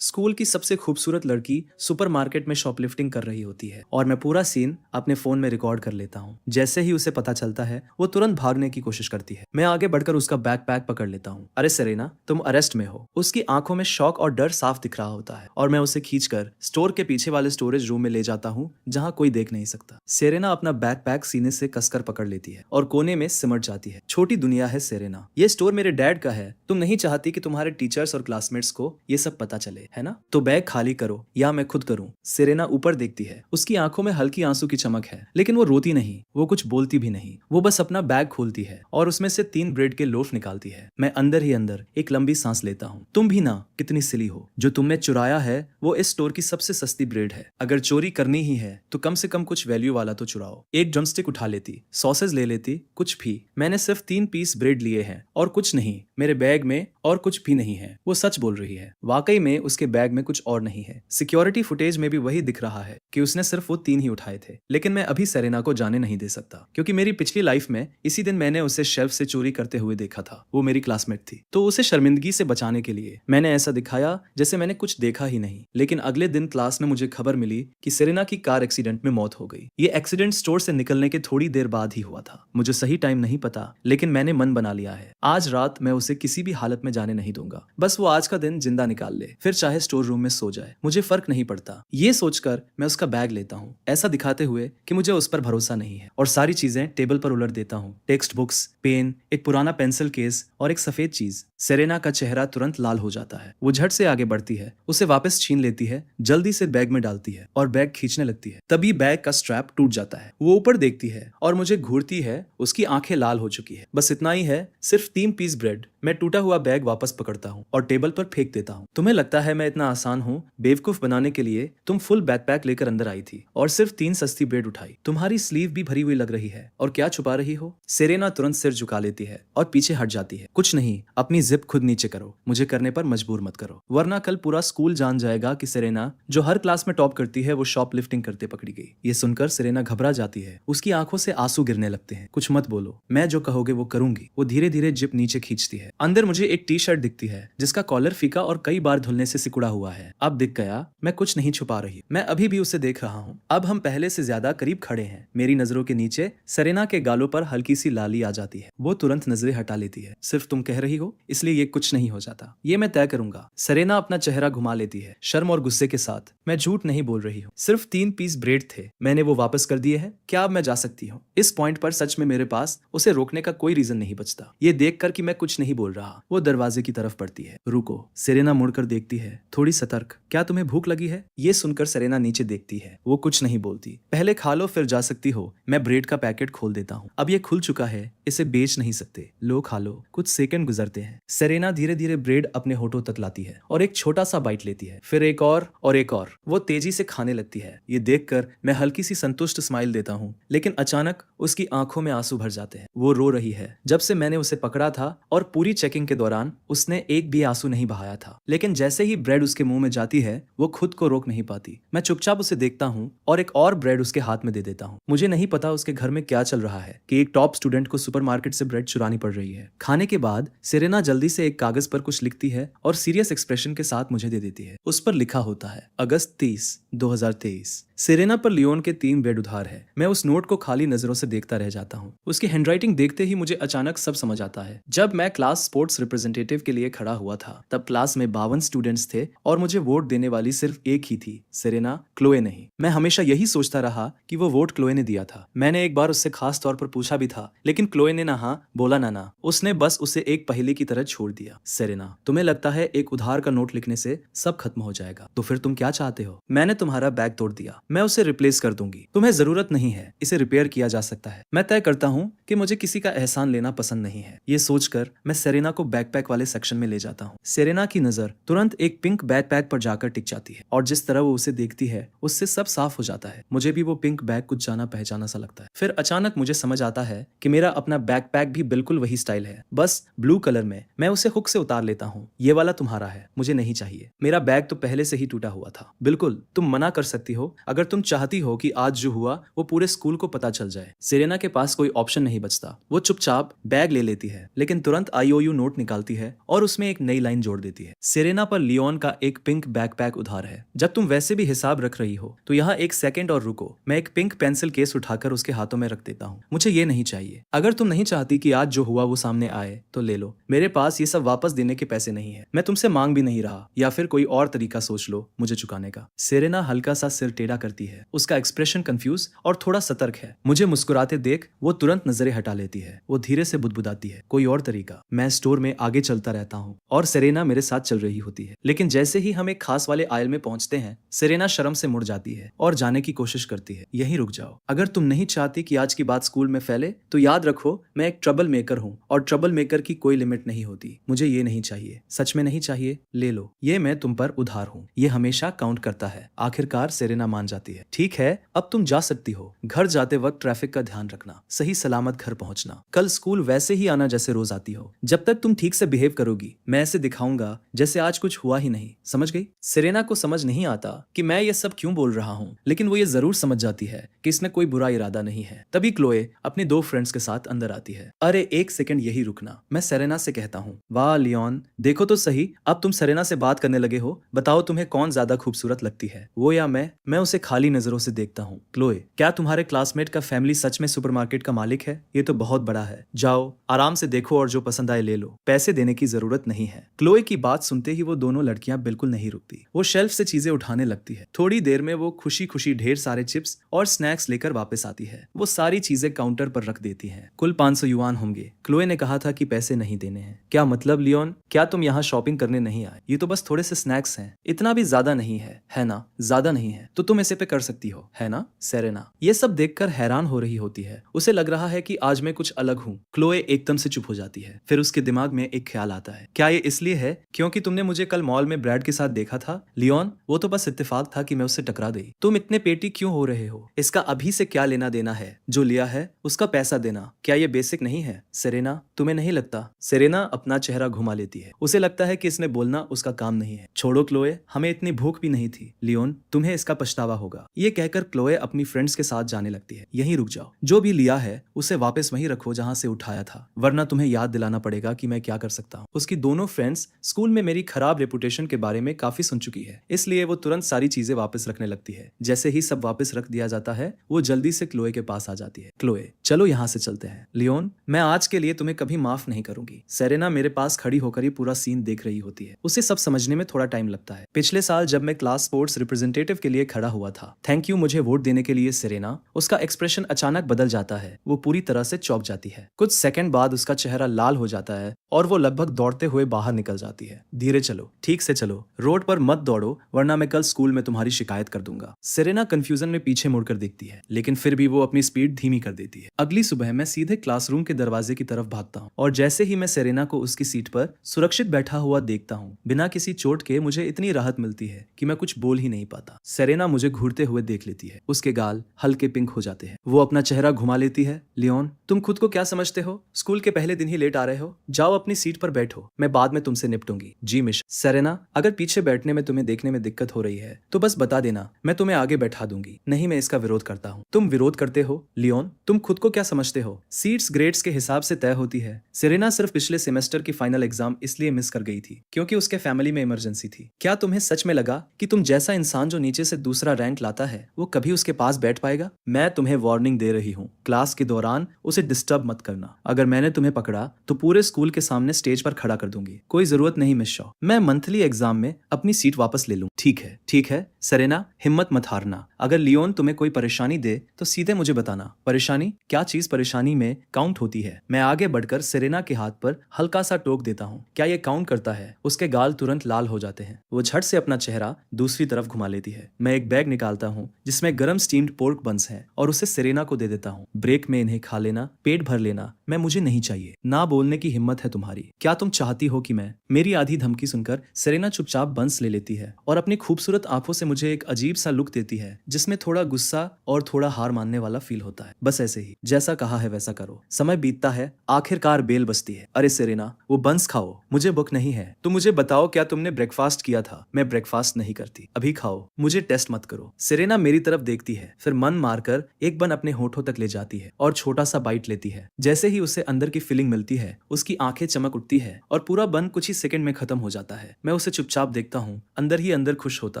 School की सबसे खूबसूरत लड़की सुपरमार्केट में शॉपलिफ्टिंग कर रही होती है और मैं पूरा सीन अपने फोन में रिकॉर्ड कर लेता हूँ। जैसे ही उसे पता चलता है वो तुरंत भागने की कोशिश करती है। मैं आगे बढ़कर उसका बैकपैक पकड़ लेता हूँ। अरे सेरेना, तुम अरेस्ट में हो। उसकी आंखों में शौक और डर साफ दिख रहा होता है और मैं उसे खींचकर स्टोर के पीछे वाले स्टोरेज रूम में ले जाता हूँ जहाँ कोई देख नहीं सकता। सेरेना अपना बैकपैक सीने से कसकर पकड़ लेती है और कोने में सिमट जाती है। छोटी दुनिया है सेरेना, ये स्टोर मेरे डैड का है। तुम नहीं चाहती कि तुम्हारे टीचर्स और क्लासमेट्स को ये सब पता चले, है ना? तो बैग खाली करो या मैं खुद करूं। सेरेना ऊपर देखती है। उसकी आंखों में हल्की आंसू की चमक है, लेकिन वो रोती नहीं, वो कुछ बोलती भी नहीं। वो बस अपना बैग खोलती है और उसमें से 3 ब्रेड के लोफ निकालती है। मैं अंदर ही अंदर एक लंबी सांस लेता हूँ। तुम भी ना कितनी सिली हो। जो तुमने चुराया है वो इस स्टोर की सबसे सस्ती ब्रेड है। अगर चोरी करनी ही है तो कम से कम कुछ वैल्यू वाला तो चुराओ। एक ड्रमस्टिक उठा लेती, सॉसेज ले लेती, कुछ भी। मैंने सिर्फ 3 पीस ब्रेड लिए हैं और कुछ नहीं। मेरे बैग में और कुछ भी नहीं है। वो सच बोल रही है। वाकई में उसके बैग में कुछ और नहीं है। सिक्योरिटी फुटेज में भी वही दिख रहा है कि उसने सिर्फ वो 3 ही उठाए थे। लेकिन मैं अभी सेरेना को जाने नहीं दे सकता, क्योंकि मेरी पिछली लाइफ में इसी दिन मैंने उसे शेल्फ से चोरी करते हुए देखा था। वो मेरी क्लासमेट थी, तो उसे शर्मिंदगी से बचाने के लिए मैंने ऐसा दिखाया जैसे मैंने कुछ देखा ही नहीं। लेकिन अगले दिन क्लास में मुझे खबर मिली कि सेरेना की कार एक्सीडेंट में मौत हो गई। ये एक्सीडेंट स्टोर से निकलने के थोड़ी देर बाद ही हुआ था। मुझे सही टाइम नहीं पता, लेकिन मैंने मन बना लिया है, आज रात मैं उसे किसी भी हालत में जाने नहीं दूंगा। बस वो आज का दिन जिंदा निकाल ले, फिर चाहे स्टोर रूम में सो जाए, मुझे फर्क नहीं पड़ता। ये सोचकर मैं उसका बैग लेता हूँ, ऐसा दिखाते हुए कि मुझे उस पर भरोसा नहीं है, और सारी चीजें टेबल पर उलट देता हूँ। टेक्स्ट बुक्स, पेन, एक पुराना पेंसिल केस और एक सफेद चीज। सेरेना का चेहरा तुरंत लाल हो जाता है। वो झट से आगे बढ़ती है, उसे वापस छीन लेती है, जल्दी से बैग में डालती है और बैग खींचने लगती है। तभी बैग का स्ट्रैप टूट जाता है। वो ऊपर देखती है और मुझे घूरती है। उसकी आंखें लाल हो चुकी है। बस इतना ही है, सिर्फ 3 पीस ब्रेड। मैं टूटा हुआ बैग वापस पकड़ता हूँ और टेबल पर फेंक देता हूँ। तुम्हें लगता है मैं इतना आसान हूँ? बेवकूफ बनाने के लिए तुम फुल बैकपैक लेकर अंदर आई थी और सिर्फ 3 सस्ती ब्रेड उठाई। तुम्हारी स्लीव भी भरी हुई लग रही है, और क्या छुपा रही हो? सेरेना तुरंत सिर झुका लेती है और पीछे हट जाती है। कुछ नहीं, अपनी जिप खुद नीचे करो, मुझे करने पर मजबूर मत करो, वरना कल पूरा स्कूल जान जाएगा कि सेरेना, जो हर क्लास में टॉप करती है, वो शॉपलिफ्टिंग करते पकड़ी गई। ये सुनकर सेरेना घबरा जाती है। उसकी आंखों से आंसू गिरने लगते हैं। कुछ मत बोलो, मैं जो कहोगे वो करूंगी। वो धीरे धीरे जिप नीचे खींचती है। अंदर मुझे एक टी शर्ट दिखती है जिसका कॉलर फीका और कई बार धुलने से सिकुड़ा हुआ है। अब दिख गया, मैं कुछ नहीं छुपा रही, मैं अभी भी उसे देख रहा हूँ। अब हम पहले से ज्यादा करीब खड़े हैं। मेरी नजरों के नीचे सेरेना के गालों पर हल्की सी लाली आ जाती है। वो तुरंत नजरें हटा लेती है। सिर्फ तुम कह रही हो, इसलिए ये कुछ नहीं हो जाता। ये मैं तय करूंगा। सेरेना अपना चेहरा घुमा लेती है, शर्म और गुस्से के साथ। मैं झूठ नहीं बोल रही हूँ, सिर्फ 3 पीस ब्रेड थे, मैंने वो वापस कर दिए हैं। क्या अब मैं जा सकती हूँ? इस पॉइंट पर सच में मेरे पास उसे रोकने का कोई रीजन नहीं बचता। ये देखकर कि मैं कुछ नहीं बोल रहा, वो दरवाजे की तरफ बढ़ती है। रुको। सेरेना मुड़कर देखती है, थोड़ी सतर्क। क्या तुम्हें भूख लगी है? ये सुनकर सेरेना नीचे देखती है। वो कुछ नहीं बोलती। पहले खा लो फिर जा सकती हो। मैं ब्रेड का पैकेट खोल देता हूँ। अब ये खुल चुका है, इसे बेच नहीं सकते। लो खा लो। कुछ सेकंड गुजरते हैं। सेरेना धीरे धीरे ब्रेड अपने होठों तक लाती है और एक छोटा सा बाइट लेती है, फिर एक और एक और। वो तेजी से खाने लगती है। ये देखकर मैं हल्की सी संतुष्ट स्माइल देता हूँ, लेकिन अचानक उसकी आंखों में आंसू भर जाते हैं। वो रो रही है। जब से मैंने उसे पकड़ा था और पूरी चेकिंग के दौरान उसने एक भी आंसू नहीं बहाया था, लेकिन जैसे ही ब्रेड उसके मुंह में जाती है वो खुद को रोक नहीं पाती। मैं चुपचाप उसे देखता हूँ और एक और ब्रेड उसके हाथ में दे देता हूँ। मुझे नहीं पता उसके घर में क्या चल रहा है कि एक टॉप स्टूडेंट को सुपरमार्केट से ब्रेड चुरानी पड़ रही है। खाने के बाद सेरेना जल्दी से एक कागज पर कुछ लिखती है और सीरियस एक्सप्रेशन के साथ मुझे दे देती है। उस पर लिखा होता है अगस्त 30, 2023। सेरेना पर लियोन के 3 ब्रेड उधार है। मैं उस नोट को खाली नजरों से देखता रह जाता हूँ। उसकी हैंडराइटिंग देखते ही मुझे अचानक सब समझ आता है। जब मैं क्लास स्पोर्ट्स रिप्रेजेंटेटिव के लिए खड़ा हुआ था, तब क्लास में 52 स्टूडेंट्स थे और मुझे वोट देने वाली सिर्फ एक ही थी, सेरेना, क्लोए नहीं। मैं हमेशा यही सोचता रहा कि वो वोट क्लोए ने दिया था। मैंने एक बार उससे खास तौर पर पूछा भी था, लेकिन क्लोए ने ना बोला ना। उसने बस उसे एक पहेली की तरह छोड़ दिया। सेरेना, तुम्हें लगता है एक उधार का नोट लिखने से सब खत्म हो जाएगा, तो फिर तुम क्या चाहते हो? मैंने तुम्हारा बैग तोड़ दिया, मैं उसे रिप्लेस कर दूंगी। तुम्हें जरूरत नहीं है, इसे रिपेयर किया जा सकता है। मैं तय करता हूँ कि मुझे किसी का एहसान लेना पसंद नहीं है। ये सोचकर मैं सेरेना को बैकपैक वाले सेक्शन में ले जाता हूँ। सेरेना की नजर तुरंत एक पिंक बैकपैक पर जाकर टिक जाती है और जिस तरह वो उसे देखती है उससे सब साफ हो जाता है। मुझे भी वो पिंक बैग कुछ जाना पहचाना सा लगता है। फिर अचानक मुझे समझ आता है कि मेरा अपना बैकपैक भी बिल्कुल वही स्टाइल है, बस ब्लू कलर में। मैं उसे हुक से उतार लेता हूँ। ये वाला तुम्हारा है, मुझे नहीं चाहिए। मेरा बैग तो पहले से ही टूटा हुआ था। बिल्कुल, तुम मना कर सकती हो अगर तुम चाहती हो कि आज जो हुआ वो पूरे स्कूल को पता चल जाए। सेरेना के पास कोई ऑप्शन नहीं बचता। वो चुपचाप बैग ले लेती है, लेकिन तुरंत आई ईओयू नोट निकालती है और उसमें एक नई लाइन जोड़ देती है। सेरेना पर लियोन का एक पिंक बैकपैक उधार है। जब तुम वैसे भी हिसाब रख रही हो तो यहाँ एक सेकंड और रुको, मैं एक पिंक पेंसिल केस उठाकर उसके हाथों में रख देता हूँ। मुझे ये नहीं चाहिए। अगर तुम नहीं चाहती कि आज जो हुआ वो सामने आए तो ले लो, मेरे पास ये सब वापस देने के पैसे नहीं है। मैं तुमसे मांग भी नहीं रहा, या फिर कोई और तरीका सोच लो मुझे चुकाने का। सेरेना हल्का सा सिर टेढ़ा करती है। उसका एक्सप्रेशन कंफ्यूज और थोड़ा सतर्क है। मुझे मुस्कुराते देख वो तुरंत नजरें हटा लेती है। वो धीरे से बुदबुदाती है, कोई और तरीका। मैं स्टोर में आगे चलता रहता हूँ और सेरेना मेरे साथ चल रही होती है। लेकिन जैसे ही हम एक खास वाले आयल में पहुंचते हैं, सेरेना शर्म से मुड़ जाती है और जाने की कोशिश करती है। यहीं रुक जाओ, अगर तुम नहीं चाहती कि आज की बात स्कूल में फैले तो याद रखो मैं एक ट्रबल मेकर हूँ और ट्रबल मेकर की कोई लिमिट नहीं होती। मुझे ये नहीं चाहिए, सच में नहीं चाहिए, ले लो, ये मैं तुम पर उधार हूँ, ये हमेशा काउंट करता है। आखिरकार सेरेना मान जाती है। ठीक है, अब तुम जा सकती हो। घर जाते वक्त ट्रैफिक का ध्यान रखना, सही सलामत घर पहुंचना। कल स्कूल वैसे ही आना जैसे रोज आती हो। जब तक तुम ठीक से बिहेव करोगी मैं ऐसे दिखाऊंगा जैसे आज कुछ हुआ ही नहीं, समझ गई? सेरेना को समझ नहीं आता कि मैं ये सब क्यों बोल रहा हूँ, लेकिन वो ये जरूर समझ जाती है कि इसमें कोई बुरा इरादा नहीं है। तभी क्लोए अपने दो फ्रेंड्स के साथ अंदर आती है। अरे एक सेकंड यही रुकना, मैं सेरेना से कहता हूँ। वाह लियोन, देखो तो सही, अब तुम सेरेना से बात करने लगे हो। बताओ तुम्हें कौन ज्यादा खूबसूरत लगती है, वो या मैं? मैं उसे खाली नजरों से देखता हूँ। क्लोए, क्या तुम्हारे क्लासमेट का फैमिली सच में सुपरमार्केट का मालिक है? ये तो बहुत बड़ा है। जाओ आराम से देखो और जो पसंद आए ले लो, पैसे देने की जरूरत नहीं है। क्लोए की बात सुनते ही वो दोनों लड़कियां बिल्कुल नहीं रुकती। वो शेल्फ से चीजें उठाने लगती है। थोड़ी देर में वो खुशी खुशी ढेर सारे चिप्स और स्नैक्स लेकर वापस आती है। वो सारी चीजें काउंटर पर रख देती है। कुल 500 युआन होंगे। क्लोए ने कहा था कि पैसे नहीं देने हैं। क्या मतलब लियोन, क्या तुम यहाँ शॉपिंग करने नहीं आए? ये तो बस थोड़े से स्नैक्स हैं, इतना भी ज्यादा नहीं है ना? ज्यादा नहीं है तो तुम इसे पे कर सकती हो, है ना? सेरेना ये सब देखकर हैरान हो रही होती है। उसे लग रहा है कि आज मैं कुछ अलग हूँ। क्लोए एकदम से चुप हो जाती है। फिर उसके दिमाग में एक ख्याल आता है, क्या ये इसलिए है क्योंकि तुमने मुझे कल मॉल में ब्रैड के साथ देखा था? लियोन, वो तो बस इत्तेफाक था कि मैं उससे टकरा गई। तुम इतने पेटी क्यों हो रहे हो? इसका अभी से क्या लेना देना है? जो लिया है उसका पैसा देना, क्या ये बेसिक नहीं है? सेरेना, तुम्हें नहीं लगता? सेरेना अपना चेहरा घुमा लेती है। उसे लगता है कि इसने बोलना उसका काम नहीं है। छोड़ो क्लोए, हमें इतनी भूख भी नहीं थी। लियोन, तुम्हें इसका पछतावा होगा। ये कहकर क्लोए अपनी फ्रेंड्स के साथ जाने लगती है। यहीं रुक जाओ, जो भी लिया है उसे वापस वहीं रखो जहां से उठाया था, वरना तुम्हें याद दिलाना पड़ेगा कि मैं क्या कर सकता हूँ। उसकी दोनों फ्रेंड्स स्कूल में मेरी खराब रेपुटेशन के बारे में काफी सुन चुकी है, इसलिए वो तुरंत सारी चीजें वापस रखने लगती है। जैसे ही सब वापस रख दिया जाता है वो जल्दी से क्लोए के पास आ जाती है। क्लोए, चलो यहाँ से चलते हैं। लियोन, मैं आज के लिए तुम्हें कभी माफ नहीं करूंगी। सेरेना मेरे पास खड़ी होकर ये पूरा सीन देख रही होती है। उसे सब समझने में थोड़ा टाइम लगता है। पिछले साल जब मैं क्लास स्पोर्ट्स रिप्रेजेंटेटिव के लिए खड़ा हुआ था, थैंक यू मुझे वोट देने के लिए सेरेना, उसका एक्सप्रेशन अचानक बदल जाता है। वो पूरी तरह से चौंक जाती है। कुछ सेकंड बाद उसका चेहरा लाल हो जाता है और वो लगभग दौड़ते हुए बाहर निकल जाती है। धीरे चलो, ठीक से चलो, रोड पर मत दौड़ो वरना मैं कल स्कूल में तुम्हारी शिकायत कर दूंगा। सेरेना कंफ्यूजन में पीछे मुड़कर देखती है, लेकिन फिर भी वो अपनी स्पीड धीमी कर देती है। अगली सुबह मैं सीधे क्लासरूम के दरवाजे की तरफ भागता हूँ और जैसे ही मैं सेरेना को उसकी सीट पर सुरक्षित बैठा हुआ देखता हूँ, बिना किसी चोट के मुझे इतनी राहत मिलती है कि मैं कुछ बोल ही नहीं पाता। सेरेना मुझे घूरते हुए देख लेती है। उसके गाल हल्के पिंक हो जाते हैं। वो अपना चेहरा घुमा लेती है। लियोन, तुम खुद को क्या समझते हो? स्कूल के पहले दिन ही लेट आ रहे हो? जाओ अपनी सीट पर बैठो, मैं बाद में तुमसे निपटूंगी। जी मिश। सेरेना, अगर पीछे बैठने में तुम्हें देखने में दिक्कत हो रही है तो बस बता देना, मैं तुम्हें आगे बैठा दूंगी। नहीं, मैं इसका विरोध करता हूँ। तुम विरोध करते हो? लियोन, तुम खुद को क्या समझते हो? सीट्स ग्रेड्स के हिसाब से तय होती है। सेरेना सिर्फ पिछले सेमेस्टर की फाइनल एग्जाम इसलिए मिस कर गई थी क्योंकि उसके फैमिली में इमरजेंसी थी। क्या तुम्हें सच में लगा कि तुम जैसा इंसान जो नीचे से दूसरा रैंक लाता है वो कभी उसके पास बैठ पाएगा? मैं तुम्हें वार्निंग दे रही हूँ, क्लास के दौरान उसे डिस्टर्ब मत करना। अगर मैंने तुम्हें पकड़ा तो पूरे स्कूल के सामने स्टेज पर खड़ा कर दूंगी। कोई जरूरत नहीं मिस शॉ, मैं मंथली एग्जाम में अपनी सीट वापस ले लूं। ठीक है, ठीक है। सेरेना, हिम्मत मत हारना। अगर लियोन तुम्हें कोई परेशानी दे तो सीधे मुझे बताना। परेशानी? क्या चीज परेशानी में काउंट होती है? मैं आगे बढ़कर सेरेना के हाथ पर हल्का सा टोक देता हूँ। क्या ये काउंट करता है? उसके गाल तुरंत लाल हो जाते हैं। वो झट से अपना चेहरा दूसरी तरफ घुमा लेती है। मैं एक बैग निकालता हूँ जिसमें गर्म स्टीम्ड पोर्क बंस है और उसे सेरेना को दे देता हूँ। ब्रेक में इन्हें खा लेना, पेट भर लेना। मैं मुझे नहीं चाहिए। ना बोलने की हिम्मत है तुम्हारी। क्या तुम चाहती हो कि मैं? मेरी आधी धमकी सुनकर सेरेना चुपचाप बंस ले लेती है और अपनी खूबसूरत आंखों से मुझे एक अजीब सा लुक देती है जिसमें थोड़ा गुस्सा और थोड़ा हार मानने वाला फील होता है। बस ऐसे ही, जैसा कहा है वैसा करो। समय बीतता है, आखिरकार बेल बजती है। अरे सेरेना, वो बंस खाओ, मुझे भूख नहीं है। तुम मुझे बताओ, क्या तुमने ब्रेकफास्ट किया था? मैं ब्रेकफास्ट नहीं करती। अभी खाओ, मुझे टेस्ट मत करो। सेरेना मेरी तरफ देखती है, फिर मन मारकर एक बन अपने होठों तक ले जाती है और छोटा सा बाइट लेती है। जैसे ही उसे अंदर की फीलिंग मिलती है उसके उसकी आंखें चमक उठती है और पूरा बन कुछ ही सेकंड में खत्म हो जाता है। मैं उसे चुपचाप देखता हूँ, अंदर ही अंदर खुश होता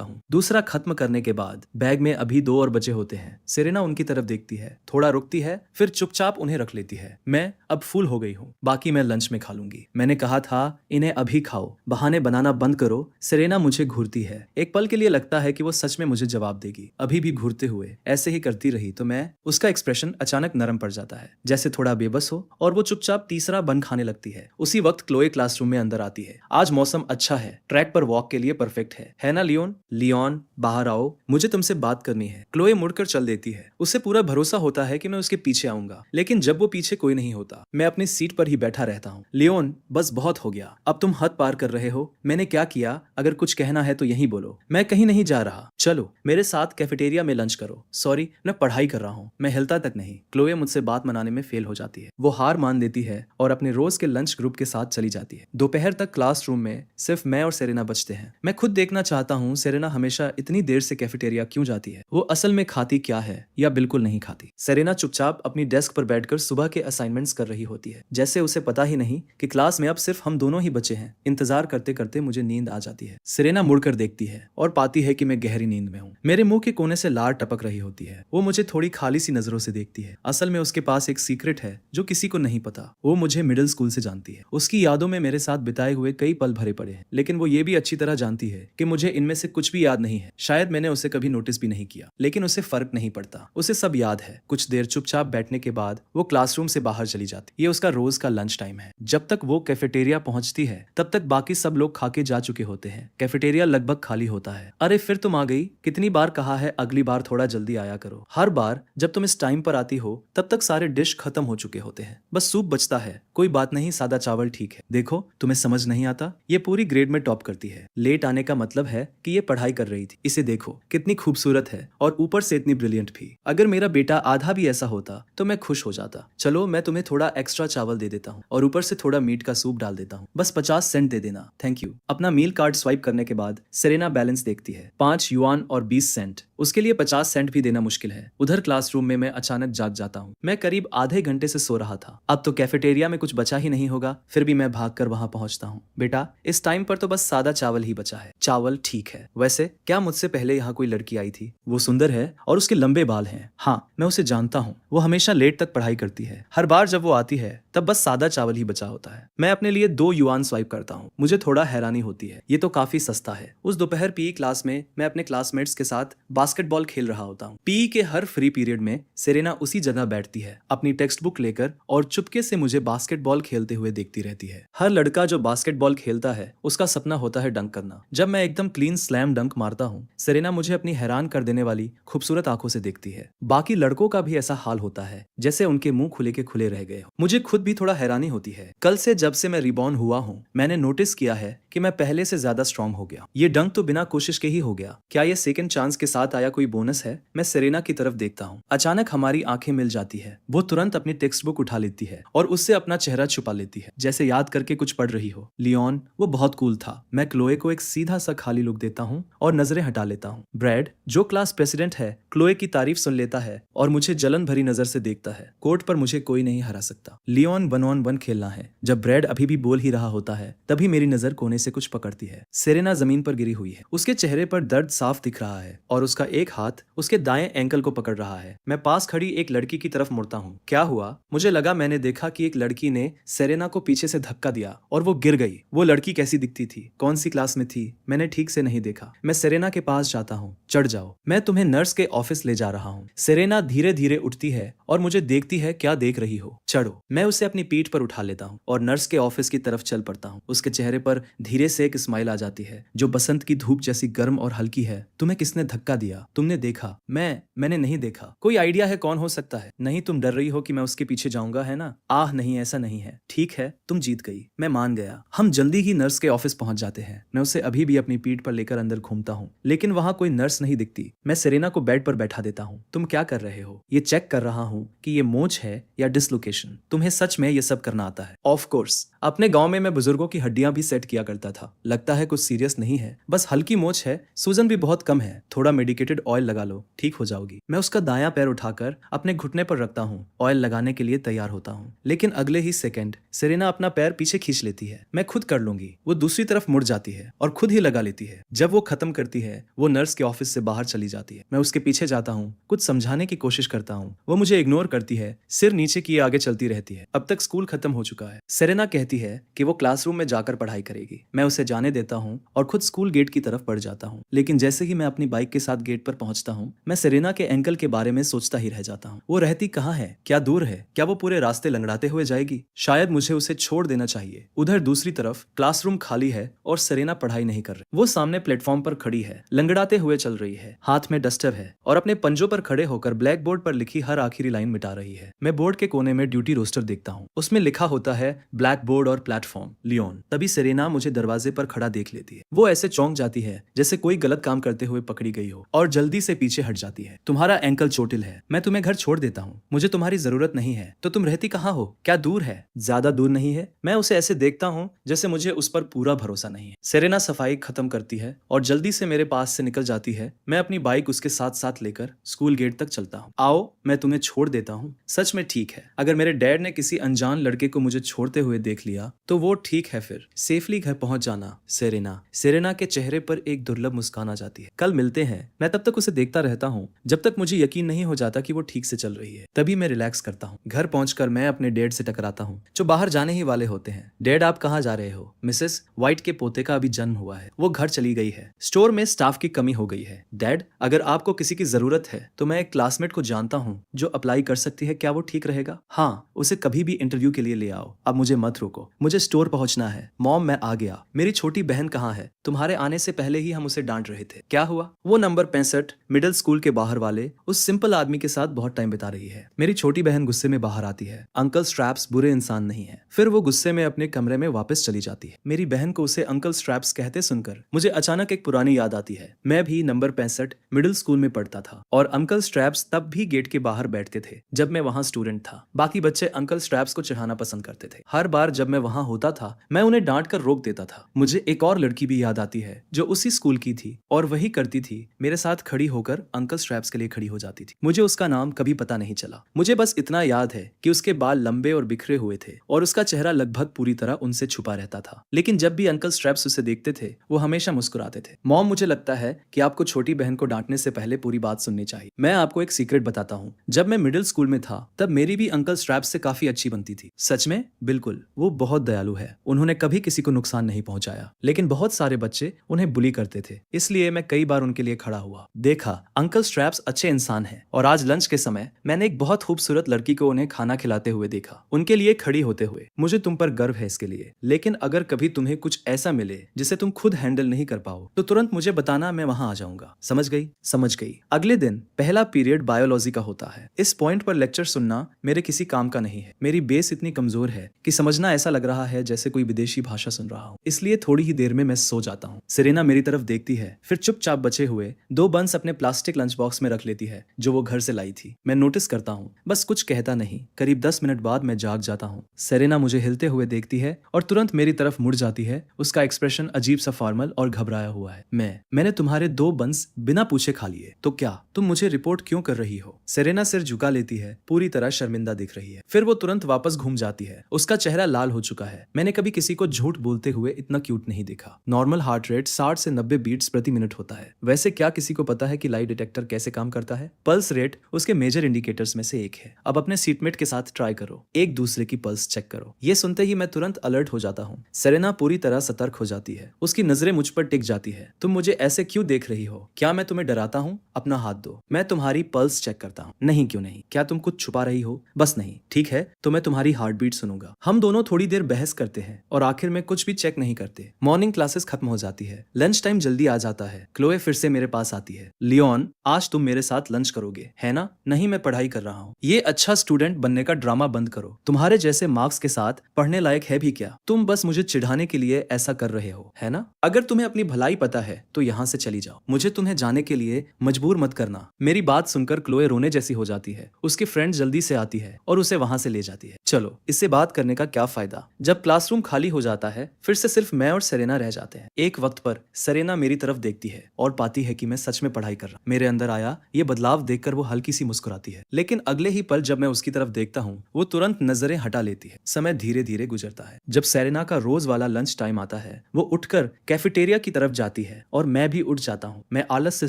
हूँ। दूसरा खत्म करने के बाद बैग में अभी 2 और बचे होते हैं। सेरेना उनकी तरफ देखती है, थोड़ा रुकती है, फिर चुपचाप उन्हें रख लेती है। मैं अब फुल हो गई हूँ, बाकी मैं लंच में खा लूंगी। मैंने कहा था इन्हें अभी खाओ, बहाने बनाना बंद करो। सेरेना मुझे घूरती है। एक पल के लिए लगता है कि वो सच में मुझे जवाब देगी। अभी भी घूरते हुए ऐसे ही करती रही तो मैं उसका एक्सप्रेशन अचानक नरम पड़ जाता है, जैसे थोड़ा बेबस हो, और वो चुपचाप तीसरा बन खाने लगती है। उसी वक्त क्लोए क्लासरूम में अंदर आती है। आज मौसम अच्छा है, ट्रैक पर वॉक के लिए परफेक्ट है ना लियोन? लियोन बाहर आओ, मुझे तुमसे बात करनी है। क्लोए मुड़कर चल देती है। उसे पूरा भरोसा होता है कि मैं उसके पीछे आऊंगा, लेकिन जब वो पीछे कोई नहीं होता, मैं अपनी सीट पर ही बैठा रहता हूँ। लियोन बस बहुत हो गया, अब तुम हद पार कर रहे हो। मैंने क्या किया? अगर कुछ कहना है तो यही बोलो। मैं कहीं नहीं जा रहा, चलो मेरे साथ कैफेटेरिया में लंच करो। सॉरी, मैं पढ़ाई कर रहा हूँ, मैं हिलता तक नहीं। क्लोए मुझसे बात मनाने में फेल हो जाती है। वो हार मान देती है और अपने रोज के लंच ग्रुप के साथ चली जाती है। दोपहर तक क्लासरूम में सिर्फ मैं और सेरेना बचते हैं। मैं खुद देखना चाहता हूँ सेरेना हमेशा इतनी देर से कैफेटेरिया क्यों जाती है। वो असल में खाती क्या है या बिल्कुल नहीं खाती। सेरेना चुपचाप अपनी डेस्क पर बैठकर सुबह के असाइनमेंट्स कर रही होती है, जैसे उसे पता ही नहीं कि क्लास में अब सिर्फ हम दोनों ही बचे हैं। इंतजार करते करते मुझे नींद आ जाती है। सेरेना मुड़कर देखती है और पाती है कि मैं गहरी नींद में हूँ। मेरे मुंह के कोने से लार टपक रही होती है। वो मुझे थोड़ी खाली सी नजरों से देखती है। असल में उसके पास एक सीक्रेट है जो किसी को नहीं पता। वो मुझे मिडिल स्कूल से जानती है। उसकी यादों में मेरे साथ बिताए हुए कई पल भरे पड़े हैं, लेकिन वो ये भी अच्छी तरह जानती है कि मुझे इनमें से कुछ भी याद नहीं है। शायद मैंने उसे कभी नोटिस भी नहीं किया, लेकिन उसे फर्क नहीं पड़ता। उसे सब याद है। कुछ देर चुपचाप बैठने के बाद वो क्लासरूम से बाहर चली जाती। ये उसका रोज का लंच टाइम है। जब तक वो कैफेटेरिया पहुंचती है तब तक बाकी सब लोग खा के जा चुके होते हैं। कैफेटेरिया लगभग खाली होता है। अरे फिर तुम आ गई, कितनी बार कहा है अगली बार थोड़ा जल्दी आया करो। हर बार जब तुम इस टाइम पर आती हो तब तक सारे डिश खत्म हो चुके होते हैं, बस सूप बचता है। कोई बात नहीं, सादा चावल ठीक है। देखो तुम्हें समझ नहीं आता, ये पूरी ग्रेड में टॉप करती है। लेट आने का मतलब है कि ये पढ़ाई कर रही थी। इसे देखो कितनी खूबसूरत है और ऊपर से इतनी ब्रिलियंट भी। अगर मेरा बेटा आधा भी ऐसा होता तो मैं खुश हो जाता। चलो मैं तुम्हें थोड़ा एक्स्ट्रा चावल दे देता हूँ और ऊपर से थोड़ा मीट का सूप डाल देता हूँ। बस 50 सेंट दे देना, थैंक यू। अपना मील कार्ड स्वाइप करने के बाद सेरेना बैलेंस देखती है, 5 युआन और 20 सेंट। उसके लिए 50 सेंट भी देना मुश्किल है। उधर क्लासरूम में मैं अचानक जाग जाता हूँ। मैं करीब आधे घंटे से सो रहा था। अब तो कैफेटेरिया में कुछ बचा ही नहीं होगा, फिर भी मैं भागकर वहां पहुंचता हूँ। बेटा इस टाइम पर तो बस सादा चावल ही बचा है। चावल ठीक है। वैसे क्या मुझसे पहले यहाँ कोई लड़की आई थी? वो सुंदर है और उसके लंबे बाल हैं। हाँ मैं उसे जानता हूँ। वो हमेशा लेट तक पढ़ाई करती है। हर बार जब वो आती है तब बस सादा चावल ही बचा होता है। मैं अपने लिए 2 युआन स्वाइप करता हूँ। मुझे थोड़ा हैरानी होती है, ये तो काफी सस्ता है। उस दोपहर पीई क्लास में मैं अपने क्लासमेट्स के साथ बास्केटबॉल खेल रहा होता हूँ। पीई के हर फ्री पीरियड में सेरेना उसी जगह बैठती है, अपनी टेक्स्ट बुक लेकर, और चुपके से मुझे बास्केटबॉल खेलते हुए देखती रहती है। हर लड़का जो बास्केटबॉल खेलता है उसका सपना होता है डंक करना। जब मैं एकदम क्लीन स्लैम डंक मारता हूँ, सेरेना मुझे अपनी हैरान कर देने वाली खूबसूरत आंखों से देखती है। बाकी लड़कों का भी ऐसा हाल होता है, जैसे उनके मुंह खुले के खुले रह गए हो। मुझे खुद भी थोड़ा हैरानी होती है। कल से जब से मैं रिबॉर्न हुआ हूँ, मैंने नोटिस किया है कि मैं पहले से ज्यादा स्ट्रांग हो गया। ये डंक तो बिना कोशिश के ही हो गया। क्या ये सेकंड चांस के साथ आया कोई बोनस है? मैं सेरेना की तरफ देखता हूँ। अचानक हमारी आंखें मिल जाती है। वो तुरंत अपनी टेक्स्ट बुक उठा लेती है और उससे अपना चेहरा छुपा लेती है, जैसे याद करके कुछ पढ़ रही हो। लियोन वो बहुत कूल था। मैं क्लोए को एक सीधा सा खाली लुक देता हूँ और नजरें हटा लेता हूँ। ब्रैड जो क्लास प्रेसिडेंट है क्लोए की तारीफ सुन लेता है और मुझे जलन भरी नजर से देखता है। कोर्ट पर मुझे कोई नहीं हरा सकता। लियोन 1-on-1 खेलना है। जब ब्रैड अभी भी बोल ही रहा होता है तभी मेरी नजर कोने से कुछ पकड़ती है। सेरेना जमीन पर गिरी हुई है। उसके चेहरे पर दर्द साफ दिख रहा है और उसका एक हाथ उसके दाएं एंकल को पकड़ रहा है। मैं पास खड़ी एक लड़की की तरफ मुड़ता हूँ। क्या हुआ? मुझे लगा मैंने देखा कि एक लड़की ने सेरेना को पीछे से धक्का दिया और वो गिर गई। वो लड़की कैसी दिखती थी? कौन सी क्लास में थी? मैंने ठीक से नहीं देखा। मैं सेरेना के पास जाता हूँ। चढ़ जाओ, मैं तुम्हें नर्स के ऑफिस ले जा रहा हूँ। सेरेना धीरे धीरे उठती है और मुझे देखती है। क्या देख रही हो? चढ़ो। मैं उसे अपनी पीठ पर उठा लेता हूँ और नर्स के ऑफिस की तरफ चल पड़ता हूँ। उसके चेहरे पर धीरे से एक स्माइल आ जाती है जो बसंत की धूप जैसी गर्म और हल्की है। तुम्हें किसने धक्का दिया? तुमने देखा? मैंने नहीं देखा। कोई आइडिया है कौन हो सकता है? नहीं, तुम डर रही हो कि मैं उसके पीछे जाऊंगा, है ना? आह नहीं, ऐसा नहीं है। ठीक है, तुम जीत गई, मैं मान गया। हम जल्दी ही नर्स के ऑफिस पहुंच जाते हैं। मैं उसे अभी भी अपनी पीठ पर लेकर अंदर घूमता हूँ, लेकिन वहां कोई नर्स नहीं दिखती। मैं सेरेना को बेड पर बैठा देता हूँ। तुम क्या कर रहे हो? ये चेक कर रहा हूँ कि ये मोच है या डिसलोकेशन। तुम्हें सच में ये सब करना आता है? Of course. अपने गांव में मैं बुजुर्गों की हड्डियां भी सेट किया करता था। लगता है कुछ सीरियस नहीं है, बस हल्की मोच है, सूजन भी बहुत कम है, थोड़ा मेडिकेटेड ऑयल लगा लो, ठीक हो जाओगी। मैं उसका दायां पैर उठाकर अपने घुटने पर रखता हूँ, ऑयल लगाने के लिए तैयार होता हूँ, लेकिन अगले ही सेकंड सेरेना अपना पैर पीछे खींच लेती है। मैं खुद कर लूंगी। वो दूसरी तरफ मुड़ जाती है और खुद ही लगा लेती है। जब वो खत्म करती है, वो नर्स के ऑफिस से बाहर चली जाती है। मैं उसके पीछे जाता हूँ, कुछ समझाने की कोशिश करता हूँ। वो मुझे इग्नोर करती है, सिर नीचे किए आगे चलती रहती है। अब तक स्कूल खत्म हो चुका है। सेरेना कहती है कि वो क्लासरूम में जाकर पढ़ाई करेगी। मैं उसे जाने देता हूँ और खुद स्कूल गेट की तरफ बढ़ जाता हूँ। लेकिन जैसे ही मैं अपनी बाइक के साथ गेट पर पहुंचता हूँ, मैं सेरेना के एंकल के बारे में सोचता ही रह जाता हूँ। वो रहती कहाँ है? क्या दूर है? क्या वो पूरे रास्ते लंगड़ाते हुए जाएगी? शायद मुझे उसे छोड़ देना चाहिए। उधर दूसरी तरफ क्लासरूम खाली है और सेरेना पढ़ाई नहीं कर रही। वो सामने प्लेटफॉर्म पर खड़ी है, लंगड़ाते हुए चल रही है, हाथ में डस्टर है और अपने पंजों पर खड़े होकर ब्लैक बोर्ड पर लिखी हर आखिरी लाइन मिटा रही है। मैं बोर्ड के कोने में ड्यूटी रोस्टर देखता हूँ। उसमें लिखा होता है ब्लैक बोर्ड और प्लेटफॉर्म लियोन। तभी सेरेना मुझे दरवाजे पर खड़ा देख लेती है। वो ऐसे चौंक जाती है जैसे कोई गलत काम करते हुए पकड़ी गई हो और जल्दी से पीछे हट जाती है। तुम्हारा एंकल चोटिल है, मैं तुम्हें घर छोड़ देता हूँ, मुझे तुम्हारी जरूरत नहीं है। तो तुम रहती कहाँ हो? क्या दूर है? ज्यादा दूर नहीं है। मैं उसे ऐसे देखता हूँ जैसे मुझे उस पर पूरा भरोसा नहीं है। सेरेना सफाई खत्म करती है और जल्दी से मेरे पास से निकल जाती है। मैं अपनी बाइक उसके साथ साथ लेकर स्कूल गेट तक चलता हूँ। आओ, मैं तुम्हें छोड़ देता हूँ। सच में ठीक है, अगर मेरे डैड ने किसी अनजान लड़के को मुझे छोड़ते हुए देख लिया तो वो ठीक है, फिर सेफली घर पहुंच जाना। सेरेना। सेरेना के चेहरे पर एक दुर्लभ मुस्कान आ जाती है। कल मिलते हैं। मैं तब तक उसे देखता रहता हूँ जब तक मुझे यकीन नहीं हो जाता कि वो ठीक से चल रही है। तभी मैं रिलैक्स करता हूँ। घर पहुंचकर मैं अपने डैड से टकराता हूँ, जो बाहर जाने ही वाले होते हैं। डैड, आप कहाँ जा रहे हो? मिसेस व्हाइट के पोते का अभी जन्म हुआ है, वो घर चली गई है। स्टोर में स्टाफ की कमी हो गई है। डैड, अगर आपको किसी की जरूरत है तो मैं एक क्लासमेट को जानता हूँ जो अप्लाई कर सकती है। क्या वो ठीक रहेगा? हाँ, उसे कभी भी इंटरव्यू के लिए ले आओ। अब मुझे मत रोको, मुझे स्टोर पहुंचना है। मॉम, मैं आ गया। मेरी छोटी बहन कहाँ है? तुम्हारे आने से पहले ही हम उसे डांट रहे थे। क्या हुआ? वो नंबर 65 मिडिल स्कूल के बाहर वाले उस सिंपल आदमी के साथ बहुत टाइम बिता रही है। मेरी छोटी बहन गुस्से में बाहर आती है। अंकल स्ट्रैप्स बुरे इंसान नहीं है। फिर वो गुस्से में अपने कमरे में वापस चली जाती है। मेरी बहन को उसे अंकल स्ट्रैप्स कहते सुनकर मुझे अचानक एक पुरानी याद आती है। मैं भी नंबर 65 मिडिल स्कूल में पढ़ता था और अंकल स्ट्रैप्स तब भी गेट के बाहर बैठते थे जब मैं वहां स्टूडेंट था। बाकी बच्चे अंकल स्ट्रैप्स को चिढ़ाना पसंद करते थे। हर बार जब मैं वहां होता था, मैं उन्हें डांट कर रोक देता था। मुझे एक और लड़की भी याद आती है जो उसी स्कूल की थी और वही करती थी, मेरे साथ खड़ी होकर अंकल स्ट्रैप्स के लिए खड़ी हो जाती थी। मुझे उसका नाम कभी पता नहीं चला। मुझे बस इतना याद है कि उसके बाल लंबे और बिखरे हुए थे और उसका चेहरा लगभग पूरी तरह उनसे छुपा रहता था। लेकिन जब भी अंकल स्ट्रैप्स उसे देखते थे, वो हमेशा मुस्कुराते थे। मॉम, मुझे लगता है कि आपको छोटी बहन को डांटने से पहले पूरी बात सुननी चाहिए। मैं आपको एक सीक्रेट बताता हूँ। जब मैं मिडिल स्कूल में था तब मेरी भी अंकल स्ट्रैप्स से काफी अच्छी बनती थी। सच में? बिल्कुल। वो बहुत दयालु है। उन्होंने कभी किसी को नुकसान नहीं पहुंचाया, लेकिन बहुत सारे बच्चे उन्हें बुली करते थे, इसलिए मैं कई बार उनके लिए खड़ा हुआ। देखा, अंकल स्ट्रैप्स अच्छे इंसान हैं। और आज लंच के समय मैंने एक बहुत खूबसूरत लड़की को उन्हें खाना खिलाते हुए देखा, उनके लिए खड़ी होते हुए। मुझे तुम पर गर्व है इसके लिए। लेकिन अगर कभी तुम्हें कुछ ऐसा मिले जिसे तुम खुद हैंडल नहीं कर पाओ तो तुरंत मुझे बताना, मैं वहां आ जाऊंगा। समझ गई? समझ गई। अगले दिन पहला पीरियड बायोलॉजी का होता है। इस पॉइंट पर लेक्चर सुनना मेरे किसी काम का नहीं है। मेरी बेस इतनी कमजोर है कि समझना ऐसा लग रहा है जैसे कोई विदेशी भाषा सुन रहा हूँ, इसलिए थोड़ी ही देर में मैं सो जाता हूँ। सेरेना मेरी तरफ देखती है, फिर चुपचाप बचे हुए 2 बंस अपने प्लास्टिक लंच बॉक्स में रख लेती है जो वो घर से लाई थी। मैं नोटिस करता हूँ, बस कुछ कहता नहीं। करीब 10 मिनट बाद मैं जाग जाता हूँ। सेरेना मुझे हिलते हुए देखती है और तुरंत मेरी तरफ मुड़ जाती है। उसका एक्सप्रेशन अजीब सा फॉर्मल और घबराया हुआ है। मैंने तुम्हारे 2 बंस बिना पूछे खा लिए। तो क्या तुम मुझे रिपोर्ट क्यों कर रही हो? सेरेना सिर झुका लेती है, पूरी तरह शर्मिंदा दिख रही है। फिर वो तुरंत वापस घूम जाती है। उसका चेहरा लाल हो चुका है। मैंने कभी किसी को झूठ बोलते हुए इतना क्यूट नहीं देखा। नॉर्मल हार्ट रेट 60 से 90 बीट्स प्रति मिनट होता है। वैसे क्या किसी को पता है कि लाई डिटेक्टर कैसे काम करता है? पल्स रेट उसके मेजर इंडिकेटर्स में से एक है। अब अपने सीटमेट के साथ ट्राई करो, एक दूसरे की पल्स चेक करो। ये सुनते ही मैं तुरंत अलर्ट हो जाता हूँ। सेरेना पूरी तरह सतर्क हो जाती है। उसकी नजरें मुझ पर टिक जाती है। तुम मुझे ऐसे क्यों देख रही हो? क्या मैं तुम्हें डराता हूँ? अपना हाथ दो, मैं तुम्हारी पल्स चेक करता हूँ। नहीं, क्यों नहीं? क्या तुम कुछ छुपा रही हो? बस नहीं। ठीक है, तो मैं तुम्हारी हार्ट बीट सुनूंगा। हम दोनों थोड़ी देर बहस करते हैं और आखिर में कुछ भी चेक नहीं करते। मॉर्निंग क्लासेस खत्म हो जाती है। लंच टाइम जल्दी आ जाता है। क्लोए फिर से मेरे पास आती है। लियोन, आज तुम मेरे साथ लंच करोगे, है ना? नहीं, मैं पढ़ाई कर रहा हूँ। ये अच्छा स्टूडेंट बनने का ड्रामा बंद करो। तुम्हारे जैसे मार्क्स के साथ पढ़ने लायक है भी क्या? तुम बस मुझे चिढ़ाने के लिए ऐसा कर रहे हो, है ना? अगर तुम्हें अपनी भलाई पता है तो यहाँ से चली जाओ। मुझे तुम्हें जाने के लिए मजबूर मत करना। मेरी बात सुनकर क्लोए रोने जैसी हो जाती है। उसकी फ्रेंड जल्दी से आती है और उसे वहां से ले जाती है। चलो, इससे बात करने का क्या फायदा? देता। जब क्लासरूम खाली हो जाता है फिर से सिर्फ मैं और सेरेना रह जाते हैं। एक वक्त पर सेरेना मेरी तरफ देखती है और पाती है कि मैं सच में पढ़ाई कर रहा। मेरे अंदर आया ये बदलाव देखकर वो हल्की सी मुस्कुराती है, लेकिन अगले ही पल जब मैं उसकी तरफ देखता हूँ वो तुरंत नजरें हटा लेती है। समय धीरे धीरे गुजरता है। जब सेरेना का रोज वाला लंच टाइम आता है वो उठकर कैफेटेरिया की तरफ जाती है और मैं भी उठ जाता हूँ। मैं आलस से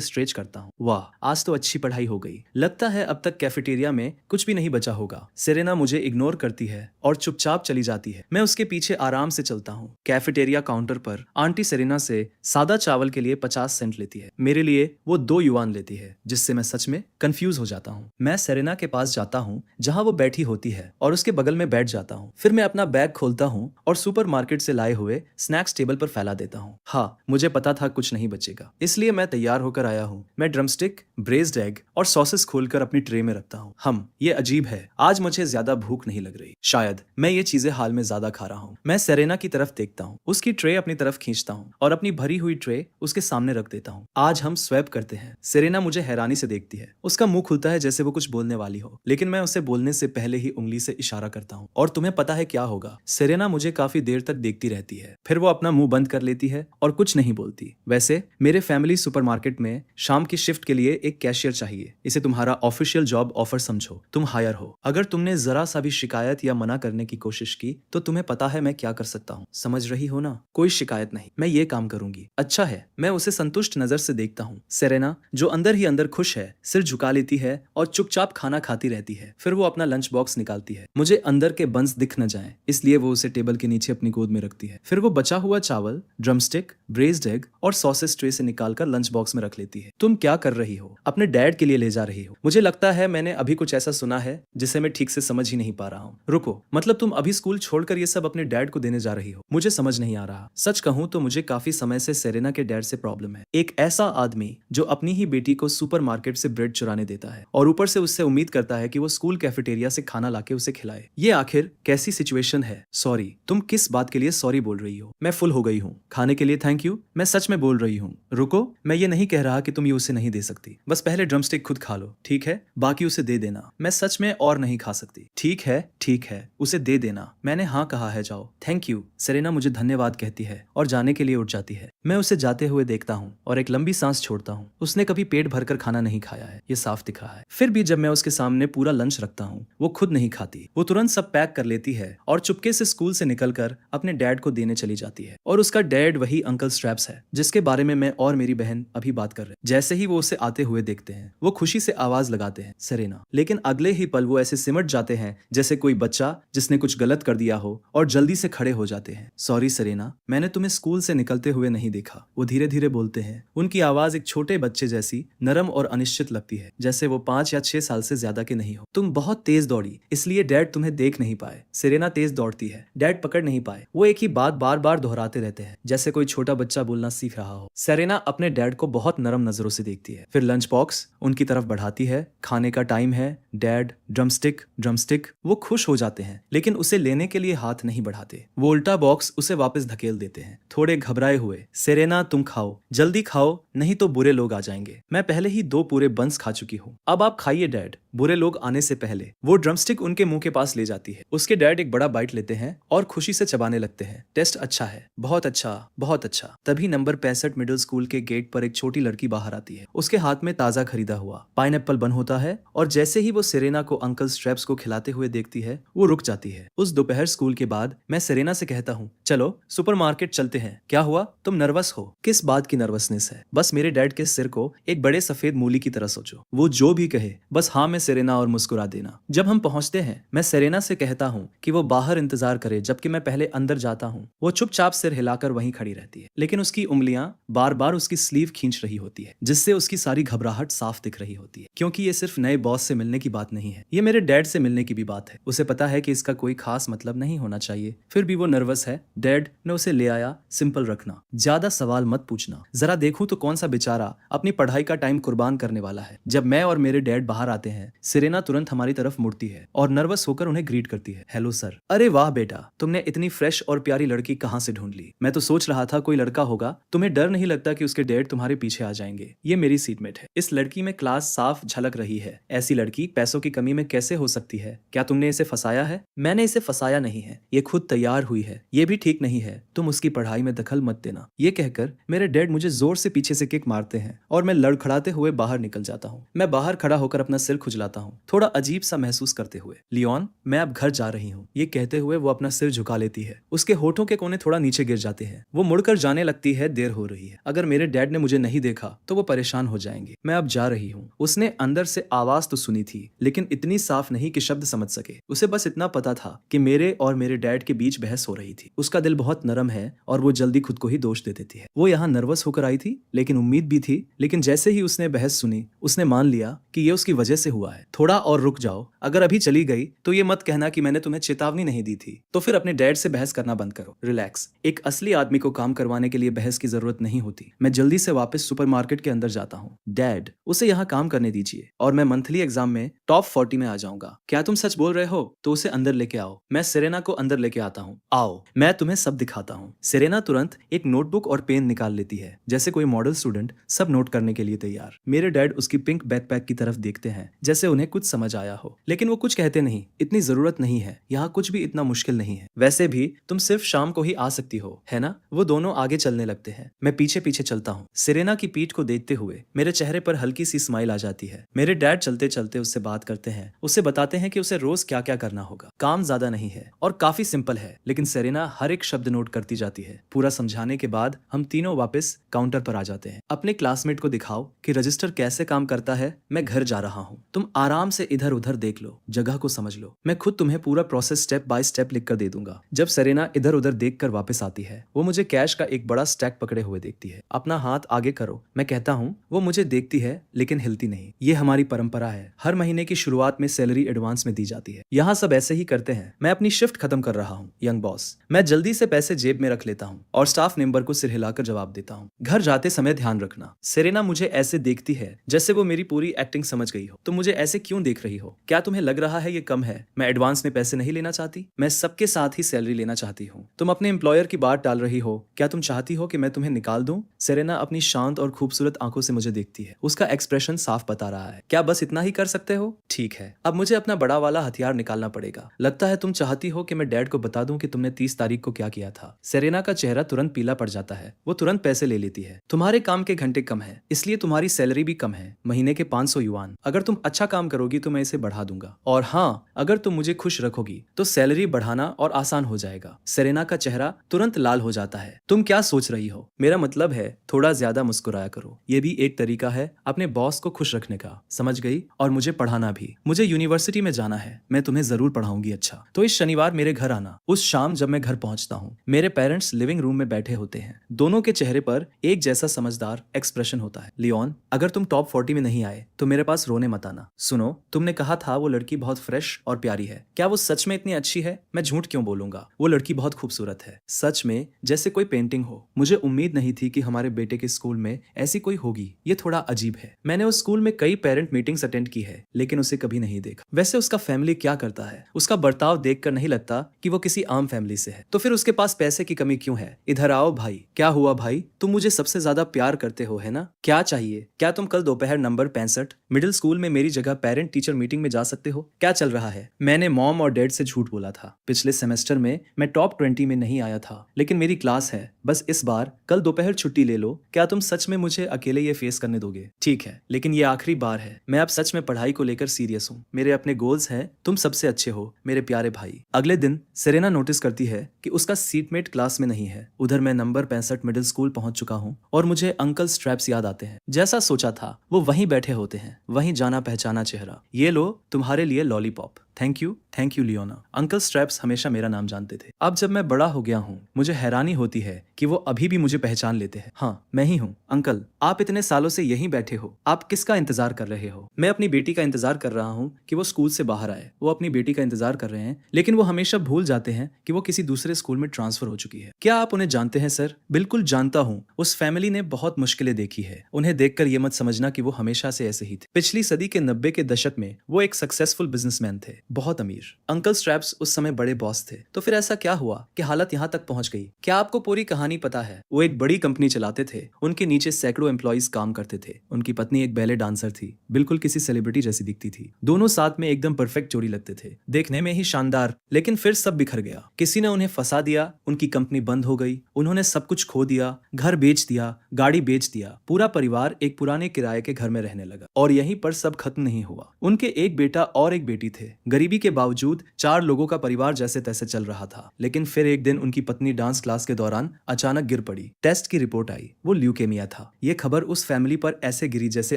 स्ट्रेच करता हूँ। वाह, आज तो अच्छी पढ़ाई हो गई। लगता है अब तक कैफेटेरिया में कुछ भी नहीं बचा होगा। सेरेना मुझे इग्नोर करती है और चुपचाप चली जाती है। मैं उसके पीछे आराम से चलता हूँ। कैफेटेरिया काउंटर पर आंटी सेरेना से सादा चावल के लिए 50 सेंट लेती है। मेरे लिए वो 2 युआन लेती है, जिससे मैं सच में कंफ्यूज हो जाता हूँ। मैं सेरेना के पास जाता हूँ जहाँ वो बैठी होती है और उसके बगल में बैठ जाता हूँ। फिर मैं अपना बैग खोलता हूँ और सुपरमार्केट से लाए हुए स्नैक्स टेबल पर फैला देता हूँ। हाँ, मुझे पता था कुछ नहीं बचेगा, इसलिए मैं तैयार होकर आया हूँ। मैं ड्रमस्टिक, ब्रेस्ड एग और सॉसेस खोलकर अपनी ट्रे में रखता हूँ। ये अजीब है, आज मुझे ज्यादा भूख नहीं लग रही। शायद मैं ये चीजें हाल में ज्यादा खा रहा हूँ। मैं सेरेना की तरफ देखता हूँ, उसकी ट्रे अपनी तरफ खींचता हूँ और अपनी भरी हुई ट्रे उसके सामने रख देता हूँ। आज हम स्वैप करते हैं। सेरेना मुझे हैरानी से देखती है। उसका मुंह खुलता है जैसे वो कुछ बोलने वाली हो, लेकिन मैं उसे बोलने से पहले ही उंगली से इशारा करता हूँ। और तुम्हें पता है क्या होगा? सेरेना मुझे काफी देर तक देखती रहती है, फिर वो अपना मुंह बंद कर लेती है और कुछ नहीं बोलती। वैसे मेरे फैमिली सुपरमार्केट में शाम की शिफ्ट के लिए एक कैशियर चाहिए। इसे तुम्हारा ऑफिशियल जॉब ऑफर समझो। तुम हायर हो। अगर तुमने जरा सा भी शिकायत या मना करने की कोशिश की तो तुम्हें पता है मैं क्या कर सकता हूँ। समझ रही हो ना? कोई शिकायत नहीं, मैं ये काम करूंगी। अच्छा है। मैं उसे संतुष्ट नजर से देखता हूँ। सेरेना जो अंदर ही अंदर खुश है सिर झुका लेती है और चुपचाप खाना खाती रहती है। फिर वो अपना लंच बॉक्स निकालती है। मुझे अंदर के बंस दिख न जाए इसलिए वो उसे टेबल के नीचे अपनी गोद में रखती है। फिर वो बचा हुआ चावल, ड्रमस्टिक, ब्रेस्ड एग और सॉसेस ट्रे से निकालकर लंच बॉक्स में रख लेती है। तुम क्या कर रही हो? अपने डैड के लिए ले जा रही हो? मुझे लगता है मैंने अभी कुछ ऐसा सुना है जिसे मैं ठीक से समझ ही नहीं पा रहा हूँ। रुको, मतलब तुम अभी स्कूल छोड़कर ये सब अपने डैड को देने जा रही हो? मुझे समझ नहीं आ रहा। सच कहूँ तो मुझे काफी समय से सेरेना के डैड से प्रॉब्लम है। एक ऐसा आदमी जो अपनी ही बेटी को सुपरमार्केट से ब्रेड चुराने देता है और ऊपर से उससे उम्मीद करता है कि वो स्कूल कैफेटेरिया से खाना लाके उसे खिलाए। ये आखिर कैसी सिचुएशन है? सॉरी, तुम किस बात के लिए सॉरी बोल रही हो? मैं फुल हो गई हूँ। खाने के लिए थैंक यू? मैं सच में बोल रही हूँ। रुको, मैं ये नहीं कह रहा कि तुम ये उसे नहीं दे सकती। बस पहले ड्रमस्टिक खुद खा लो, ठीक है? बाकी उसे दे देना। मैं सच में और नहीं खा सकती। ठीक है, ठीक है, उसे दे देना। मैंने हाँ कहा है, जाओ। Thank you. सेरेना मुझे धन्यवाद कहती है और जाने के लिए उठ जाती है। मैं उसे जाते हुए देखता हूँ और एक लंबी सांस छोड़ता हूँ। उसने कभी पेट भरकर खाना नहीं खाया है, ये साफ दिख रहा है। फिर भी जब मैं उसके सामने पूरा लंच रखता हूँ वो खुद नहीं खाती। वो तुरंत सब पैक कर लेती है और चुपके से स्कूल से निकलकर अपने डैड को देने चली जाती है। और उसका डैड वही अंकल स्ट्रैप्स है जिसके बारे में मैं और मेरी बहन अभी बात कर रहे हैं। जैसे ही वो उसे आते हुए देखते हैं वो खुशी से आवाज लगाते हैं, सेरेना। लेकिन अगले ही पल वो ऐसे सिमट जाते हैं जैसे कोई बच्चा जिसने कुछ गलत कर दिया हो और जल्दी से खड़े हो जाते हैं। सॉरी सेरेना, मैंने तुम्हें स्कूल से निकलते हुए नहीं देखा। वो धीरे धीरे बोलते हैं। उनकी आवाज एक छोटे बच्चे जैसी नरम और अनिश्चित लगती है, जैसे वो 5 या 6 साल से ज्यादा के नहीं हो। तुम बहुत तेज दौड़ी इसलिए डैड तुम्हें देख नहीं पाए। सेरेना तेज दौड़ती है, डैड पकड़ नहीं पाए। वो एक ही बात बार बार दोहराते रहते हैं जैसे कोई छोटा बच्चा बोलना सीख रहा हो। सेरेना अपने डैड को बहुत नरम नजरों से देखती है, फिर लंच बॉक्स उनकी तरफ बढ़ाती है। खाने का टाइम है, डैड। Drumstick drumstick. वो खुश हो जाते हैं लेकिन उसे लेने के लिए हाथ नहीं बढ़ाते। वो उल्टा बॉक्स उसे वापस धकेल देते हैं, थोड़े घबराए हुए। सेरेना तुम खाओ, जल्दी खाओ, नहीं तो बुरे लोग आ जाएंगे। मैं पहले ही 2 पूरे बंस खा चुकी हूँ, अब आप खाइए डैड, बुरे लोग आने से पहले। वो ड्रमस्टिक उनके मुंह के पास ले जाती है। उसके डैड एक बड़ा बाइट लेते हैं और खुशी से चबाने लगते हैं। टेस्ट अच्छा है, बहुत अच्छा, बहुत अच्छा। तभी नंबर 65 मिडिल स्कूल के गेट पर एक छोटी लड़की बाहर आती है। उसके हाथ में ताजा खरीदा हुआ पाइनएप्पल बन होता है और जैसे ही वो सेरेना को अंकल स्ट्रैप्स को खिलाते हुए देखती है वो रुक जाती है। उस दोपहर स्कूल के बाद मैं सेरेना से कहता हूँ, चलो सुपरमार्केट चलते हैं। क्या हुआ, तुम नर्वस हो? किस बात की नर्वसनेस है? बस मेरे डैड के सिर को एक बड़े सफेद मूली की तरह सोचो। वो जो भी कहे बस हाँ में सेरेना और मुस्कुरा देना। जब हम पहुंचते हैं मैं सेरेना से कहता हूँ कि वो बाहर इंतजार करे जबकि मैं पहले अंदर जाता हूँ। वो चुपचाप सिर हिलाकर वहीं खड़ी रहती है, लेकिन उसकी उंगलियां बार बार उसकी स्लीव खींच रही होती है जिससे उसकी सारी घबराहट साफ दिख रही होती है। क्योंकि ये सिर्फ नए बॉस से मिलने की बात नहीं है, ये मेरे डैड से मिलने की भी बात है। उसे पता है कि इसका कोई खास मतलब नहीं होना चाहिए, फिर भी वो नर्वस है। डैड ने उसे ले आया, सिंपल रखना, ज्यादा सवाल मत पूछना। जरा देखूं तो कौन सा बेचारा अपनी पढ़ाई का टाइम कुर्बान करने वाला है। जब मैं और मेरे डैड बाहर आते हैं सेरेना तुरंत हमारी तरफ मुड़ती है और नर्वस होकर उन्हें ग्रीट करती है। Hello sir. अरे वाह बेटा, तुमने इतनी फ्रेश और प्यारी लड़की कहाँ से ढूंढ ली? मैं तो सोच रहा था कोई लड़का होगा। तुम्हें डर नहीं लगता कि उसके डैड तुम्हारे पीछे आ जाएंगे? ये मेरी सीटमेट है। इस लड़की में क्लास साफ झलक रही है। ऐसी लड़की पैसों की कमी में कैसे हो सकती है? क्या तुमने इसे फंसाया है? मैंने इसे फंसाया नहीं है, ये खुद तैयार हुई है, ये भी ठीक नहीं है, तुम उसकी पढ़ाई में दखल मत देना। ये कहकर मेरे डैड मुझे जोर से पीछे से किक मारते हैं और मैं लड़खड़ाते हुए बाहर निकल जाता हूँ। मैं बाहर खड़ा होकर अपना सिर खुजलाता हूँ, थोड़ा अजीब सा महसूस करते हुए। लियोन, मैं अब घर जा रही हूँ, ये कहते हुए वो अपना सिर झुका लेती है। उसके होठों के कोने थोड़ा नीचे गिर जाते हैं। वो मुड़कर जाने लगती है, देर हो रही है। अगर मेरे डैड ने मुझे नहीं देखा तो वो परेशान हो जाएंगे। मैं अब जा रही हूँ। उसने अंदर से आवाज तो सुनी थी, लेकिन इतनी साफ नहीं कि शब्द समझ सके। उसे बस इतना पता था कि मेरे और मेरे डैड के बीच बहस हो रही थी। उसका दिल बहुत नरम है और वो जल्दी खुद को ही दोष दे देती है। वो यहाँ नर्वस होकर आई थी, लेकिन उम्मीद भी थी। लेकिन जैसे ही उसने बहस सुनी, उसने मान लिया कि ये उसकी वजह से हुआ है। थोड़ा और रुक जाओ, अगर अभी चली गई तो ये मत कहना कि मैंने तुम्हें चेतावनी नहीं दी थी। तो फिर अपने डैड से बहस करना बंद करो, रिलैक्स। एक असली आदमी को काम करवाने के लिए बहस की जरूरत नहीं होती। मैं जल्दी से वापस सुपरमार्केट के अंदर जाता हूँ। डैड, उसे यहाँ काम करने दीजिए और मैं मंथली एग्जाम में टॉप 40 में आ जाऊंगा। क्या तुम सच बोल रहे हो? तो उसे अंदर लेके आओ। मैं सेरेना को अंदर लेके आता हूँ। आओ, मैं तुम्हें सब दिखाता हूँ। सेरेना तुरंत एक नोटबुक और पेन निकाल लेती है, जैसे कोई मॉडल स्टूडेंट सब नोट करने के लिए तैयार। मेरे डैड उसकी पिंक बैकपैक की तरफ देखते हैं, जैसे उन्हें कुछ समझ आया हो, लेकिन वो कुछ कहते नहीं। इतनी जरूरत नहीं है, यहाँ कुछ भी इतना मुश्किल नहीं है। वैसे भी तुम सिर्फ शाम को ही आ सकती हो, है ना? वो दोनों आगे चलने लगते हैं। मैं पीछे पीछे चलता हूँ। सेरेना की पीठ को देखते हुए मेरे चेहरे पर हल्की सी स्माइल आ जाती है। मेरे डैड चलते चलते उससे बात करते हैं, उसे बताते हैं कि उसे रोज क्या क्या करना होगा। काम ज्यादा नहीं है और काफी सिंपल है, लेकिन सेरेना हर एक शब्द नोट करती जाती है। पूरा समझाने के बाद हम तीनों वापस काउंटर पर आ जाते हैं। अपने क्लासमेट को दिखाओ कि रजिस्टर कैसे काम करता है। मैं घर जा रहा हूँ, तुम आराम से इधर उधर देख लो, जगह को समझ लो। मैं खुद तुम्हें पूरा प्रोसेस स्टेप बाय स्टेप लिख कर दे दूंगा। जब सेरेना इधर उधर देख कर वापस आती है, वो मुझे कैश का एक बड़ा स्टैक पकड़े हुए देखती है। अपना हाथ आगे करो, मैं कहता हूँ। वो मुझे देखती है लेकिन हिलती नहीं। ये हमारी परंपरा है, हर महीने की शुरुआत में सैलरी एडवांस में दी जाती है। यहाँ सब ऐसे ही करते हैं। मैं अपनी शिफ्ट खत्म कर रहा हूँ, यंग बॉस। मैं जल्दी से पैसे जेब में रख लेता हूँ और स्टाफ मेंबर को सिर हिलाकर जवाब देता हूँ। घर जाते समय ध्यान रखना। सेरेना मुझे ऐसे देखती है जैसे वो मेरी पूरी एक्टिंग समझ गई हो। तुम मुझे ऐसे क्यों देख रही हो? क्या तुम्हें लग रहा है ये कम है? मैं एडवांस में पैसे नहीं लेना चाहती, मैं सबके साथ ही सैलरी लेना चाहती हूँ। तुम अपने एम्प्लॉयर की बात टाल रही हो। क्या तुम चाहती हो कि मैं तुम्हें निकाल दूं? सेरेना अपनी शांत और खूबसूरत आंखों से मुझे देखती है। उसका एक्सप्रेशन साफ बता रहा है, क्या बस इतना ही कर सकते हो? ठीक है, अब मुझे अपना बड़ा वाला हथियार निकालना पड़ेगा। लगता है तुम चाहती हो कि मैं डैड को बता दूं कि तुमने 30 तारीख को क्या किया था। सेरेना का चेहरा तुरंत पीला पड़ जाता है। वो तुरंत पैसे ले लेती है। तुम्हारे काम के घंटे कम है, इसलिए तुम्हारी सैलरी भी कम है, महीने के 500 युआन। अगर तुम अच्छा काम करोगी तो मैं इसे बढ़ा दूंगा, और हाँ, अगर तुम मुझे खुश रखोगी तो सैलरी बढ़ाना और आसान हो जाएगा। सेरेना का चेहरा तुरंत लाल हो जाता है। तुम क्या सोच रही हो? मेरा मतलब है थोड़ा ज्यादा मुस्कुराया करो, ये भी एक तरीका है अपने बॉस को खुश रखने का, समझ गई? और मुझे पढ़ाना भी। मुझे यूनिवर्सिटी में जाना है, मैं तुम्हें जरूर पढ़ाऊंगी। अच्छा, तो इस शनिवार मेरे घर आना। उस शाम जब मैं घर पहुंचता हूँ, मेरे पेरेंट्स लिविंग रूम में बैठे होते हैं। दोनों के चेहरे पर एक जैसा समझदार एक्सप्रेशन होता है। लियोन, अगर तुम टॉप 40 में नहीं आए तो मेरे पास रोने मत आना। सुनो, तुमने कहा था वो लड़की बहुत फ्रेश और प्यारी है, क्या वो सच में इतनी अच्छी है? मैं झूठ क्यों बोलूंगा, वो लड़की बहुत खूबसूरत है, सच में जैसे कोई पेंटिंग हो। मुझे उम्मीद नहीं थी कि हमारे बेटे के स्कूल में ऐसी कोई होगी। ये थोड़ा अजीब है। मैंने उस स्कूल में कई पेरेंट मीटिंग्स अटेंड की है, लेकिन उसे कभी नहीं देखा। वैसे उसका फैमिली क्या करता है? उसका बर्ताव देखकर नहीं लगता कि वो किसी आम फैमिली से है। तो फिर उसके पास पैसे की कमी क्यों है? इधर आओ भाई। क्या हुआ भाई? तुम मुझे सबसे ज्यादा प्यार करते हो, है ना? क्या चाहिए? क्या तुम कल दोपहर नंबर 65 मिडिल स्कूल में मेरी जगह पेरेंट टीचर मीटिंग में जा सकते हो? क्या चल रहा है? मैंने मॉम और डैड से झूठ बोला था। पिछले सेमेस्टर में मैं टॉप 20 में नहीं आया था, लेकिन मेरी क्लास है। बस इस बार कल दोपहर छुट्टी ले लो। क्या तुम सच में मुझे अकेले ये फेस करने दोगे? ठीक है, लेकिन ये आखिरी बार है। मैं अब सच में पढ़ाई को लेकर सीरियस हूँ। मेरे अपने गोल्स हैं। तुम सबसे अच्छे हो मेरे प्यारे भाई। अगले दिन सेरेना नोटिस करती है कि उसका सीटमेट क्लास में नहीं है। उधर मैं नंबर 65 मिडिल स्कूल पहुंच चुका हूँ और मुझे अंकल स्ट्रैप्स याद आते हैं। जैसा सोचा था वो वहीं बैठे होते हैं, वहीं जाना पहचाना चेहरा। ये लो तुम्हारे लिए lollipop. Thank you Leone. Uncle straps हमेशा मेरा नाम जानते थे। अब जब मैं बड़ा हो गया हूँ, मुझे हैरानी होती है कि वो अभी भी मुझे पहचान लेते हैं। हाँ, मैं ही हूँ। अंकल, आप इतने सालों से यहीं बैठे हो, आप किसका इंतजार कर रहे हो? मैं अपनी बेटी का इंतजार कर रहा हूँ कि वो स्कूल से बाहर आए। वो अपनी बेटी का इंतजार कर रहे हैं, लेकिन वो हमेशा भूल जाते हैं कि वो किसी दूसरे स्कूल में ट्रांसफर हो चुकी है। क्या आप उन्हें जानते हैं सर? बिल्कुल जानता हूँ। उस फैमिली ने बहुत मुश्किलें देखी है। उन्हें देखकर ये मत समझना कि वो हमेशा से ऐसे ही थे। पिछली सदी के 90 के दशक में वो एक सक्सेसफुल बिजनेसमैन थे। बहुत अमीर। अंकल स्ट्रैप्स उस समय बड़े बॉस थे। तो फिर ऐसा क्या हुआ कि हालत यहाँ तक पहुंच गई? क्या आपको पूरी कहानी पता है? वो एक बड़ी कंपनी चलाते थे, उनके नीचे सैकड़ों एम्प्लॉइज काम करते थे। उनकी पत्नी एक बैले डांसर थी, बिल्कुल किसी सेलिब्रिटी जैसी दिखती थी। दोनों साथ में एकदम परफेक्ट जोड़ी लगते थे, देखने में ही शानदार। लेकिन फिर सब बिखर गया। किसी ने उन्हें फंसा दिया, उनकी कंपनी बंद हो गई, उन्होंने सब कुछ खो दिया, घर बेच दिया, गाड़ी बेच दिया। पूरा परिवार एक पुराने किराए के घर में रहने लगा। और यहीं पर सब खत्म नहीं हुआ। उनके एक बेटा और एक बेटी थे। गरीबी के बावजूद 4 लोगों का परिवार जैसे तैसे चल रहा था। लेकिन फिर एक दिन उनकी पत्नी डांस क्लास के दौरान अचानक गिर पड़ी। टेस्ट की रिपोर्ट आई, वो ल्यूकेमिया था। ये खबर उस फैमिली पर ऐसे गिरी जैसे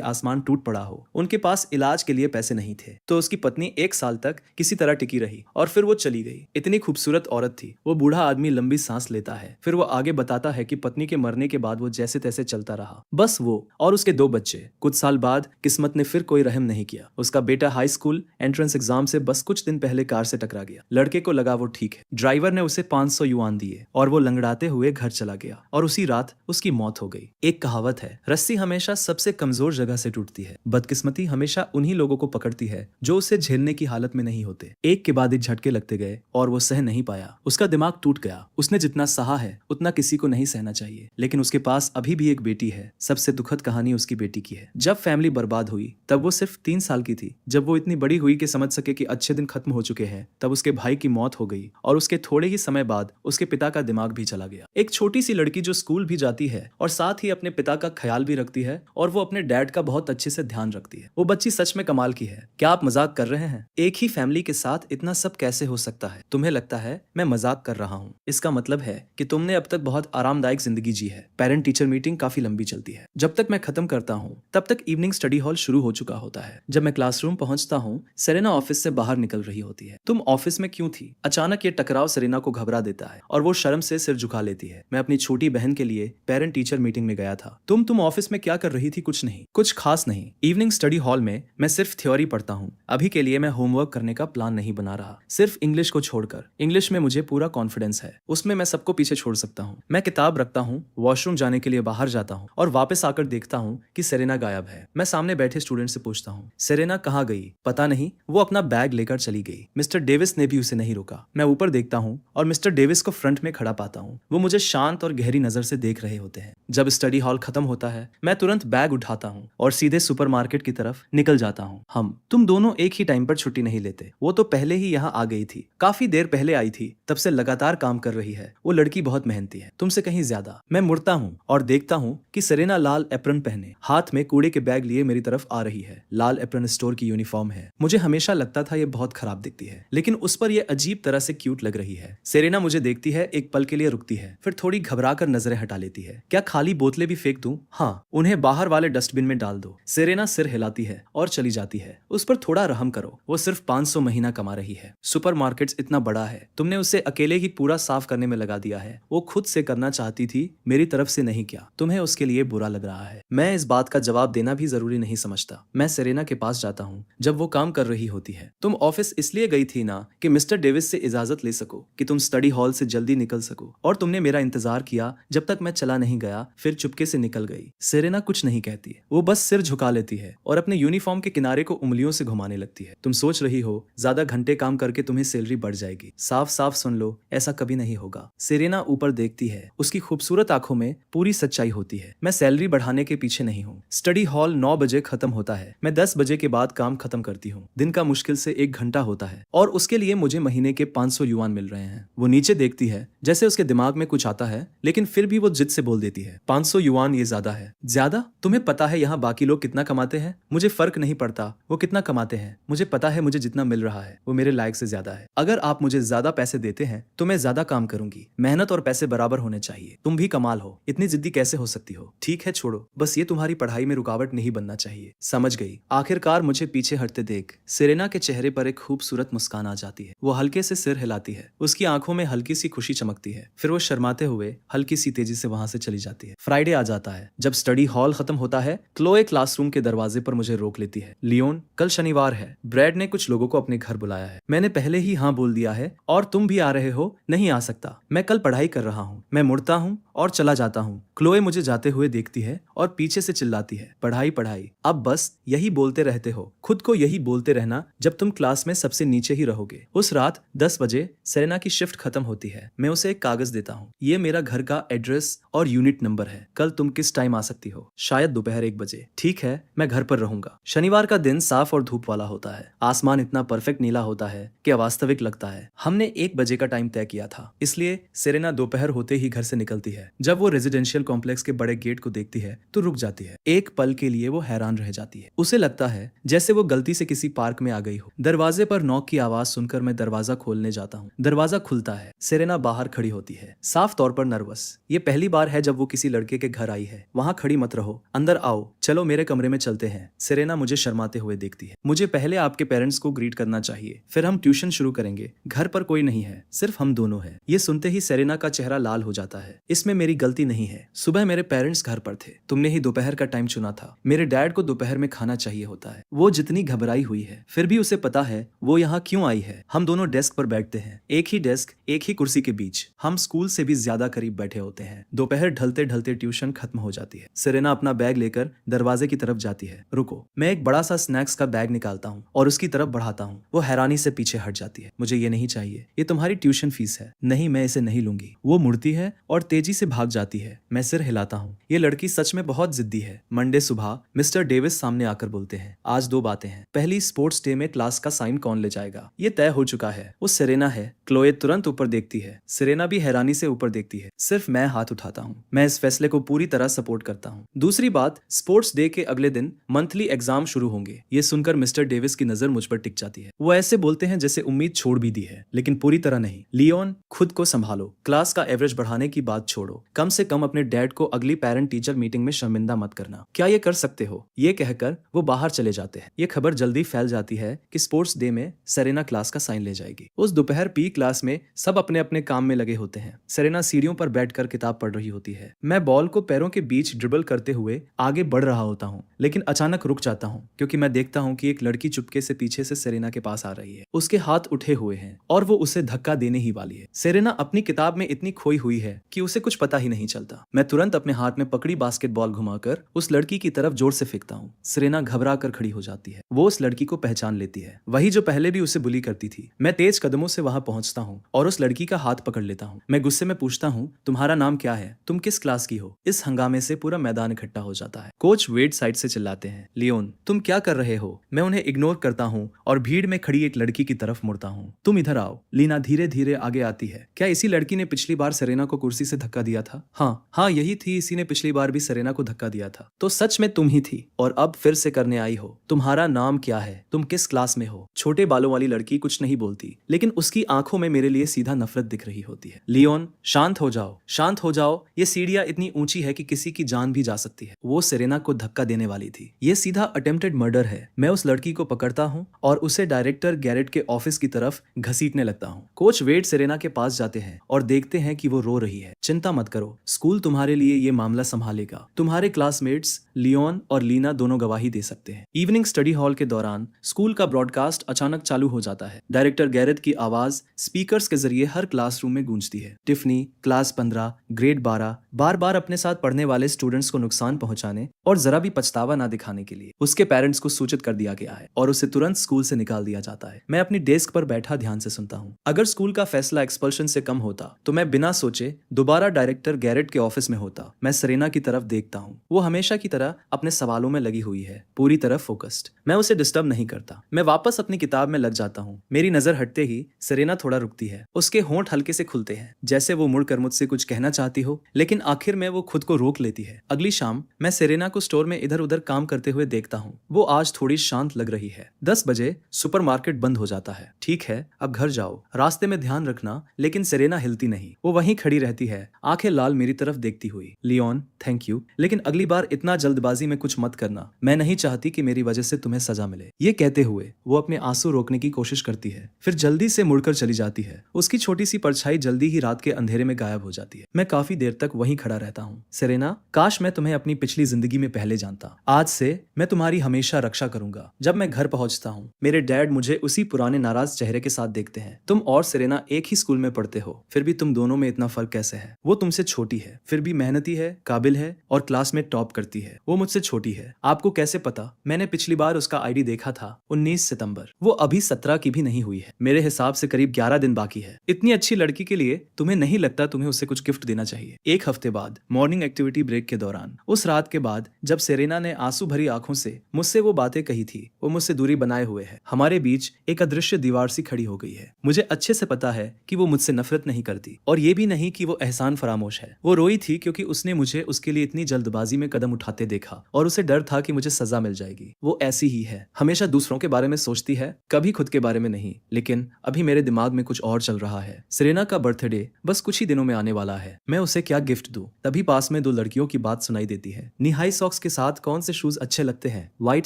आसमान टूट पड़ा हो। उनके पास इलाज के लिए पैसे नहीं थे, तो उसकी पत्नी 1 साल तक किसी तरह टिकी रही और फिर वो चली गई। इतनी खूबसूरत औरत थी। वो बूढ़ा आदमी लंबी सांस लेता है। फिर वो आगे बताता है कि पत्नी के मरने के बाद वो जैसे तैसे चलता रहा, बस वो और उसके 2 बच्चे। कुछ साल बाद किस्मत ने फिर कोई रहम नहीं किया। उसका बेटा हाई स्कूल एंट्रेंस एग्जाम से बस कुछ दिन पहले कार से टकरा गया। लड़के को लगा वो ठीक है। ड्राइवर ने उसे 500 युआन दिए और वो लंगड़ाते हुए घर चला गया और उसी रात उसकी मौत हो गई। एक कहावत है, रस्सी हमेशा सबसे कमजोर जगह से टूटती है। बदकिस्मती हमेशा उन्हीं लोगों को पकड़ती है जो उसे झेलने की हालत में नहीं होते। एक के बाद एक झटके लगते गए और वो सह नहीं पाया। उसका दिमाग टूट गया। उसने जितना सहा है उतना किसी को नहीं सहना चाहिए। लेकिन उसके पास अभी भी एक बेटी है। सबसे दुखद कहानी उसकी बेटी की है। जब फैमिली बर्बाद हुई तब वो सिर्फ 3 साल की थी। जब वो इतनी बड़ी हुई कि समझ सके कि अच्छे दिन खत्म हो चुके हैं, तब उसके भाई की मौत हो गई और उसके थोड़े ही समय बाद उसके पिता का दिमाग भी चला गया। एक छोटी सी लड़की जो स्कूल भी जाती है और साथ ही अपने पिता का ख्याल भी रखती है और वो अपने डैड का बहुत अच्छे से ध्यान रखती है। वो बच्ची सच में कमाल की है। क्या आप मजाक कर रहे हैं? एक ही फैमिली के साथ इतना सब कैसे हो सकता है? तुम्हें लगता है मैं मजाक कर रहा हूँ? इसका मतलब है कि तुमने अब तक बहुत आरामदायक जिंदगी जी है। पेरेंट टीचर मीटिंग काफी लंबी चलती है। जब तक मैं खत्म करता हूँ तब तक इवनिंग स्टडी हॉल शुरू हो चुका होता है। जब मैं क्लासरूम पहुंचता हूँ, सेरेना ऑफिस से बाहर निकल रही होती है। तुम ऑफिस में क्यों थी? अचानक ये टकराव सेरेना को घबरा देता है और वो शर्म से सिर झुका लेती है। मैं अपनी छोटी बहन के लिए पेरेंट टीचर मीटिंग में गया था। तुम ऑफिस में क्या कर रही थी? कुछ नहीं, कुछ खास नहीं। इवनिंग स्टडी हॉल में मैं सिर्फ थ्योरी पढ़ता हूँ। अभी के लिए मैं होमवर्क करने का प्लान नहीं बना रहा, सिर्फ इंग्लिश को छोड़कर। इंग्लिश में मुझे पूरा कॉन्फिडेंस है, उसमें मैं सबको पीछे छोड़ सकता हूँ। मैं किताब रखता हूँ, वॉशरूम जाने के लिए बाहर जाता हूँ और वापस आकर देखता हूँ कि सेरेना गायब है। मैं सामने बैठे स्टूडेंट से पूछता हूँ, सेरेना कहाँ गई? पता नहीं, वो अपना बैग लेकर चली गई। मिस्टर डेविस ने भी उसे नहीं रोका। मैं ऊपर देखता हूँ और मिस्टर डेविस को फ्रंट में खड़ा पाता हूँ। वो मुझे शांत और गहरी नजर से देख रहे होते हैं। जब स्टडी हॉल खत्म होता है, मैं तुरंत बैग उठाता हूँ और सीधे सुपरमार्केट की तरफ निकल जाता हूँ। तुम दोनों एक ही टाइम पर छुट्टी नहीं लेते। वो तो पहले ही यहाँ आ गई थी, काफी देर पहले आई थी, तब से लगातार काम कर रही है। वो लड़की बहुत मेहनती है, तुमसे कहीं ज्यादा। मैं मुड़ता हूँ और देखता हूँ कि सेरेना लाल एप्रन पहने हाथ में कूड़े के बैग लिए मेरी तरफ आ रही है। लाल एप्रन स्टोर की यूनिफॉर्म है। मुझे हमेशा लगता था ये बहुत खराब दिखती है, लेकिन उस पर ये अजीब तरह से क्यूट लग रही है। सेरेना मुझे देखती है, एक पल के लिए रुकती है, फिर थोड़ी घबरा कर नजरें हटा लेती है। क्या खाली बोतलें भी फेंक दूं? हाँ, उन्हें बाहर वाले डस्टबिन में डाल दो। सेरेना सिर हिलाती है और चली जाती है। उस पर थोड़ा रहम करो, वो सिर्फ 500 महीना कमा रही है। सुपरमार्केट इतना बड़ा है, तुमने उसे अकेले ही पूरा साफ करने में लगा दिया है। वो खुद से करना चाहती थी, मेरी तरफ से नहीं किया। तुम्हें उसके लिए बुरा लग रहा है। मैं इस बात का जवाब देना भी जरूरी नहीं समझता। मैं सेरेना के पास जाता हूँ जब वो काम कर रही होती है। तुम ऑफिस इसलिए गई थी ना कि मिस्टर डेविस से इजाजत ले सको, कि तुम स्टडी हॉल से जल्दी निकल सको, और तुमने मेरा इंतजार किया जब तक मैं चला नहीं गया, फिर चुपके से निकल गई। सेरेना कुछ नहीं कहती, वो बस सिर झुका लेती है और अपने यूनिफॉर्म के किनारे को उंगलियों से घुमाने लगती है। तुम सोच रही हो ज्यादा घंटे काम करके तुम्हें सैलरी बढ़ जाएगी। साफ साफ सुन लो, ऐसा कभी नहीं होगा। सेरेना ऊपर देखती है, उसकी खूबसूरत आंखों में पूरी सच्चाई होती है। मैं सैलरी बढ़ाने के पीछे नहीं हूँ। स्टडी हॉल 9 बजे खत्म होता है। मैं 10 बजे के बाद काम खत्म करती हूँ। दिन का मुश्किल से 1 घंटा होता है और उसके लिए मुझे महीने के 500 युआन मिल रहे हैं। वो नीचे देखती है, जैसे उसके दिमाग में कुछ आता है, लेकिन फिर भी वो जिद से बोल देती है, 500 युआन ये ज्यादा है। ज्यादा? तुम्हें पता है यहाँ बाकी लोग कितना कमाते हैं? मुझे फर्क नहीं पड़ता वो कितना कमाते हैं। मुझे पता है मुझे जितना मिल रहा है वो मेरे लायक से ज्यादा है। अगर आप मुझे ज्यादा पैसे देते हैं तो मैं ज्यादा काम करूंगी। मेहनत और पैसे बराबर होने चाहिए। तुम भी कमाल हो, इतनी जिद्दी कैसे हो सकती हो? ठीक है छोड़ो, बस ये तुम्हारी पढ़ाई में रुकावट नहीं बनना चाहिए। समझ गई। आखिरकार मुझे पीछे हटते देख सेरेना के चेहरे पर एक खूबसूरत मुस्कान आ जाती है। वो हल्के से सिर हिलाती है, उसकी आंखों में हल्की सी खुशी चमकती है। फिर वो शर्माते हुए हल्की सी तेजी से वहां से चली जाती है। फ्राइडे आ जाता है। जब स्टडी हॉल खत्म होता है, क्लोए क्लासरूम के दरवाजे पर मुझे रोक लेती है। लियोन, कल शनिवार है, ब्रैड ने कुछ लोगों को अपने घर बुलाया है। मैंने पहले ही हाँ बोल दिया है और तुम भी आ रहे हो? नहीं आ सकता, मैं कल पढ़ाई कर रहा हूँ। मैं मुड़ता हूँ और चला जाता हूँ। क्लोए मुझे जाते हुए देखती है और पीछे से चिल्लाती है, पढ़ाई पढ़ाई, अब बस यही बोलते रहते हो, खुद को यही बोलते रहना जब तुम क्लास में सबसे नीचे ही रहोगे। उस रात 10 बजे सेरेना की शिफ्ट खत्म होती है। मैं उसे एक कागज देता हूँ। ये मेरा घर का एड्रेस और यूनिट नंबर है। कल तुम किस टाइम आ सकती हो? शायद दोपहर 1 बजे। ठीक है, मैं घर पर रहूंगा। शनिवार का दिन साफ और धूप वाला होता है। आसमान इतना परफेक्ट नीला होता है कि अवास्तविक लगता है। हमने 1 बजे का टाइम तय किया था, इसलिए सेरेना दोपहर होते ही घर से निकलती है। जब वो रेजिडेंशियल कॉम्प्लेक्स के बड़े गेट को देखती है तो रुक जाती है। एक पल के लिए वो हैरान रह जाती है। उसे लगता है जैसे वो गलती से किसी पार्क में आ गई हो। दरवाजे पर नॉक की आवाज सुनकर मैं दरवाजा खोलने जाता हूँ। दरवाजा खुलता है। सेरेना बाहर खड़ी होती है, साफ तौर पर नर्वस। ये पहली बार है जब वो किसी लड़के के घर आई है। वहां खड़ी मत रहो, अंदर आओ, चलो मेरे कमरे में चलते हैं। सेरेना मुझे शर्माते हुए देखती है। मुझे पहले आपके पेरेंट्स को ग्रीट करना चाहिए, फिर हम ट्यूशन शुरू करेंगे। घर पर कोई नहीं है, सिर्फ हम दोनों हैं। ये सुनते ही सेरेना का चेहरा लाल हो जाता है। इसमें मेरी गलती नहीं है। सुबह मेरे पेरेंट्स घर पर थे। तुमने ही दोपहर का टाइम चुना था। मेरे डैड को दोपहर में खाना चाहिए होता है। वो जितनी घबराई हुई है, फिर भी उसे पता है वो यहाँ क्यों आई है। हम दोनों डेस्क पर बैठते हैं, एक ही डेस्क, एक ही कुर्सी के बीच। हम स्कूल से भी ज्यादा करीब बैठे होते हैं। दोपहर ढलते ढलते ट्यूशन खत्म हो जाती है। सेरेना अपना बैग लेकर दरवाजे की तरफ जाती है। रुको, मैं एक बड़ा सा स्नैक्स का बैग निकालता हूँ और उसकी तरफ बढ़ाता हूँ। वो हैरानी से पीछे हट जाती है। मुझे ये नहीं चाहिए, ये तुम्हारी ट्यूशन फीस है। नहीं, मैं इसे नहीं लूंगी। वो मुड़ती है और तेजी से भाग जाती है। मैं सिर हिलाता हूँ। ये लड़की सच में बहुत जिद्दी है। मंडे सुबह मिस्टर डेविस सामने आकर बोलते हैं, आज 2 बातें हैं। पहली, स्पोर्ट्स डे में क्लास का साइन कौन ले जाएगा? ये तय हो चुका है, वो सेरेना है। क्लोए तुरंत ऊपर देखती है। सेरेना भी हैरानी से ऊपर देखती है। सिर्फ मैं हाथ उठाता हूँ। मैं इस फैसले को पूरी तरह सपोर्ट करता हूँ। दूसरी बात, स्पोर्ट्स डे के अगले दिन मंथली एग्जाम शुरू होंगे। ये सुनकर मिस्टर डेविस की नजर मुझ पर टिक जाती है। वो ऐसे बोलते हैं जैसे उम्मीद छोड़ भी दी है, लेकिन पूरी तरह नहीं। लियोन, खुद को संभालो। क्लास का एवरेज बढ़ाने की बात छोड़ो। कम से कम अपने डैड को अगली पेरेंट टीचर मीटिंग में शर्मिंदा मत करना। क्या ये कर सकते हो? ये कहकर वो बाहर चले जाते हैं। ये खबर जल्दी फैल जाती है कि स्पोर्ट्स डे में सेरेना क्लास का साइन ले जाएगी। उस दोपहर पी क्लास में सब अपने अपने काम में लगे होते हैं। सेरेना सीढ़ियों पर बैठकर किताब पढ़ रही होती है। मैं बॉल को पैरों के बीच ड्रिबल करते हुए आगे बढ़ रहा होता हूँ, लेकिन अचानक रुक जाता हूँ क्योंकि मैं देखता हूँ कि एक लड़की चुपके से पीछे से सेरेना के पास आ रही है। उसके हाथ उठे हुए हैं और वो उसे धक्का देने ही वाली है। सेरेना अपनी किताब में इतनी खोई हुई है कि उसे कुछ पता ही नहीं चलता। मैं तुरंत अपने हाथ में पकड़ी बास्केटबॉल घुमाकर उस लड़की की तरफ जोर से फेंकता हूँ। सेरेना घबरा कर खड़ी हो जाती है। वो उस लड़की को पहचान लेती है, वही जो पहले भी उसे बुली करती थी। मैं तेज कदमों से वहां पहुंचता हूँ और उस लड़की का हाथ पकड़ लेता हूँ। मैं गुस्से में पूछता हूँ, तुम्हारा नाम क्या है? तुम किस क्लास की हो? इस हंगामे से पूरा मैदान इकट्ठा हो जाता है। कोच वेड साइड से चिल्लाते हैं, लियोन, तुम क्या कर रहे हो? मैं उन्हें इग्नोर करता हूँ और भीड़ में खड़ी एक लड़की की तरफ मुड़ता हूँ। तुम इधर आओ। लीना धीरे धीरे आगे आती है। क्या इसी लड़की ने पिछली बार सेरेना को कुर्सी से धक्का दिया था? हाँ, यही थी। इसी ने पिछली बार भी सेरेना को धक्का दिया था। तो सच में तुम ही थी और अब फिर से करने आई हो। तुम्हारा नाम क्या है? तुम किस क्लास में हो? छोटे बालों वाली लड़की कुछ नहीं बोलती, लेकिन उसकी आंखों में मेरे लिए सीधा नफरत दिख रही होती है। लियोन, शांत हो जाओ, शांत हो जाओ। ये सीढ़ियां इतनी ऊंची है कि किसी की जान भी जा सकती है। वो सेरेना को धक्का देने वाली थी। ये सीधा अटेम्प्टेड मर्डर है। मैं उस लड़की को पकड़ता हूँ और उसे डायरेक्टर गैरेट के ऑफिस की तरफ घसीटने लगता हूँ। कोच वेड सेरेना के पास जाते हैं और देखते हैं कि वो रो रही है। चिंता मत करो, स्कूल तुम्हारे लिए ये मामला संभालेगा। तुम्हारे क्लासमेट्स लियोन और लीना दोनों गवाही दे सकते हैं। इवनिंग स्टडी हॉल के दौरान स्कूल का ब्रॉडकास्ट अचानक चालू हो जाता है। डायरेक्टर गैरेट की आवाज स्पीकर्स के जरिए हर क्लासरूम में गूंजती है। टिफनी, क्लास 15, ग्रेड 12 बार बार अपने साथ पढ़ने वाले स्टूडेंट्स को नुकसान पहुंचाने और जरा भी पछतावा ना दिखाने के लिए उसके पेरेंट्स को सूचित कर दिया गया है और उसे तुरंत स्कूल से निकाल दिया जाता है। मैं अपनी डेस्क पर बैठा ध्यान से सुनता हूँ। अगर स्कूल का फैसला एक्सपल्शन से कम होता तो मैं बिना सोचे दोबारा डायरेक्टर गैरेट के ऑफिस में होता। मैं सेरेना की तरफ देखता हूँ। वो हमेशा की तरह अपने सवालों में लगी हुई है, पूरी तरह फोकस्ड। मैं उसे डिस्टर्ब नहीं करता। मैं वापस अपनी किताब में लग जाता हूँ। मेरी नजर हटते ही सेरेना थोड़ा रुकती है। उसके होंठ हल्के से खुलते हैं, जैसे वो मुड़कर मुझसे कुछ कहना चाहती हो, लेकिन आखिर में वो खुद को रोक लेती है। अगली शाम मैं सेरेना को स्टोर में इधर उधर काम करते हुए देखता हूँ। वो आज थोड़ी शांत लग रही है। 10 बजे सुपरमार्केट बंद हो जाता है। ठीक है, अब घर जाओ, रास्ते में ध्यान रखना। लेकिन सेरेना हिलती नहीं। वो वहीं खड़ी रहती है, आंखें लाल मेरी तरफ देखती हुई। लियोन, थैंक यू, लेकिन अगली बार इतना जल्दबाजी में कुछ मत करना। मैं नहीं चाहती कि मेरी वजह से तुम्हें सजा मिले। ये कहते हुए वो अपने आंसू रोकने की कोशिश करती है, फिर जल्दी से मुड़कर चली जाती है। उसकी छोटी सी परछाई जल्दी ही रात के अंधेरे में गायब हो जाती है। मैं काफी देर तक वहीं खड़ा रहता हूँ। सेरेना, काश मैं तुम्हें अपनी पिछली जिंदगी में पहले जानता। आज से मैं तुम्हारी हमेशा रक्षा करूंगा। जब मैं घर पहुंचता हूँ, मेरे डैड मुझे उसी पुराने नाराज चेहरे के साथ देखते हैं। तुम और सेरेना एक ही स्कूल में पढ़ते हो, फिर भी तुम दोनों में इतना फर्क कैसे है? वो तुमसे छोटी है, फिर भी मेहनती है, काबिल है और क्लास में टॉप करती है। वो मुझसे छोटी है। आपको कैसे पता? मैंने पिछली बार उसका आईडी देखा था, 19 सितंबर। सितंबर। वो अभी 17 की भी नहीं हुई है। मेरे हिसाब से करीब 11 दिन बाकी है। इतनी अच्छी लड़की के लिए तुम्हें नहीं लगता तुम्हें उसे कुछ गिफ्ट देना चाहिए? एक हफ्ते बाद मॉर्निंग एक्टिविटी ब्रेक के दौरान, उस रात के बाद जब सेरेना ने आंसू भरी आंखों से मुझसे वो बातें कही थी, वो मुझसे दूरी बनाए हुए है। हमारे बीच एक अदृश्य दीवार सी खड़ी हो गई है। मुझे अच्छे से पता है कि वो मुझसे नफरत नहीं करती, और ये भी नहीं कि वो एहसान फरामोश है। वो रोई थी क्योंकि उसने मुझे उसके लिए इतनी जल्दबाजी में कदम उठाते देखा, और उसे डर था कि मुझे सजा मिल जाएगी। वो ऐसी ही है, हमेशा दूसरों के बारे में सोचती है, कभी खुद के बारे में नहीं। लेकिन अभी मेरे दिमाग में कुछ और चल रहा है। सेरेना का बर्थडे बस कुछ ही दिनों में आने वाला है। मैं उसे क्या गिफ्ट दूं? तभी पास में दो लड़कियों की बात सुनाई देती है। नी हाई सॉक्स के साथ कौन से शूज अच्छे लगते हैं? व्हाइट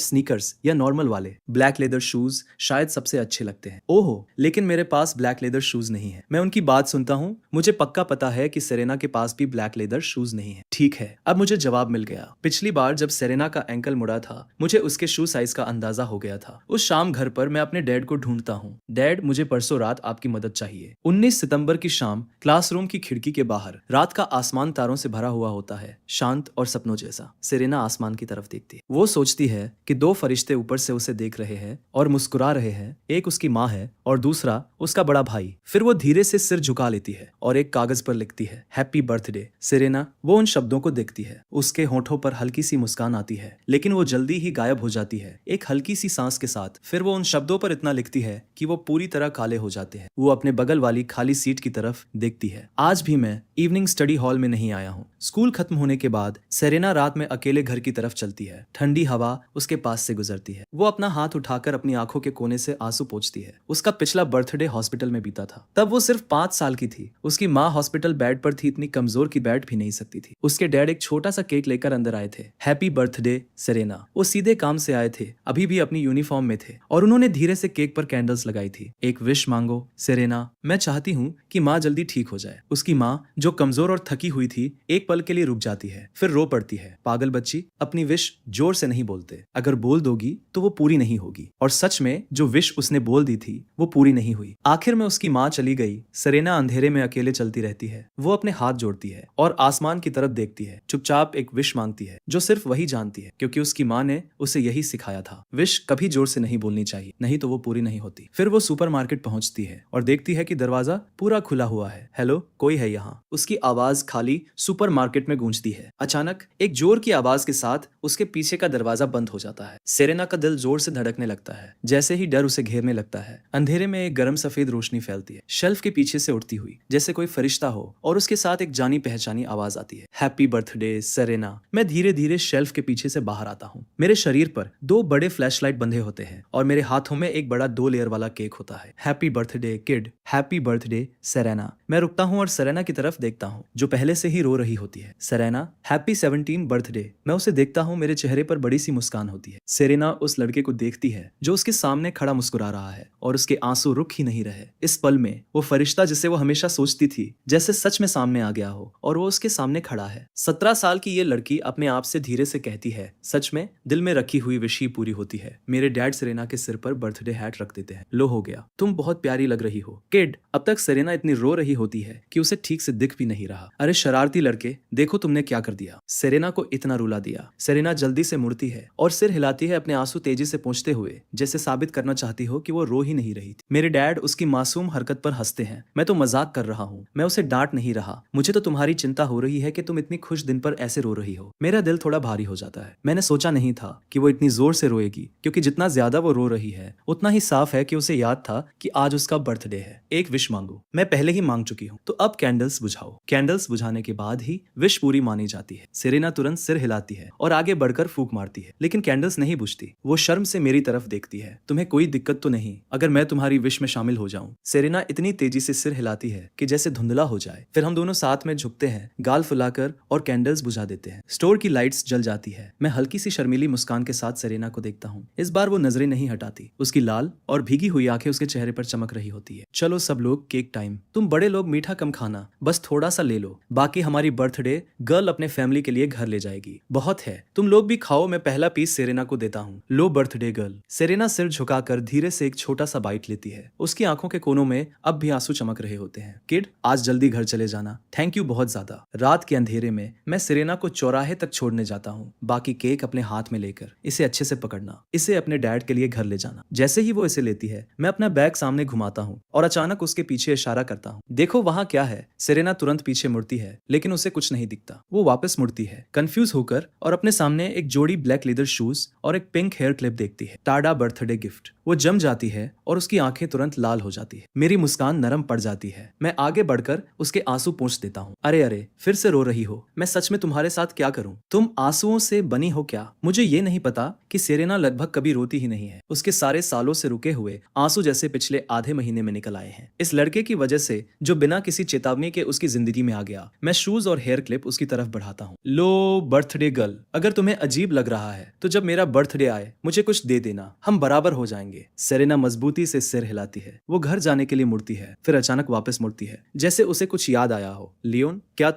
स्नीकर्स या नॉर्मल वाले? ब्लैक लेदर शूज शायद सबसे अच्छे लगते हैं। ओहो, लेकिन मेरे पास ब्लैक लेदर शूज नहीं है। मैं उनकी बात सुनता हूँ। मुझे पक्का पता है कि सेरेना के पास भी ब्लैक लेदर शूज नहीं है। ठीक है, अब मुझे जवाब मिल गया। पिछली बार जब सेरेना का एंकल मुड़ा था, मुझे उसके शू साइज का अंदाजा हो गया था। उस शाम घर पर मैं अपने डैड को ढूंढता हूँ। डैड, मुझे परसों रात आपकी मदद चाहिए। 19 सितंबर की शाम, क्लासरूम की खिड़की के बाहर रात का आसमान तारों से भरा हुआ होता है, शांत और सपनों जैसा। सेरेना आसमान की तरफ देखती है। वो सोचती है कि दो फरिश्ते ऊपर से उसे देख रहे हैं और मुस्कुरा रहे हैं। एक उसकी माँ है और दूसरा उसका बड़ा भाई। फिर वो धीरे से सिर झुका लेती है और एक कागज पर लिखती है, हैप्पी बर्थडे सेरेना। वो उन शब्दों को देखती है। उसके होठों पर हल्की सी मुस्कान आती है, लेकिन वो जल्दी ही गायब हो जाती है, एक हल्की सी सांस के साथ। फिर वो उन शब्दों पर इतना लिखती है कि वो पूरी तरह काले हो जाते हैं। वो अपने बगल वाली खाली सीट की तरफ देखती है। आज भी मैं इवनिंग स्टडी हॉल में नहीं आया हूँ। स्कूल खत्म होने के बाद सेरेना रात में अकेले घर की तरफ चलती है। ठंडी हवा उसके पास से गुजरती है। वो अपना हाथ उठाकर अपनी आंखों के कोने से आंसू पोंछती है। उसका पिछला बर्थडे हॉस्पिटल में बीता था। तब वो सिर्फ 5 साल की थी। उसकी माँ हॉस्पिटल बेड पर थी, इतनी कमजोर की बैठ भी नहीं सकती थी। उसके डैड एक छोटा सा केक लेकर अंदर आए थे। Happy birthday Serena. वो सीधे काम से आए थे, अभी भी अपनी यूनिफॉर्म में थे, और उन्होंने धीरे से केक पर कैंडल्स लगाई थी। एक विश मांगो सेरेना। मैं चाहती हूँ कि माँ जल्दी ठीक हो जाए। उसकी माँ, जो कमजोर और थकी हुई थी, एक पल के लिए रुक जाती है, फिर रो पड़ती है। पागल बच्ची, अपनी विश जोर से नहीं बोलते। अगर बोल दोगी तो वो पूरी नहीं होगी। और सच में जो विश उसने बोल दी थी वो पूरी नहीं हुई। आखिर में उसकी माँ चली गई। सेरेना अंधेरे में अकेले चलती रहती है। वो अपने हाथ जोड़ती है और आसमान की तरफ देखती है। चुपचाप एक विश मांगती है जो सिर्फ वही जानती है, क्योंकि उसकी माँ ने उसे यही सिखाया था। विश कभी जोर से नहीं बोलनी चाहिए, नहीं तो वो पूरी नहीं होती। फिर वो सुपरमार्केट पहुंचती है और देखती है कि दरवाजा पूरा खुला हुआ है। हेलो, कोई है यहाँ? उसकी आवाज खाली सुपरमार्केट में गूंजती है। अचानक एक जोर की आवाज के साथ उसके पीछे का दरवाजा बंद हो जाता है। सेरेना का दिल जोर से धड़कने लगता है। जैसे ही डर उसे घेरने लगता है, अंधेरे में एक गर्म सफेद रोशनी फैलती है, शेल्फ के पीछे से उड़ती हुई, जैसे कोई फरिश्ता हो, और उसके साथ एक जानी पहचानी आवाज आती है, हैप्पी बर्थडे सेरेना। मैं धीरे धीरे शेल्फ के पीछे से बाहर आता हूँ। मेरे शरीर पर 2 बड़े फ्लैशलाइट बंधे होते हैं और मेरे हाथों में एक बड़ा 2 लेयर वाला केक होता है। Happy birthday kid, happy birthday Serena. मैं रुकता हूँ और सेरेना की तरफ देखता हूँ, जो पहले से ही रो रही होती है। Serena, happy 17 birthday. मैं उसे देखता हूँ, मेरे चेहरे पर बड़ी सी मुस्कान होती है। सेरेना उस लड़के को देखती है जो उसके सामने खड़ा मुस्कुरा रहा है, और उसके आंसू रुक ही नहीं रहे। इस पल में वो फरिश्ता जिसे वो हमेशा सोचती थी, जैसे सच में सामने आ गया हो, और वो उसके सामने खड़ा है। 17 साल की ये लड़की अपने आप से धीरे से कहती है, सच में दिल में रखी हुई विश ही पूरी होती है। मेरे डैड सेरेना के सिर पर बर्थडे हैट रख देते हैं। लो, हो गया, तुम बहुत प्यारी लग रही हो किड। अब तक सेरेना इतनी रो रही होती है कि उसे ठीक से दिख भी नहीं रहा। अरे शरारती लड़के, देखो तुमने क्या कर दिया। सेरेना को इतना रुला दिया। सेरेना जल्दी से मुड़ती है और सिर हिलाती है, अपने आंसू तेजी से पोंछते हुए, जैसे साबित करना चाहती हो कि वो रो ही नहीं रही थी। मेरे डैड उसकी मासूम हरकत पर हंसते हैं। मैं तो मजाक कर रहा हूँ, मैं उसे डांट नहीं रहा। मुझे तो तुम्हारी चिंता हो रही है कि तुम इतनी खुश दिन पर ऐसे रो रही हो। मेरा दिल थोड़ा भारी हो जाता है। मैंने सोचा नहीं था कि वो इतनी जोर से रोएगी, क्योंकि जितना ज्यादा वो रो रही है उतना ही साफ है कि उसे याद था कि आज उसका बर्थडे है। एक विश मांगो। मैं पहले ही मांग चुकी हूँ, तो अब कैंडल्स बुझाओ। कैंडल्स बुझाने के बाद ही विश पूरी मानी जाती है। सेरेना तुरंत सिर हिलाती है और आगे बढ़कर फूंक मारती है, लेकिन कैंडल्स नहीं बुझती। वो शर्म से मेरी तरफ देखती है। तुम्हें कोई दिक्कत तो नहीं अगर मैं तुम्हारी विश में शामिल हो जाऊं? सेरेना इतनी तेजी से सिर हिलाती है कि जैसे धुंधला हो जाए। फिर हम दोनों साथ में झुकते हैं, गाल फुलाकर, और कैंडल्स बुझा देते हैं। स्टोर की लाइट्स जल जाती है। मैं हल्की सी शर्मीली मुस्कान के साथ सेरेना को देखता हूँ। इस बार वो नजरें नहीं हटाती। उसकी लाल और भीगी हुई आंखें उसके चेहरे पर चमक रही होती है। चलो सब लोग, केक टाइम। तुम बड़े लोग मीठा कम खाना, बस थोड़ा सा ले लो। बाकी हमारी बर्थडे गर्ल अपने फैमिली के लिए घर ले जाएगी। बहुत है, तुम लोग भी खाओ। मैं पहला पीस सेरेना को देता हूँ। लो बर्थडे गर्ल। सेरेना सिर झुकाकर धीरे से एक छोटा सा बाइट लेती है। उसकी आंखों के कोनों में अब भी आंसू चमक रहे होते हैं। किड, आज जल्दी घर चले जाना। थैंक यू बहुत ज्यादा। रात के अंधेरे में मैं सेरेना को चौराहे तक छोड़ने जाता हूँ। बाकी केक अपने हाथ में लेकर इसे अच्छे से पकड़ना, इसे अपने डैड के लिए घर ले ले जाना। जैसे ही वो इसे लेती है, मैं अपना बैग सामने घुमाता हूँ और अचानक उसके पीछे इशारा करता हूँ, देखो वहाँ क्या है। सेरेना तुरंत पीछे मुड़ती है, लेकिन उसे कुछ नहीं दिखता। वो वापस मुड़ती है कंफ्यूज होकर और अपने सामने एक जोड़ी ब्लैक लेदर शूज और एक पिंक हेयर क्लिप देखती है। Tada birthday gift. वो जम जाती है और उसकी आंखें तुरंत लाल हो जाती है। मेरी मुस्कान नरम पड़ जाती है। मैं आगे बढ़कर उसके आंसू पोंछ देता हूँ। अरे अरे, फिर से रो रही हो? मैं सच में तुम्हारे साथ क्या करूं? तुम आंसुओं से बनी हो क्या? मुझे ये नहीं पता कि सेरेना लगभग कभी रोती ही नहीं है। उसके सारे सालों से रुके हुए आंसू जैसे पिछले आधे महीने में निकल आए हैं, इस लड़के की वजह से जो बिना किसी चेतावनी के उसकी जिंदगी में आ गया। मैं शूज और हेयर क्लिप उसकी तरफ बढ़ाता हूँ। लो बर्थडे गर्ल, अगर तुम्हें अजीब लग रहा है तो जब मेरा बर्थडे आए मुझे कुछ दे देना, हम बराबर हो जाएंगे। सेरेना मजबूती से सिर हिलाती है। वो घर जाने के लिए मुड़ती है, फिर अचानक वापस मुड़ती है, जैसे उसे कुछ याद आया हो। लियोन, क्या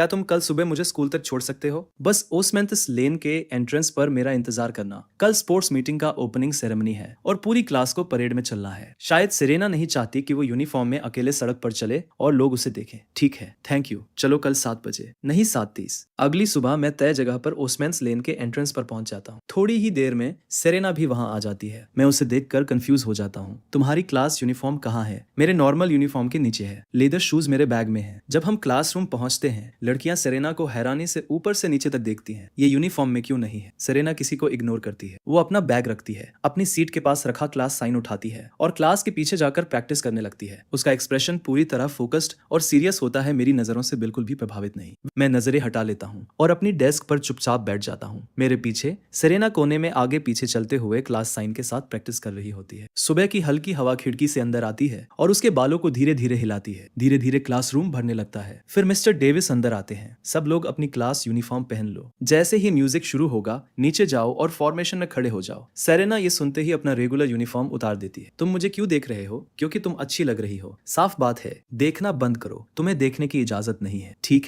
तुम कल सुबह मुझे स्कूल तक छोड़ सकते हो? बस ओस्मेंथिस लेन के एंट्रेंस पर मेरा इंतजार करना। कल स्पोर्ट्स मीटिंग का ओपनिंग सेरेमनी है और पूरी क्लास को परेड में चलना है। शायद सेरेना नहीं चाहती कि वो यूनिफॉर्म में अकेले सड़क पर चले और लोग उसे देखें। ठीक है, थैंक यू। चलो कल 7 बजे, नहीं 7:30। अगली सुबह मैं तय जगह पर ओस्मेंस लेन के एंट्रेंस पर पहुंच जाता हूँ। थोड़ी ही देर में सेरेना भी वहां आ जाती है। मैं उसे देखकर कंफ्यूज हो जाता हूँ। तुम्हारी क्लास यूनिफॉर्म कहाँ है? मेरे नॉर्मल यूनिफॉर्म के नीचे है। लेदर शूज मेरे बैग में है। जब हम क्लासरूम पहुंचते हैं, लड़कियां सेरेना को हैरानी से ऊपर से नीचे तक देखती हैं। ये यूनिफॉर्म में क्यों नहीं है? सेरेना किसी को इग्नोर करती है। वो अपना बैग रखती है, अपनी सीट के पास रखा क्लास साइन उठाती है और क्लास के पीछे जाकर प्रैक्टिस करने लगती है। उसका एक्सप्रेशन पूरी तरह फोकस्ड और सीरियस होता है, मेरी नजरों से बिल्कुल भी प्रभावित नहीं। मैं नजरें हटा लेता हूँ और अपनी डेस्क पर चुपचाप बैठ जाता हूँ। मेरे पीछे सेरेना कोने में आगे पीछे चलते हुए क्लास साइन के साथ प्रैक्टिस कर रही होती है। सुबह की हल्की हवा खिड़की से अंदर आती है और उसके बालों को धीरे धीरे हिलाती है। धीरे धीरे क्लासरूम भरने लगता है। फिर मिस्टर डेविस अंदर आते हैं। सब लोग अपनी क्लास यूनिफॉर्म पहन लो। जैसे ही म्यूजिक शुरू होगा, नीचे जाओ और फॉर्मेशन में खड़े हो जाओ। सेरेना ये सुनते ही अपना रेगुलर यूनिफॉर्म उतार देती है। तुम मुझे क्यों देख रहे हो? क्योंकि तुम अच्छी लग रही हो। साफ बात है, देखना बंद करो। तुम्हें देखने की इजाजत नहीं है। ठीक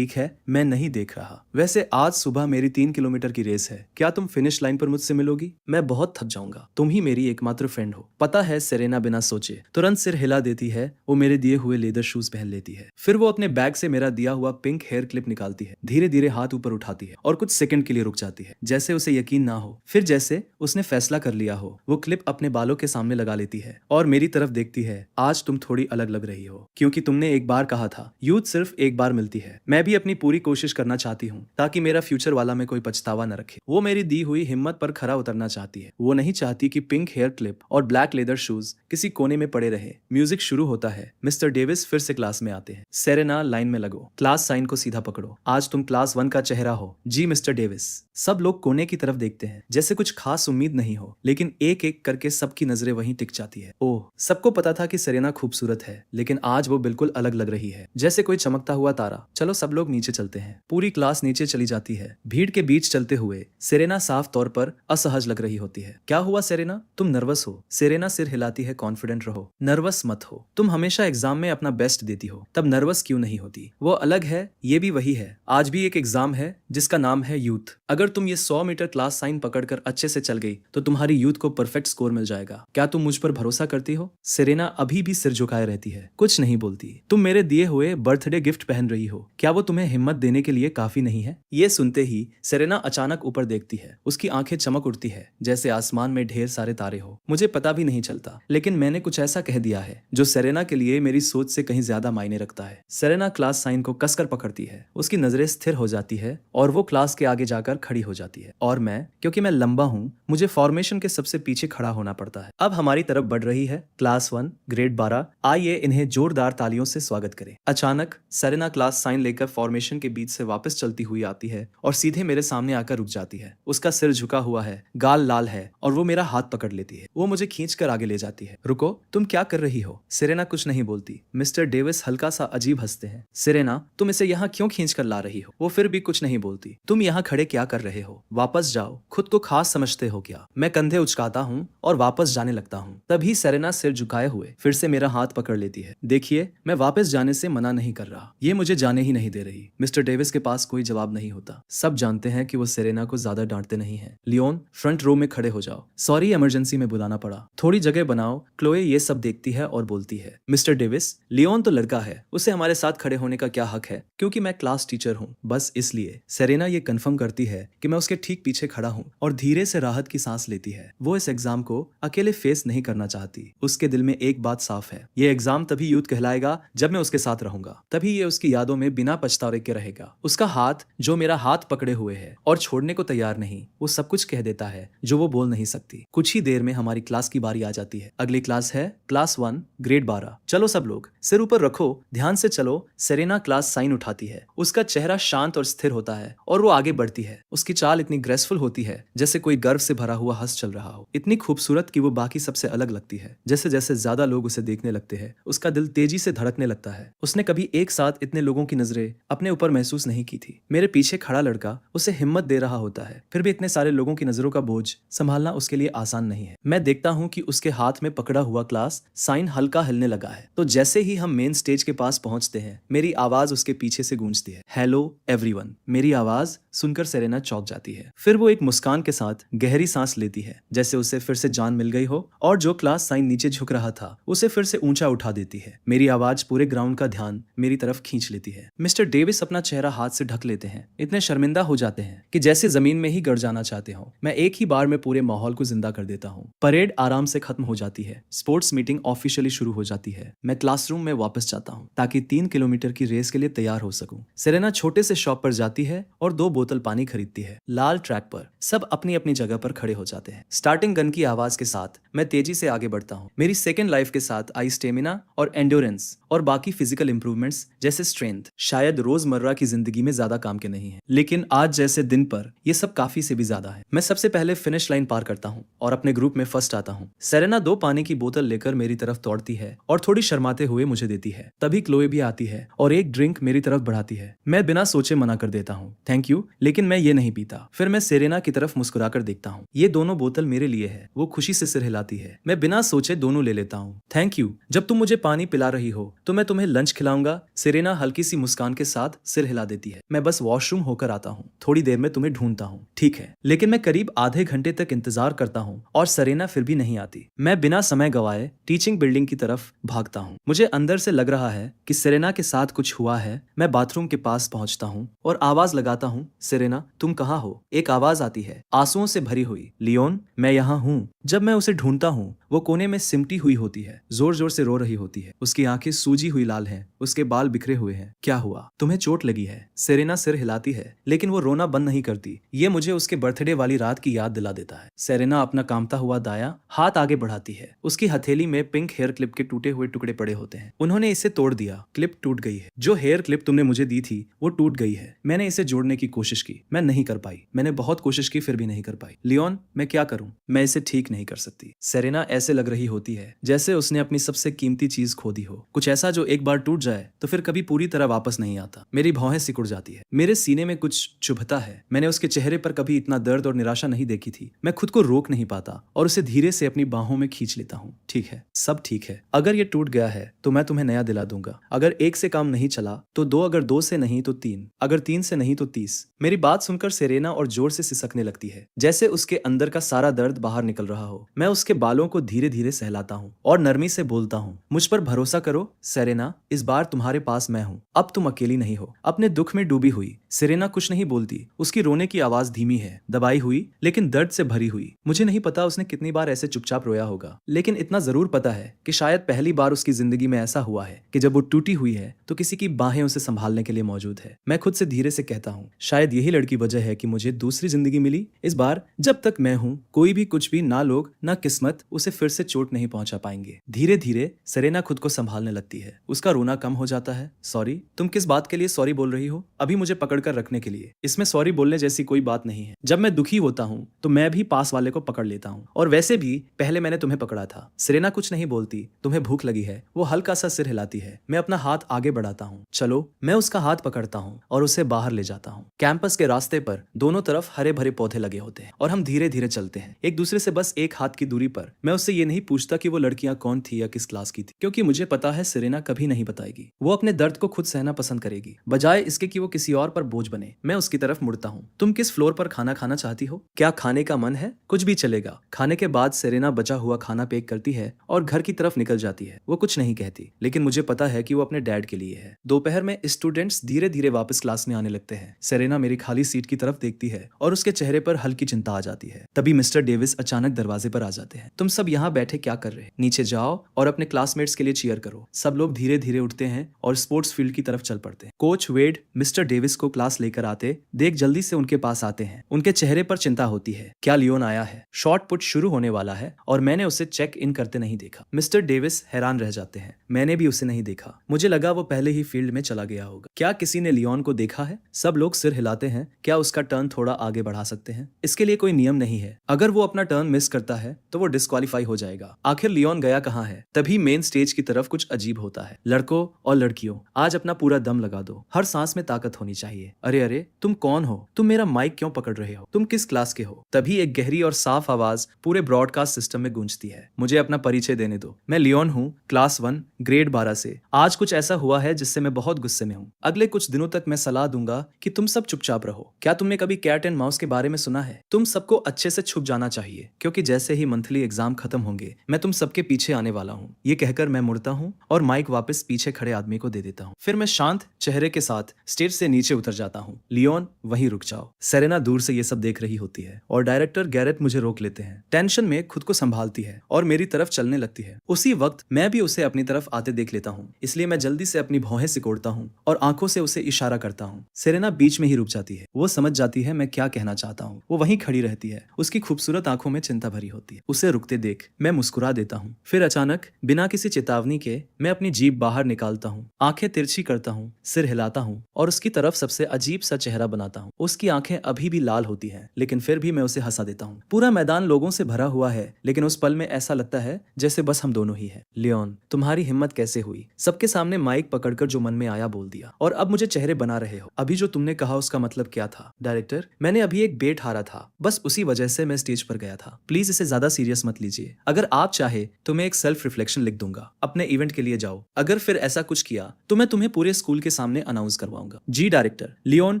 है, मैं नहीं देख रहा। वैसे आज सुबह मेरी 3 किलोमीटर की रेस है। क्या तुम फिनिश लाइन पर मुझसे मिलोगी? मैं बहुत थक जाऊंगा। तुम ही मेरी एकमात्र फ्रेंड हो। पता है, सेरेना बिना सोचे तुरंत सिर हिला देती है। वो मेरे दिए हुए लेदर शूज पहन लेती है। फिर वो अपने बैग से मेरा दिया हुआ पिंक हेयर क्लिप निकालती है। धीरे धीरे हाथ ऊपर उठाती है और कुछ सेकंड के लिए रुक जाती है, जैसे उसे यकीन ना हो। फिर जैसे उसने फैसला कर लिया हो, वो क्लिप अपने बालों के सामने लगा लेती है और मेरी तरफ देखती है। आज तुम थोड़ी अलग लग रही हो, क्योंकि तुमने एक बार कहा था यूथ सिर्फ एक बार मिलती है। मैं भी अपनी पूरी कोशिश करना चाहती हूँ ताकि मेरा फ्यूचर वाला में कोई पछतावा न रखे। वो मेरी दी हुई हिम्मत पर खरा उतरना चाहती है। वो नहीं चाहती कि पिंक हेयर क्लिप और ब्लैक लेदर शूज किसी कोने में पड़े रहे। म्यूजिक शुरू होता है। मिस्टर डेविस फिर से क्लास में आते हैं। सेरेना, लाइन में लगो। क्लास साइन को सीधा पकड़ो। आज तुम क्लास 1 का चेहरा हो। जी मिस्टर डेविस। सब लोग कोने की तरफ देखते हैं, जैसे कुछ खास उम्मीद नहीं हो, लेकिन एक एक करके सबकी नजरें वहीं टिक जाती है। ओह, सबको पता था कि सेरेना खूबसूरत है, लेकिन आज वो बिल्कुल अलग लग रही है, जैसे कोई चमकता हुआ तारा। चलो सब लोग नीचे चलते हैं। पूरी क्लास नीचे चली जाती है। भीड़ के बीच चलते हुए सेरेना साफ तौर पर असहज लग रही होती है। क्या हुआ सेरेना, तुम नर्वस हो? सेरेना सिर हिलाती है। कॉन्फिडेंट रहो, नर्वस मत हो। तुम हमेशा एग्जाम में अपना बेस्ट देती हो, तब नर्वस क्यों नहीं होती? वो अलग है, ये भी वही है। आज भी एक एग्जाम है जिसका नाम है यूथ। अगर तुम ये 100 मीटर क्लास साइन पकड़कर अच्छे से चल गई तो तुम्हारी यूथ को परफेक्ट स्कोर मिल जाएगा। क्या तुम मुझ पर भरोसा करती हो? सेरेना अभी भी सिर झुकाए रहती है, कुछ नहीं बोलती। तुम मेरे दिए हुए बर्थडे गिफ्ट पहन रही हो, क्या वो तुम्हें हिम्मत देने के लिए काफी नहीं है? ये सुनते ही सेरेना अचानक ऊपर देखती है। उसकी आंखें चमक उठती है, जैसे आसमान में ढेर सारे तारे हो। मुझे पता भी नहीं चलता, लेकिन मैंने कुछ ऐसा कह दिया है जो सेरेना के लिए मेरी सोच से कहीं ज्यादा मायने रखता है। सेरेना क्लास साइन को कसकर पकड़ती है। उसकी नजरें स्थिर हो जाती है और वो क्लास के आगे जाकर खड़ी हो जाती है। और मैं, क्योंकि मैं लंबा हूँ, मुझे फॉर्मेशन के सबसे पीछे खड़ा होना पड़ता है। अब हमारी तरफ बढ़ रही है क्लास 1 ग्रेड 12। आइए इन्हें जोरदार तालियों से स्वागत करें। अचानक सेरेना क्लास साइन लेकर फॉर्मेशन के बीच से वापस चलती हुई आती है और सीधे मेरे सामने आकर रुक जाती है। उसका सिर झुका हुआ है, गाल लाल है और वो मेरा हाथ पकड़ लेती है। वो मुझे खींचकर आगे ले जाती है। रुको, तुम क्या कर रही हो? सेरेना कुछ नहीं बोलती। मिस्टर डेविस हल्का सा अजीब हंसते हैं। सेरेना, तुम इसे यहाँ क्यों खींच कर ला रही हो? वो फिर भी कुछ नहीं बोलती। तुम यहाँ खड़े क्या कर रहे हो? वापस जाओ, खुद को खास समझते हो क्या? मैं कंधे उचकाता हूँ और वापस जाने लगता हूँ। तभी सेरेना सिर झुकाए हुए फिर से मेरा हाथ पकड़ लेती है। देखिए, मैं वापस जाने से मना नहीं कर रहा, ये मुझे जाने ही नहीं दे रही। मिस्टर डेविस के पास कोई जवाब नहीं होता। सब जानते हैं कि वो सेरेना को ज्यादा डांटते नहीं है। लियोन, फ्रंट रो में खड़े हो जाओ। सॉरी, इमरजेंसी में बुलाना पड़ा। थोड़ी जगह बनाओ। क्लोए ये सब देखती है और बोलती है, मिस्टर डेविस, लियोन तो लड़का है, उसे हमारे साथ खड़े होने का क्या हक है? क्योंकि मैं क्लास टीचर हूँ, बस इसलिए। सेरेना ये कंफर्म करती है कि मैं उसके ठीक पीछे खड़ा हूँ और धीरे से राहत की सांस लेती है। वो इस एग्जाम को अकेले फेस नहीं करना चाहती। उसके दिल में एक बात साफ है, ये एग्जाम तभी यूथ कहलाएगा जब मैं उसके साथ रहूंगा, तभी ये उसकी यादों में बिना पछतावे के रहेगा। उसका हाथ जो मेरा हाथ पकड़े हुए है और छोड़ने को तैयार नहीं, वो सब कुछ कह देता है जो वो बोल नहीं सकती। कुछ ही देर में हमारी क्लास की बारी आ जाती है। अगली क्लास है क्लास 1 ग्रेड 12। चलो सब लोग सिर ऊपर रखो, ध्यान से चलो। सेरेना क्लास साइन उठाती है। उसका चेहरा शांत और स्थिर होता है और वो आगे बढ़ती है। उसकी चाल इतनी ग्रेसफुल होती है जैसे कोई गर्व से भरा हुआ हंस चल रहा हो, इतनी खूबसूरत कि वो बाकी सबसे अलग लगती है। जैसे जैसे ज्यादा लोग उसे देखने लगते हैं, उसका दिल तेजी से धड़कने लगता है। उसने कभी एक साथ इतने लोगों की नजरें अपने ऊपर महसूस नहीं की थी। मेरे पीछे खड़ा लड़का उसे हिम्मत दे रहा होता है, फिर भी इतने सारे लोगों की नजरों का बोझ संभालना उसके लिए आसान नहीं है। मैं देखता हूँ कि उसके हाथ में पकड़ा हुआ क्लास साइन हल्का हिलने लगा है। तो जैसे ही हम मेन स्टेज के पास पहुंचते हैं, मेरी आवाज उसके पीछे से गूंजती है, हेलो एवरीवन। मेरी आवाज सुनकर सेरेना चौंक जाती है। फिर वो एक मुस्कान के साथ गहरी सांस लेती है, जैसे उसे फिर से जान मिल गई हो, और जो क्लास साइन नीचे झुक रहा था उसे फिर से ऊंचा उठा देती है। मेरी आवाज पूरे ग्राउंड का ध्यान मेरी तरफ खींच लेती है। मिस्टर डेविस अपना चेहरा हाथ से ढक लेते हैं, इतने शर्मिंदा हो जाते हैं कि जैसे जमीन में ही गड़ जाना चाहते हो। मैं एक ही बार में पूरे माहौल को जिंदा कर देता हूँ। परेड आराम से खत्म हो जाती है। स्पोर्ट्स मीटिंग ऑफिशियली शुरू हो जाती है। मैं क्लासरूम में वापस जाता हूँ ताकि 3 किलोमीटर की रेस के लिए तैयार हो सकूं। सेरेना छोटे से शॉप पर जाती है और 2 बोतल पानी खरीदती है। लाल ट्रैक पर सब अपनी अपनी जगह पर खड़े हो जाते हैं। स्टार्टिंग गन की आवाज के साथ मैं तेजी से आगे बढ़ता हूँ। मेरी सेकेंड लाइफ के साथ आई स्टेमिना और एंड्योरेंस और बाकी फिजिकल इंप्रूवमेंट्स जैसे स्ट्रेंथ शायद रोजमर्रा की जिंदगी में ज्यादा काम के नहीं है, लेकिन आज जैसे दिन पर ये सब काफी से भी ज्यादा है। मैं सबसे पहले फिनिश लाइन पार करता हूँ और अपने ग्रुप में फर्स्ट आता हूँ। सेरेना 2 पानी की बोतल लेकर मेरी तरफ दौड़ती है और थोड़ी शर्माते हुए मुझे देती है। तभी क्लोए भी आती है और एक ड्रिंक मेरी तरफ बढ़ाती है। मैं बिना सोचे मना कर देता हूँ, थैंक यू, लेकिन मैं ये नहीं पीता। फिर मैं सेरेना की तरफ मुस्कुराकर देखता हूँ। ये दोनों बोतल मेरे लिए है। वो खुशी से सिर हिलाती है। मैं बिना सोचे दोनों ले लेता हूँ। थैंक यू, जब तुम मुझे पानी पिला रही हो तो मैं तुम्हें लंच खिलाऊंगा। सेरेना हल्की सी मुस्कान के साथ सिर हिला देती है। मैं बस वॉशरूम होकर आता हूँ, थोड़ी देर में तुम्हें ढूंढता हूँ, ठीक है। लेकिन मैं करीब आधे घंटे तक इंतजार करता हूँ और सेरेना फिर भी नहीं आती। मैं बिना समय गवाए टीचिंग बिल्डिंग की तरफ भागता हूँ। मुझे अंदर से लग रहा है कि सेरेना के साथ कुछ हुआ है। मैं बाथरूम के पास पहुंचता हूँ और आवाज लगाता हूँ, सेरेना तुम कहाँ हो? एक आवाज आती है, आंसुओं से भरी हुई, लियोन मैं यहाँ हूँ। जब मैं उसे ढूंढता हूँ, वो कोने में सिमटी हुई होती है, जोर जोर से रो रही होती है। उसकी आंखें सूजी हुई लाल हैं, उसके बाल बिखरे हुए हैं। क्या हुआ? तुम्हें चोट लगी है? सेरेना सिर हिलाती है, लेकिन वो रोना बंद नहीं करती। ये मुझे उसके बर्थडे वाली रात की याद दिला देता है। सेरेना अपना कांपता हुआ दायां हाथ आगे बढ़ाती है। उसकी हथेली में पिंक हेयर क्लिप के टूटे हुए टुकड़े पड़े होते हैं। उन्होंने इसे तोड़ दिया, क्लिप टूट गई है। जो हेयर क्लिप तुमने मुझे दी थी वो टूट गई है। मैंने इसे जोड़ने की कोशिश की, मैं नहीं कर पाई। मैंने बहुत कोशिश की फिर भी नहीं कर पाई। लियोन मैं क्या करूं? मैं इसे ठीक नहीं कर सकती। सेरेना ऐसे लग रही होती है जैसे उसने अपनी सबसे कीमती चीज खो दी हो, कुछ ऐसा जो एक बार टूट जाए तो फिर कभी पूरी तरह वापस नहीं आता। मेरी भौहें सिकुड़ जाती है, मेरे सीने में कुछ चुभता है। मैंने उसके चेहरे पर कभी इतना दर्द और निराशा नहीं देखी थी। मैं खुद को रोक नहीं पाता और उसे धीरे से अपनी बाहों में खींच लेता हूँ। ठीक है, सब ठीक है। अगर ये टूट गया है तो मैं तुम्हें नया दिला दूंगा। अगर 1 से काम नहीं चला तो 2, अगर 2 से नहीं तो 3, अगर 3 से नहीं तो 30। मेरी बात सुनकर सेरेना और जोर से सिसकने लगती है, जैसे उसके अंदर का सारा दर्द बाहर निकल रहा हो। मैं उसके बालों को धीरे धीरे सहलाता हूँ और नरमी से बोलता हूँ, मुझ पर भरोसा करो सेरेना, इस बार तुम्हारे पास मैं हूँ। अब तुम अकेली नहीं हो। अपने दुख में डूबी हुई सेरेना कुछ नहीं बोलती। उसकी रोने की आवाज धीमी है, दबाई हुई, लेकिन दर्द से भरी हुई। मुझे नहीं पता उसने कितनी बार ऐसे चुपचाप रोया होगा, लेकिन इतना जरूर पता है कि शायद पहली बार उसकी जिंदगी में ऐसा हुआ है कि जब वो टूटी हुई है तो किसी की बाहें उसे संभालने के लिए मौजूद है। मैं खुद से धीरे से कहता हूँ, शायद यही लड़की वजह है कि मुझे दूसरी जिंदगी मिली। इस बार जब तक मैं हूँ, कोई भी कुछ भी, ना लोग ना किस्मत उसे फिर से चोट नहीं पहुंचा पाएंगे। धीरे धीरे सेरेना खुद को संभालने लगती है। उसका रोना कम हो जाता है। सॉरी? तुम किस बात के लिए सॉरी बोल रही हो? अभी मुझे पकड़कर रखने के लिए। इसमें सॉरी बोलने जैसी कोई बात नहीं है। जब मैं दुखी होता हूँ तो मैं भी पास वाले को पकड़ लेता हूँ, और वैसे भी पहले मैंने तुम्हें पकड़ा था। सेरेना कुछ नहीं बोलती। तुम्हें भूख लगी है? वो हल्का सा सिर हिलाती है। मैं अपना हाथ आगे बढ़ाता हूँ। चलो, मैं उसका हाथ पकड़ता हूँ और उसे बाहर ले जाता हूँ। कैंपस के रास्ते पर दोनों तरफ हरे भरे पौधे लगे होते हैं और हम धीरे धीरे चलते हैं, एक दूसरे से बस 1 हाथ की दूरी पर। मैं उससे ये नहीं पूछता कि वो लड़कियां कौन थी या किस क्लास की थी, क्योंकि मुझे पता है सेरेना कभी नहीं बताएगी। वो अपने दर्द को खुद सहना पसंद करेगी, बजाय इसके कि वो किसी और पर बोझ बने। मैं उसकी तरफ मुड़ता हूँ। तुम किस फ्लोर पर खाना खाना चाहती हो? क्या खाने का मन है? कुछ भी चलेगा। खाने के बाद सेरेना बचा हुआ खाना पैक करती है है और घर की तरफ निकल जाती है। वो कुछ नहीं कहती, लेकिन मुझे पता है कि वो अपने डैड के लिए है। दोपहर में स्टूडेंट्स धीरे धीरे वापस क्लास में आने लगते हैं। सेरेना मेरी खाली सीट की तरफ देखती है और उसके चेहरे पर हल्की चिंता आ जाती है। तभी मिस्टर डेविस अचानक दरवाजे पर आ जाते हैं। तुम सब यहाँ बैठे क्या कर रहे हैं? नीचे जाओ और अपने क्लासमेट्स के लिए चीयर करो। सब लोग धीरे धीरे उठते हैं और स्पोर्ट्स फील्ड की तरफ चल पड़ते हैं। कोच वेड मिस्टर डेविस को क्लास लेकर आते देख जल्दी से उनके पास आते हैं। उनके चेहरे पर चिंता होती है। क्या लियोन आया है? शॉर्ट पुट शुरू होने वाला है और मैंने उसे चेक इन करते नहीं देखा। मिस्टर डेविस हैरान रह जाते हैं। मैंने भी उसे नहीं देखा। मुझे लगा वो पहले ही फील्ड में चला गया होगा। क्या किसी ने लियोन को देखा है? सब लोग सिर हिलाते हैं। क्या उसका टर्न थोड़ा आगे बढ़ा सकते हैं? इसके लिए कोई नियम नहीं है। अगर वो अपना टर्न मिस करता है तो वो डिस्क्वालीफाई हो जाएगा। आखिर लियोन गया कहाँ है? तभी मेन स्टेज की तरफ कुछ अजीब होता है। लड़कों और लड़कियों, आज अपना पूरा दम लगा दो। हर सांस में ताकत होनी चाहिए। अरे अरे, तुम कौन हो? तुम मेरा माइक क्यों पकड़ रहे हो? तुम किस क्लास के हो? तभी एक गहरी और साफ आवाज पूरे ब्रॉडकास्ट सिस्टम में गूंजती है। मुझे अपना परिचय देने दो। मैं लियोन हूँ, क्लास 1 ग्रेड 12 से। आज कुछ ऐसा हुआ है जिससे मैं बहुत गुस्से में हूँ। अगले कुछ दिनों तक मैं सलाह दूंगा कि तुम सब चुपचाप रहो। क्या तुमने कभी कैट एंड माउस के बारे में सुना है? तुम सबको अच्छे से छुप जाना चाहिए, क्योंकि जैसे ही मंथली एग्जाम खत्म होंगे मैं तुम सबके पीछे आने वाला हूँ। ये कहकर मैं मुड़ता हूँ और माइक वापस पीछे खड़े आदमी को दे देता हूँ। फिर मैं शांत चेहरे के साथ स्टेज से नीचे उतर जाता हूँ। लियोन, वहीं रुक जाओ। सेरेना दूर से ये सब देख रही होती है और डायरेक्टर गैरेट मुझे रोक लेते हैं। टेंशन में खुद को संभालती है और मेरी तरफ चलने लगती है। उसी वक्त मैं भी उसे अपनी तरफ आते देख लेता हूँ, इसलिए मैं जल्दी से अपनी भौहें सिकोड़ता हूँ और आंखों से उसे इशारा करता हूँ। सेरेना बीच में ही रुक जाती है। वो समझ जाती है मैं क्या कहना चाहता हूँ। वो वहीं खड़ी रहती है। उसकी खूबसूरत आंखों में चिंता भरी होती है। उसे रुकते देख मैं मुस्कुरा देता हूँ। फिर अचानक बिना किसी चेतावनी के मैं अपनी जीभ बाहर निकालता हूँ, आंखें तिरछी करता हूँ, सिर हिलाता हूँ और उसकी तरफ सबसे अजीब सा चेहरा बनाता हूँ। उसकी आंखें अभी भी लाल होती हैं, लेकिन फिर भी मैं उसे हंसा देता हूँ। पूरा मैदान लोगों से भरा हुआ है, लेकिन उस पल में ऐसा लगता है जैसे बस हम दोनों ही हैं। लियोन, तुम्हारी हिम्मत कैसे हुई? सबके सामने माइक पकड़कर जो मन में आया बोल दिया, और अब मुझे चेहरे बना रहे हो। अभी जो तुमने कहा उसका मतलब क्या था? डायरेक्टर, मैंने अभी एक बेट हारा था, बस उसी वजह से मैं स्टेज पर गया था। प्लीज इसे ज्यादा सीरियस मत लीजिए। अगर आप चाहे तो मैं एक सेल्फ रिफ्लेक्शन लिख दूंगा। अपने इवेंट के लिए जाओ। अगर फिर ऐसा कुछ किया तो मैं तुम्हें पूरे स्कूल के सामने अनाउंस करवाऊंगा। जी डायरेक्टर। लियोन,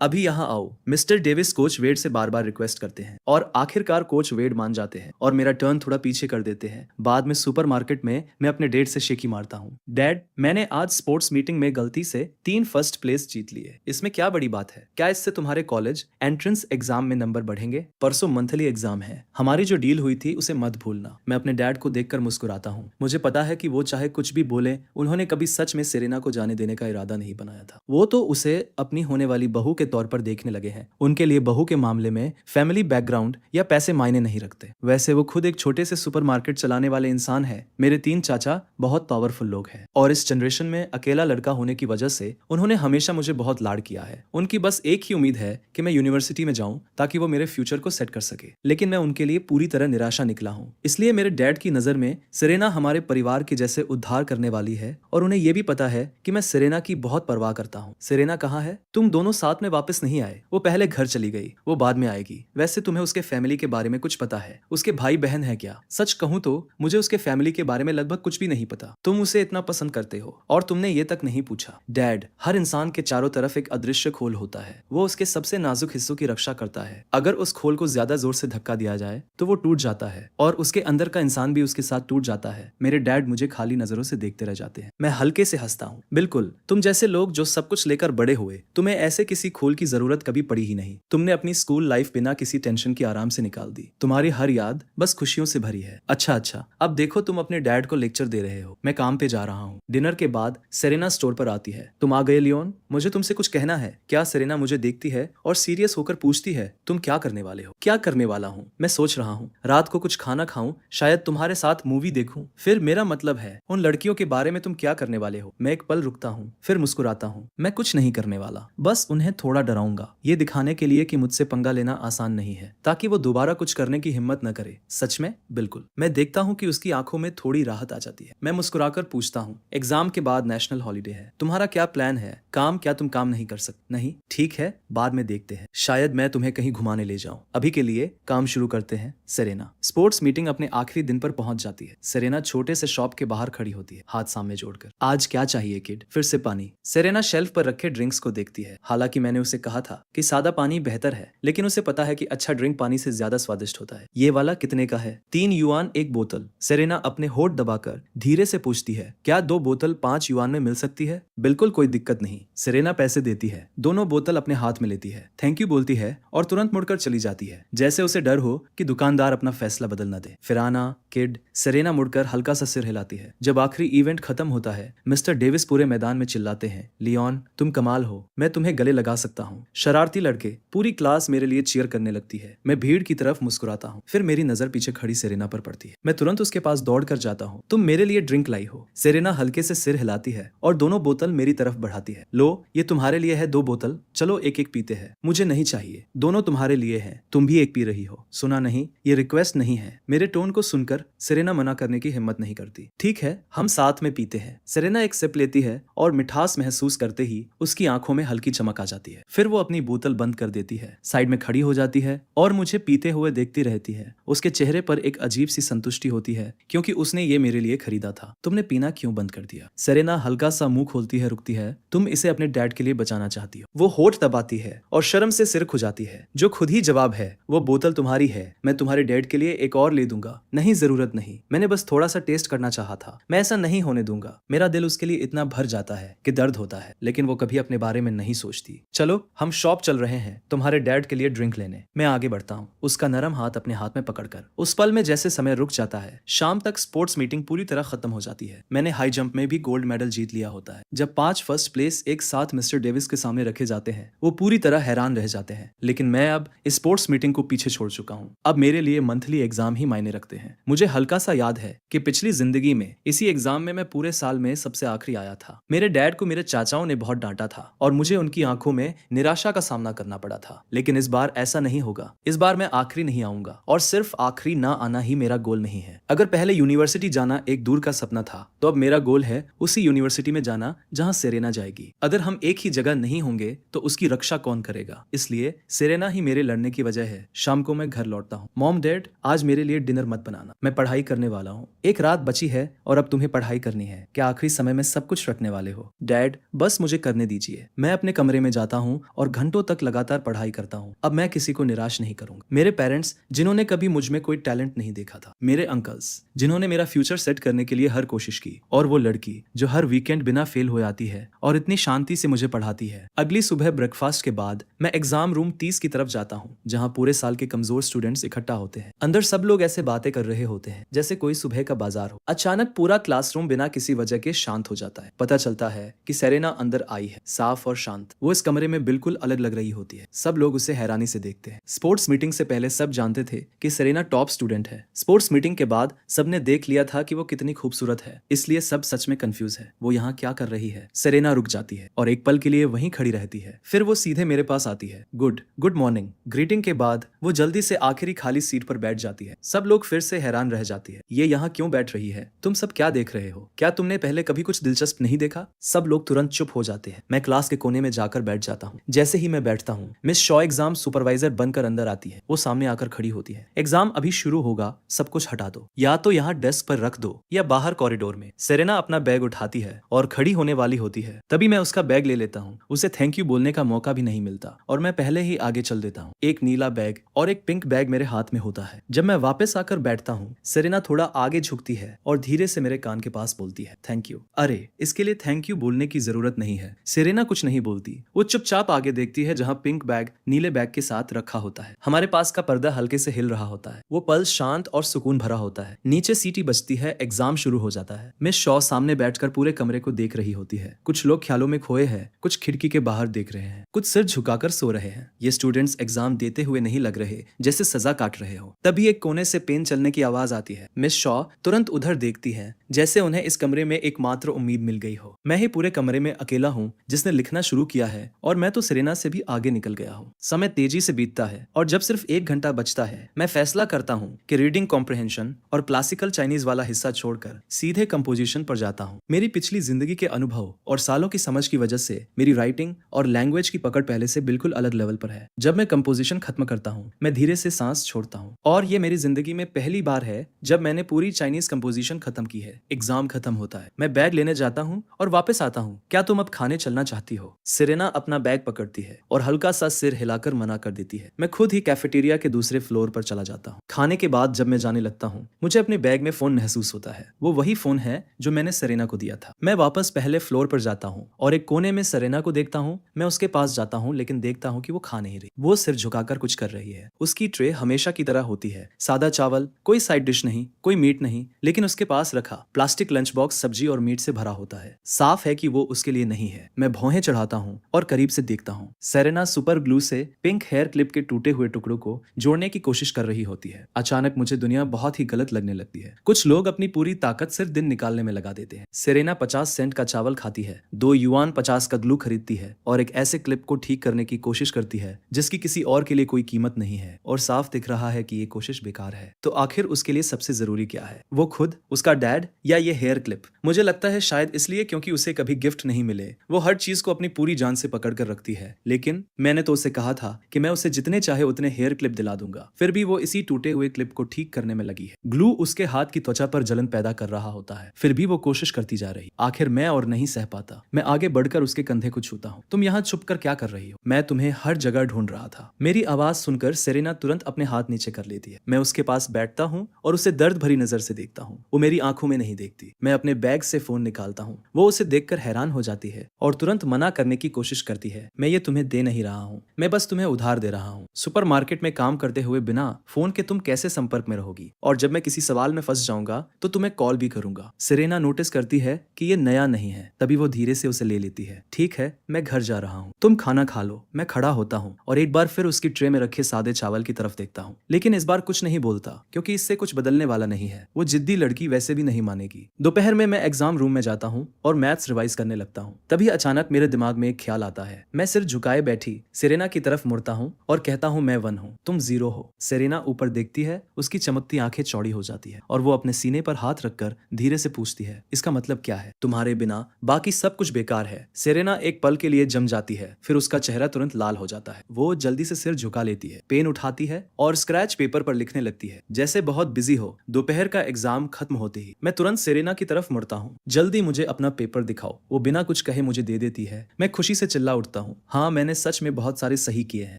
अभी यहाँ आओ। मिस्टर डेविस कोच वेड से बार बार रिक्वेस्ट करते हैं और आखिरकार कोच वेड मान जाते हैं और मेरा टर्न थोड़ा पीछे कर देते हैं। बाद में सुपरमार्केट में मैं अपने डैड से शेकी मारता हूँ। डैड, मैंने आज स्पोर्ट्स मीटिंग में गलती से 3 फर्स्ट प्लेस जीत लिए। इसमें क्या बड़ी बात है? क्या इससे तुम्हारे कॉलेज एंट्रेंस एग्जाम में नंबर बढ़ेंगे? परसों मंथली एग्जाम है। हमारी जो डील हुई थी उसे मत भूलना। मैं अपने डैड को देखकर मुस्कुराता हूँ। मुझे पता है कि वो चाहे कुछ भी बोले, उन्होंने कभी सच में सेरेना को जाने देने का इरादा नहीं बनाया था। वो तो उसे अपनी होने वाली बहू के तौर पर देखने लगे हैं। उनके लिए बहू के मामले में फैमिली बैकग्राउंड या पैसे मायने नहीं रखते। वैसे वो खुद एक छोटे से सुपरमार्केट चलाने वाले इंसान है। मेरे 3 चाचा बहुत पावरफुल लोग हैं और इस जनरेशन में अकेला लड़का होने की वजह से उन्होंने हमेशा मुझे बहुत लाड किया है। उनकी बस एक ही उम्मीद है कि मैं यूनिवर्सिटी में जाऊं ताकि वो मेरे फ्यूचर को सेट कर सके, लेकिन मैं उनके लिए पूरी तरह निराशा निकला हूं। इसलिए मेरे डैड की नजर में सेरेना हमारे परिवार के जैसे उद्धार करने वाली है और उन्हें यह भी पता है कि मैं सेरेना की बहुत परवाह करता हूँ। सेरेना कहाँ है? तुम दोनों साथ में वापस नहीं आए। वो पहले घर चली गई, वो बाद में आएगी। वैसे तुम्हें उसके फैमिली के बारे में कुछ पता है? उसके भाई बहन है क्या? सच कहूँ तो मुझे उसके फैमिली के बारे में लगभग कुछ भी नहीं पता। तुम उसे इतना पसंद करते हो और तुमने ये तक नहीं पूछा। डैड, हर इंसान के चारों तरफ एक अदृश्य खोल होता है। वो उसके सबसे नाजुक हिस्सों की रक्षा करता है। अगर उस खोल को ज्यादा जोर से धक्का दिया जाए तो वो टूट जाता है और उसके अंदर का इंसान भी उसके साथ टूट जाता है। मेरे डैड मुझे खाली नजरों से देखते रह जाते हैं। मैं हल्के से हंसता हूँ। बिल्कुल, तुम जैसे लोग जो सब कुछ लेकर बड़े हुए, तुम्हें ऐसे किसी खोल की जरूरत कभी पड़ी ही नहीं। तुमने अपनी स्कूल लाइफ बिना किसी टेंशन की आराम से निकाल दी। तुम्हारी हर याद बस खुशियों से भरी है। अच्छा, अब देखो तुम अपने डैड को लेक्चर दे रहे हो। मैं काम पे जा रहा हूँ। डिनर के बाद सेरेना स्टोर पर आती है। तुम आ गए लियोन, मुझे तुमसे कुछ कहना है। क्या? सेरेना मुझे देखती है और सीरियस होकर पूछती है, तुम क्या करने वाले हो? क्या करने वाला हूँ? मैं सोच रहा हूँ रात को कुछ खाना खाऊं, शायद तुम्हारे साथ मूवी देखूं। फिर मेरा मतलब है उन लड़कियों के बारे में तुम क्या करने वाले हो? मैं एक पल रुकता हूँ, फिर मुस्कुराता हूँ। मैं कुछ नहीं करने वाला, बस उन्हें थोड़ा डराऊंगा, ये दिखाने के लिए कि मुझसे पंगा लेना आसान नहीं है, ताकि वो दोबारा कुछ करने की हिम्मत न करे। सच में? बिल्कुल। मैं देखता हूँ कि उसकी आंखों में थोड़ी राहत आ जाती है। मैं मुस्कुराकर पूछता हूँ, एग्जाम के बाद नेशनल हॉलीडे है, तुम्हारा क्या प्लान है? काम? क्या तुम काम नहीं कर सकते? नहीं, ठीक है, बाद में देखते हैं। शायद मैं तुम्हें कहीं घुमाने ले जाऊं। अभी के लिए काम शुरू करते हैं। सेरेना। स्पोर्ट्स मीटिंग अपने आखिरी दिन पर पहुंच जाती है। सेरेना छोटे से शॉप के बाहर खड़ी होती है, हाथ सामने जोड़कर। आज क्या चाहिए किड? फिर से पानी। सेरेना शेल्फ पर रखे ड्रिंक्स को देखती है। हालांकि मैंने उसे कहा था कि सादा पानी बेहतर है, लेकिन उसे पता है कि अच्छा ड्रिंक पानी से ज्यादा स्वादिष्ट होता है। ये वाला कितने का है? 3 युआन एक बोतल। सेरेना अपने होठ दबाकर धीरे से पूछती है, क्या 2 बोतल 5 युआन में मिल सकती है? बिल्कुल कोई दिक्कत नहीं। सेरेना पैसे देती है, दोनों बोतल अपने हाथ में लेती है, थैंक यू बोलती है और तुरंत मुड़कर चली जाती है, जैसे उसे डर हो कि दुकानदार अपना फैसला बदल न दे। फिर आना, किड, सेरेना मुड़कर हल्का सा सिर हिलाती है। जब आखिरी इवेंट खत्म होता है, मिस्टर डेविस पूरे मैदान में चिल्लाते हैं, लियोन तुम कमाल हो, मैं तुम्हें गले लगा सकता हूँ। शरारती लड़के, पूरी क्लास मेरे लिए चीयर करने लगती है। मैं भीड़ की तरफ मुस्कुराता हूँ। फिर मेरी नजर पीछे खड़ी सेरेना पर पड़ती है। मैं तुरंत उसके पास दौड़ कर जाता हूँ। तुम मेरे लिए ड्रिंक लाई हो। सेरेना हल्के से सिर हिलाती है और दोनों बोतल मेरी तरफ बढ़ाती है। लो, ये तुम्हारे लिए है 2 बोतल, चलो एक एक पीते हैं। मुझे नहीं चाहिए, दोनों तुम्हारे लिए है, तुम भी एक पी रही हो। सुना नहीं, ये रिक्वेस्ट नहीं है। मेरे टोन को सुनकर सेरेना मना करने की हिम्मत नहीं करती। ठीक है, हम साथ में पीते हैं। सेरेना एक सिप लेती है और मिठास महसूस करते ही उसकी आंखों में हल्की चमक आ जाती है। फिर वो अपनी बोतल बंद कर देती है, साइड में खड़ी हो जाती है और मुझे पीते हुए देखती रहती है। उसके चेहरे पर एक अजीब सी संतुष्टि होती है, क्योंकि उसने ये मेरे लिए खरीदा था। तुमने पीना क्यों बंद कर दिया? सेरेना हल्का सा मुंह खोलती है, रुकती है। तुम इसे अपने डैड के लिए बचाना चाहती हो। वो होठ दबाती है और शर्म से सिर खुजाती है। जो खुद ही जवाब है, वो बोतल तुम्हारी है, मैं तुम्हारे डैड के लिए एक और ले दूंगा। नहीं, जरूरत नहीं, मैंने बस थोड़ा सा टेस्ट करना चाहा था। मैं ऐसा नहीं होने दूंगा। मेरा दिल उसके लिए इतना भर जाता है कि दर्द होता है, लेकिन वो कभी अपने बारे में नहीं सोचती। चलो, हम शॉप चल रहे हैं तुम्हारे डैड के लिए ड्रिंक लेने। मैं आगे बढ़ता हूँ, उसका नरम हाथ अपने हाथ में पकड़कर। उस पल में जैसे समय रुक जाता है। शाम तक स्पोर्ट्स मीटिंग पूरी तरह खत्म हो जाती है। मैंने हाई जंप में भी गोल्ड मेडल जीत लिया होता है। जब 5 फर्स्ट प्लेस एक साथ मिस्टर डेविस के सामने रखे जाते हैं, वो पूरी तरह हैरान रह जाते हैं। लेकिन मैं अब इस स्पोर्ट्स मीटिंग को पीछे छोड़ चुका हूँ। अब मेरे लिए मंथली एग्जाम ही मायने रखते हैं। मुझे हल्का सा याद है कि पिछली जिंदगी में इसी एग्जाम में मैं पूरे साल में सबसे आखिरी आया था। मेरे डैड को मेरे चाचाओं ने बहुत डांटा था और मुझे उनकी आंखों में निराशा का सामना करना पड़ा था। लेकिन इस बार ऐसा नहीं होगा। इस बार मैं आखिरी नहीं आऊंगा और सिर्फ आखिरी ना आना ही मेरा गोल नहीं है। अगर पहले यूनिवर्सिटी जाना एक दूर का सपना था, तो अब मेरा गोल है उसी यूनिवर्सिटी में जाना जहां सेरेना जाएगी। अगर हम एक ही जगह नहीं होंगे तो उसकी रक्षा कौन करेगा? इसलिए सेरेना ही मेरे लड़ने की वजह है। शाम को मैं घर लौटता हूँ। मॉम, डैड, आज मेरे लिए डिनर मत बनाना, मैं पढ़ाई करने वाला हूँ। एक रात बची है और अब तुम्हें पढ़ाई करनी है। क्या आखिरी समय में सब कुछ रखने वाले हो? डैड, बस मुझे करने दीजिए। मैं अपने कमरे में जाता हूँ और घंटों तक लगातार पढ़ाई करता हूँ। अब मैं किसी को निराश नहीं करूंगा। मेरे पेरेंट्स, जिन्होंने कभी मुझ में कोई टैलेंट नहीं देखा था। मेरे अंकल्स, जिन्होंने मेरा फ्यूचर सेट करने के लिए हर कोशिश की। और वो लड़की जो हर वीकेंड बिना फेल हो आती है और इतनी शांति से मुझे पढ़ाती है। अगली सुबह ब्रेकफास्ट के बाद मैं एग्जाम रूम 30 की तरफ जाता हूँ, जहाँ पूरे साल के कमजोर स्टूडेंट्स इकट्ठा होते हैं। अंदर सब लोग ऐसे बातें कर रहे होते हैं जैसे कोई सुबह का बाजार हो। अचानक पूरा क्लासरूम बिना किसी वजह के शांत हो जाता है। पता चलता है कि सेरेना अंदर आई है, साफ और शांत। वो इस कमरे में बिल्कुल अलग लग रही होती है। सब लोग उसे हैरानी से देखते हैं। स्पोर्ट्स मीटिंग से पहले सब जानते थे कि सेरेना टॉप स्टूडेंट है। स्पोर्ट्स मीटिंग के बाद सबने देख लिया था कि वो कितनी खूबसूरत है, इसलिए सब सच में कंफ्यूज है। वो यहाँ क्या कर रही है? सेरेना रुक जाती है और एक पल के लिए वहीं खड़ी रहती है। फिर वो सीधे मेरे पास आती है। Good morning. ग्रीटिंग के बाद वो जल्दी से आखिरी खाली सीट पर बैठ जाती है। सब लोग फिर से हैरान रह जाती है। ये यहाँ क्यों बैठ रही है? तुम सब क्या देख रहे हो? क्या तुमने पहले कभी कुछ दिलचस्प नहीं देखा? सब लोग तुरंत चुप हो जाते हैं। मैं क्लास के कोने में जाकर बैठ जाता हूँ। जैसे ही मैं बैठता हूँ, मिस शॉ एग्जाम सुपरवाइजर बनकर अंदर आती है। वो सामने आकर खड़ी होती है। एग्जाम अभी शुरू होगा, सब कुछ हटा दो, या तो यहाँ डेस्क पर रख दो या बाहर कॉरिडोर में। सेरेना अपना बैग उठाती है और खड़ी होने वाली होती है। तभी मैं उसका बैग ले लेता हूँ। उसे थैंक यू बोलने का मौका भी नहीं मिलता और मैं पहले ही आगे चल देता हूँ। एक नीला बैग और एक पिंक बैग मेरे हाथ में होता है। जब मैं वापस आकर बैठता हूँ, सेरेना थोड़ा आगे झुकती है और धीरे से मेरे कान के पास बोलती है, थैंक यू। अरे, इसके लिए थैंक यू बोलने की जरूरत नहीं है। सेरेना कुछ नहीं बोलती। वो चुपचाप आगे देखती है जहाँ पिंक बैग नीले बैग के साथ रखा होता है। हमारे पास का पर्दा हल्के से हिल रहा होता है। वो पल शांत और सुकून भरा होता है। नीचे सीटी बजती है, एग्जाम शुरू हो जाता है। मिस शॉ सामने बैठकर पूरे कमरे को देख रही होती है। कुछ लोग ख्यालों में खोए हैं, कुछ खिड़की के बाहर देख रहे हैं, कुछ सिर झुकाकर सो रहे हैं। ये स्टूडेंट्स एग्जाम देते हुए नहीं लग रहे जैसे सजा काट रहे हो। तभी एक कोने से पेन चलने की आवाज आती है। मिस शॉ तुरंत उधर देखती है, जैसे उन्हें इस कमरे में एकमात्र उम्मीद मिल गई हो। मैं ही पूरे कमरे में अकेला हूँ जिसने लिखना शुरू किया है और मैं तो सेरेना से भी आगे निकल गया हूँ। समय तेजी से बीतता है और जब सिर्फ 1 घंटा बचता है, मैं फैसला करता हूँ कि रीडिंग कॉम्प्रिहेंशन और क्लासिकल चाइनीज वाला हिस्सा छोड़कर सीधे कंपोजिशन पर जाता हूँ। मेरी पिछली जिंदगी के अनुभव और सालों की समझ की वजह से मेरी राइटिंग और लैंग्वेज की पकड़ पहले से बिल्कुल अलग लेवल पर है। जब मैं कंपोजिशन खत्म करता हूँ, मैं धीरे से सांस छोड़ता हूँ और ये मेरी जिंदगी में पहली बार है जब मैंने पूरी चाइनीज कंपोजिशन खत्म की है। एग्जाम खत्म होता है। मैं बैग लेने जाता हूँ और वापस आता हूँ। क्या तुम अब खाने चलना चाहती हो? सेरेना अपना बैग पकड़ती है और हल्का सा सिर हिलाकर मना कर देती है। मैं खुद ही कैफेटेरिया के दूसरे फ्लोर पर चला जाता हूँ। खाने के बाद जब मैं जाने लगता हूँ, मुझे अपने बैग में फोन महसूस होता है। वो वही फोन है जो मैंने सेरेना को दिया था। मैं वापस पहले फ्लोर पर जाता हूँ और एक कोने में सेरेना को देखता हूँ। मैं उसके पास जाता हूँ लेकिन देखता हूँ कि वो खा नहीं रही। वो सिर झुकाकर कुछ कर रही है। उसकी ट्रे हमेशा की तरह होती है, सादा चावल, कोई साइड डिश नहीं, कोई मीट नहीं, लेकिन उसके पास रखा प्लास्टिक लंच बॉक्स सब्जी और मीट से भरा होता है। साफ है कि वो उसके लिए नहीं है। मैं भौहें चढ़ाता हूँ और करीब से देखता हूँ। सेरेना सुपर ग्लू से पिंक हेयर क्लिप के टूटे हुए टुकड़ों को जोड़ने की कोशिश कर रही होती है। अचानक मुझे दुनिया बहुत ही गलत लगने लगती है। कुछ लोग अपनी पूरी ताकत सिर्फ दिन निकालने में लगा देते हैं। सेरेना 50 सेंट का चावल खाती है, 2 युआन 50 का ग्लू खरीदती है और एक ऐसे क्लिप को ठीक करने की कोशिश करती है जिसकी किसी और के लिए कोई कीमत नहीं है, और साफ दिख रहा है कि ये कोशिश बेकार है। तो आखिर उसके लिए सबसे जरूरी क्या है? वो खुद, उसका डैड, या ये हेयर क्लिप? मुझे लगता है शायद इसलिए क्योंकि उसे कभी गिफ्ट नहीं मिले। वो हर चीज को अपनी पूरी जान से पकड़ कर रखती है। लेकिन मैंने तो उसे कहा था कि मैं उसे जितने चाहे उतने हेयर क्लिप दिला दूंगा। फिर भी वो इसी टूटे हुए क्लिप को ठीक करने में लगी है। ग्लू उसके हाथ की त्वचा पर जलन पैदा कर रहा होता है, फिर भी वो कोशिश करती जा रही। आखिर मैं और नहीं सह पाता। मैं आगे बढ़कर उसके कंधे को छूता हूँ। तुम यहाँ छुप कर क्या कर रही हो? मैं तुम्हें हर जगह ढूंढ रहा था। मेरी आवाज सुनकर सेरेना तुरंत अपने हाथ नीचे कर लेती है। मैं उसके पास बैठता हूँ और उसे दर्द भरी नजर से देखता हूँ। वो मेरी आंखों में नहीं देखती। मैं अपने बैग से फोन निकालता हूँ। वो उसे देखकर हैरान हो जाती है और तुरंत मना करने की कोशिश करती है। मैं ये तुम्हें दे नहीं रहा हूँ, मैं बस तुम्हें उधार दे रहा हूँ। सुपरमार्केट में काम करते हुए बिना फोन के तुम कैसे संपर्क में रहोगी? और जब मैं किसी सवाल में फंस जाऊंगा तो तुम्हें कॉल भी करूंगा। सेरेना नोटिस करती है कि ये नया नहीं है, तभी वो धीरे से उसे ले लेती है। ठीक है, मैं घर जा रहा हूँ, तुम खाना खा लो। मैं खड़ा होता हूँ और एक बार फिर उसकी ट्रे में रखे सादे चावल की तरफ देखता हूँ, लेकिन इस बार कुछ नहीं बोलता क्योंकि इससे कुछ बदलने वाला नहीं है। वो जिद्दी लड़की वैसे भी नहीं मानेगी। दोपहर में मैं एग्जाम रूम में जाता हूँ और मैथ्स रिवाइज करने लगता हूँ। तभी अचानक मेरे दिमाग में एक ख्याल आता है। मैं सिर झुकाए बैठी सेरेना की तरफ मुड़ता हूँ और कहता हूँ, मैं 1 हूँ, तुम 0 हो। सेरेना ऊपर देखती है, उसकी चमकती आंखें चौड़ी हो जाती है और वो अपने सीने पर हाथ रखकर धीरे से पूछती है, इसका मतलब क्या है? तुम्हारे बिना बाकी सब कुछ बेकार है। सेरेना एक पल के लिए जम जाती है, फिर उसका चेहरा तुरंत लाल हो जाता है। वो जल्दी से सिर झुका लेती है, पेन उठाती है और स्क्रैच पेपर पर लिखने लगती है जैसे बहुत बिजी हो। दोपहर का एग्जाम खत्म होते ही मैं तुरंत सेरेना की तरफ मुड़ता हूँ। जल्दी मुझे अपना पेपर दिखाओ। वो बिना कुछ कहे मुझे दे देती है। मैं खुशी से चिल्ला उठता हूँ, हाँ, मैंने सच में बहुत सारे सही किए हैं।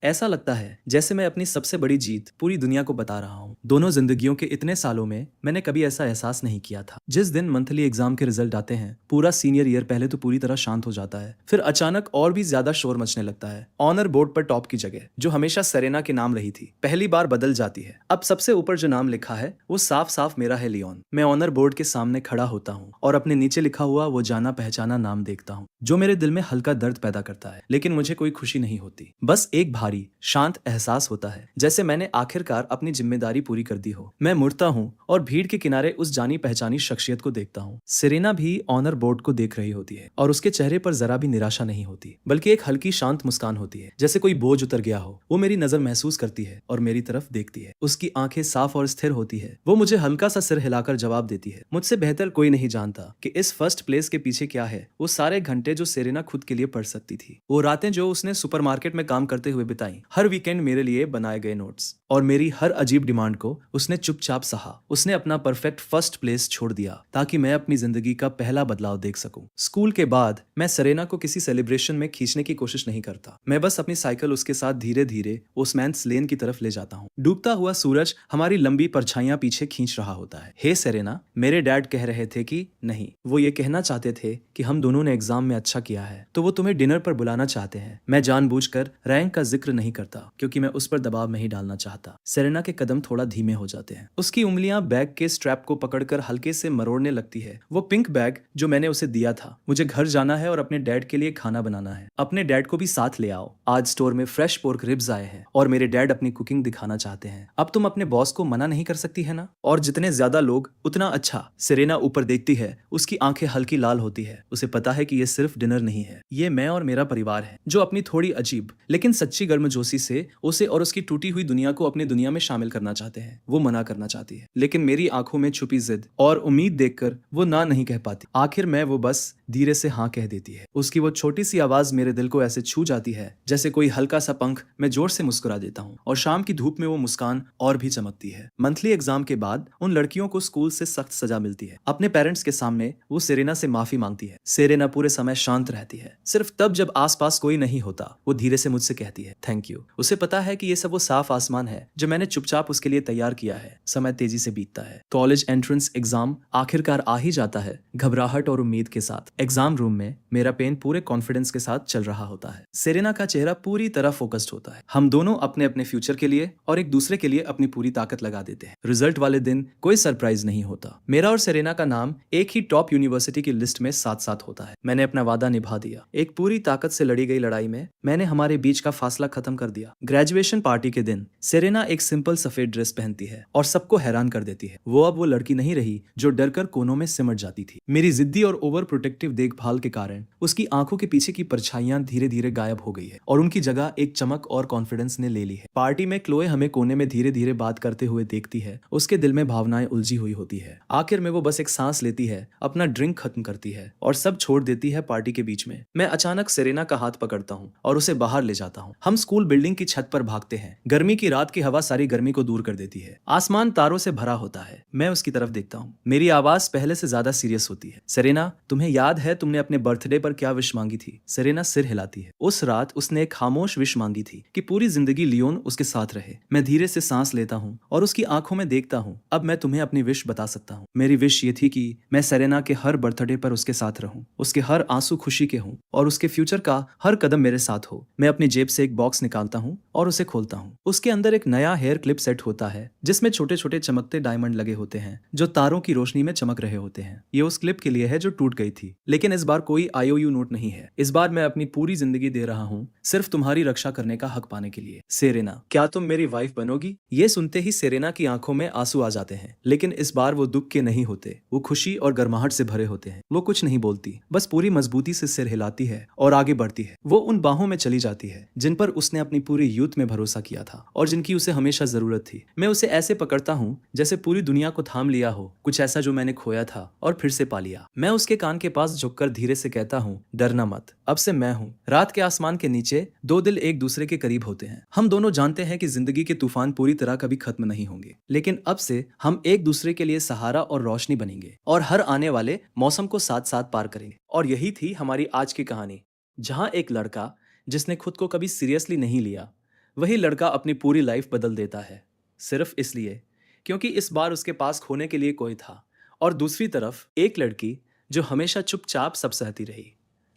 ऐसा लगता है जैसे मैं अपनी सबसे बड़ी जीत पूरी दुनिया को बता रहा हूँ। दोनों जिंदगियों के इतने सालों में मैंने कभी ऐसा एहसास नहीं किया था। जिस दिन मंथली एग्जाम के रिजल्ट आते हैं, पूरा सीनियर ईयर पहले तो पूरी तरह शांत हो जाता है, फिर अचानक और भी ज्यादा शोर मचने लगता है। ऑनर बोर्ड पर टॉप की जगह जो हमेशा सेरेना के नाम रही थी, पहली बार बदल जाती है। अब सबसे ऊपर जो नाम लिखा है वो साफ साफ मेरा है, लियोन। मैं ऑनर बोर्ड के सामने खड़ा होता हूँ और अपने नीचे लिखा हुआ वो जाना पहचाना नाम देखता हूँ, जो मेरे दिल में हल्का दर्द पैदा करता है। लेकिन मुझे कोई खुशी नहीं होती, बस एक भारी शांत एहसास होता है जैसे मैंने आखिरकार अपनी जिम्मेदारी पूरी कर दी हो। मैं मुड़ता हूँ और भीड़ के किनारे उस जानी पहचानी शख्सियत को देखता हूँ। सेरेना भी ऑनर बोर्ड को देख रही होती है और उसके चेहरे पर जरा भी निराशा नहीं होती, बल्कि एक हल्की शांत मुस्कान होती है, जैसे कोई बोझ उतर गया हो। वो मेरी नजर महसूस करती है और मेरी तरफ देखती है। उसकी आंखें साफ और स्थिर होती है। वो मुझे हल्का सा सिर हिलाकर जवाब देती है, मुझसे बेहतर कोई नहीं जानता कि इस फर्स्ट प्लेस के पीछे क्या है। वो सारे घंटे जो सेरेना खुद के लिए पढ़ सकती थी, वो रातें जो उसने सुपरमार्केट में काम करते हुए बिताई, हर वीकेंड मेरे लिए बनाए गए नोट्स और मेरी हर अजीब डिमांड को उसने चुपचाप सहा। उसने अपना परफेक्ट फर्स्ट प्लेस छोड़ दिया ताकि मैं अपनी जिंदगी का पहला बदलाव देख सकूं। स्कूल के बाद मैं सेरेना को किसी सेलिब्रेशन में खींचने की कोशिश नहीं करता। मैं बस अपनी साइकिल उसके साथ धीरे धीरे ओसमैन्स लेन की तरफ ले जाता हूँ। डूबता हुआ सूरज हमारी लंबी परछाइयां पीछे खींच रहा होता है। हे सेरेना, मेरे डैड कह रहे थे कि नहीं, वो ये कहना चाहते थे कि हम दोनों ने एग्जाम में अच्छा किया है तो वो तुम्हें डिनर पर बुलाना चाहते हैं। मैं जानबूझकर रैंक का जिक्र नहीं करता क्योंकि मैं उस पर दबाव नहीं डालना चाहता। सेरेना के कदम थोड़ा धीमे हो जाते हैं। उसकी उंगलियां बैग के स्ट्रैप को पकड़कर हल्के से मरोड़ने लगती है। वो पिंक बैग जो मैंने उसे दिया था। मुझे घर जाना है और अपने डैड के लिए खाना बनाना है। अपने डैड को भी साथ ले आओ। आज स्टोर में फ्रेश पोर्क रिब्स आए हैं और मेरे डैड अपनी कुकिंग दिखाना चाहते हैं। अब तुम अपने बॉस को मना नहीं कर सकती है ना? और जितने ज्यादा लोग उतना अच्छा। सेरेना ऊपर देखती है, उसकी आंखें हल्की लाल होती है। उसे पता है कि ये सिर्फ डिनर नहीं है, ये मैं और मेरा परिवार है जो अपनी थोड़ी अजीब लेकिन सच्ची गर्मजोशी से उसे और उसकी टूटी हुई दुनिया को अपनी दुनिया में शामिल करना चाहते हैं। वो मना करना चाहती है, लेकिन मेरी आंखों में छुपी जिद और उम्मीद देखकर वो ना नहीं कह पाती। आखिर मैं वो बस धीरे से हाँ कह देती है। उसकी वो छोटी सी आवाज मेरे दिल को ऐसे छू जाती है जैसे कोई हल्का सा पंख। मैं जोर से मुस्कुरा देता हूँ और शाम की धूप में वो मुस्कान और भी चमकती है। मंथली एग्जाम के बाद उन लड़कियों को स्कूल से सख्त सजा मिलती है। अपने पेरेंट्स के सामने वो सेरेना से माफी मांगती है। सेरेना पूरे समय शांत रहती है, सिर्फ तब जब आसपास कोई नहीं होता वो धीरे से मुझसे कहती है थैंक यू। उसे पता है कि ये सब वो साफ आसमान है जो मैंने चुपचाप उसके लिए तैयार किया है। समय तेजी से बीतता है। कॉलेज एंट्रेंस एग्जाम आखिरकार आ ही जाता है। घबराहट और उम्मीद के साथ एग्जाम रूम में मेरा पेन पूरे कॉन्फिडेंस के साथ चल रहा होता है। सेरेना का चेहरा पूरी तरह फोकस्ड होता है। हम दोनों अपने अपने फ्यूचर के लिए और एक दूसरे के लिए अपनी पूरी ताकत लगा देते हैं। रिजल्ट वाले दिन कोई सरप्राइज नहीं होता। मेरा और सेरेना का नाम एक ही टॉप यूनिवर्सिटी की लिस्ट में साथ साथ होता है। मैंने अपना वादा निभा दिया। एक पूरी ताकत से लड़ी गई लड़ाई में मैंने हमारे बीच का फासला खत्म कर दिया। ग्रेजुएशन पार्टी के दिन सेरेना एक सिंपल सफेद ड्रेस पहनती है और सबको हैरान कर देती है। वो अब वो लड़की नहीं रही जो डरकर कोनों में सिमट जाती थी। मेरी जिद्दी और ओवर प्रोटेक्टिव देखभाल के कारण उसकी आंखों के पीछे की परछाइयां धीरे धीरे गायब हो गई है और उनकी जगह एक चमक और कॉन्फिडेंस ने ले ली है। पार्टी में क्लोए हमें कोने में धीरे धीरे बात करते हुए देखती है। उसके दिल में भावनाएं उलझी हुई होती है। आखिर में वो बस एक सांस लेती है, अपना ड्रिंक खत्म करती है और सब छोड़ देती है पार्टी के बीच में। मैं अचानक सेरेना का हाथ पकड़ता हूँ और उसे बाहर ले जाता हूँ। हम स्कूल बिल्डिंग की छत पर भागते हैं। गर्मी की रात की हवा सारी गर्मी को दूर कर देती है। आसमान तारों से भरा होता है। मैं उसकी तरफ देखता हूँ। मेरी आवाज पहले से ज्यादा सीरियस होती है। सेरेना, तुम्हें याद है तुमने अपने बर्थडे पर क्या विश मांगी थी? सेरेना सिर हिलाती है। उस रात उसने एक खामोश विश मांगी थी कि पूरी जिंदगी लियोन उसके साथ रहे। मैं धीरे से सांस लेता हूँ और उसकी आंखों में देखता हूँ। अब मैं तुम्हें अपनी विश बता सकता हूँ। मेरी विश ये थी कि मैं सेरेना के हर बर्थडे पर उसके साथ रहूं, उसके हर आंसू खुशी के हों और उसके फ्यूचर का हर कदम मेरे साथ हो। मैं अपनी जेब से एक बॉक्स निकालता हूँ और उसे खोलता हूँ। उसके अंदर एक नया हेयर क्लिप सेट होता है जिसमें छोटे छोटे चमकते डायमंड लगे होते हैं जो तारों की रोशनी में चमक रहे होते हैं। ये उस क्लिप के लिए है जो टूट गई थी, लेकिन इस बार कोई IOU नोट नहीं है। इस बार मैं अपनी पूरी जिंदगी दे रहा हूँ सिर्फ तुम्हारी रक्षा करने का हक पाने के लिए। सेरेना, क्या तुम मेरी वाइफ बनोगी? ये सुनते ही सेरेना की आंखों में आंसू आ जाते हैं, लेकिन इस बार वो दुख के नहीं होते, वो खुशी और गर्माहट से भरे होते हैं। वो कुछ नहीं बोलती, बस पूरी मजबूती से सिर हिलाती है और आगे बढ़ती है। वो उन बाहों में चली जाती है जिन पर उसने अपनी पूरी यूथ में भरोसा किया था और जिनकी उसे हमेशा जरूरत थी। मैं उसे ऐसे पकड़ता हूँ जैसे पूरी दुनिया को थाम लिया हो, कुछ ऐसा जो मैंने खोया था और फिर से पा लिया। मैं उसके कान के पास झुककर धीरे से कहता हूँ, डरना मत, अब से मैं हूँ। रात के आसमान के नीचे दो दिल एक दूसरे के करीब होते हैं। हम दोनों जानते हैं कि जिंदगी के तूफान पूरी तरह कभी खत्म नहीं होंगे, लेकिन अब से हम एक दूसरे के लिए सहारा और रोशनी बनेंगे और हर आने वाले मौसम को साथ साथ पार करेंगे। और यही थी हमारी आज की कहानी, जहां एक लड़का जिसने खुद को कभी सीरियसली नहीं लिया, वही लड़का अपनी पूरी लाइफ बदल देता है, सिर्फ इसलिए क्योंकि इस बार उसके पास खोने के लिए कोई था। और दूसरी तरफ एक लड़की जो हमेशा चुपचाप सब सहती रही,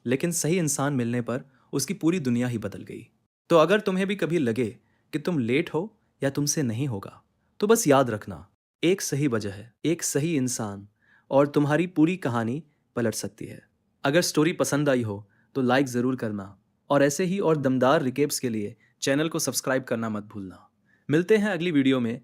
लेकिन सही इंसान मिलने पर उसकी पूरी दुनिया ही बदल गई। तो अगर तुम्हें भी कभी लगे कि तुम लेट हो या तुमसे नहीं होगा, तो बस याद रखना, एक सही वजह है, एक सही इंसान, और तुम्हारी पूरी कहानी पलट सकती है। अगर स्टोरी पसंद आई हो तो लाइक ज़रूर करना और ऐसे ही और दमदार रिकेप्स के लिए चैनल को सब्सक्राइब करना मत भूलना। मिलते हैं अगली वीडियो में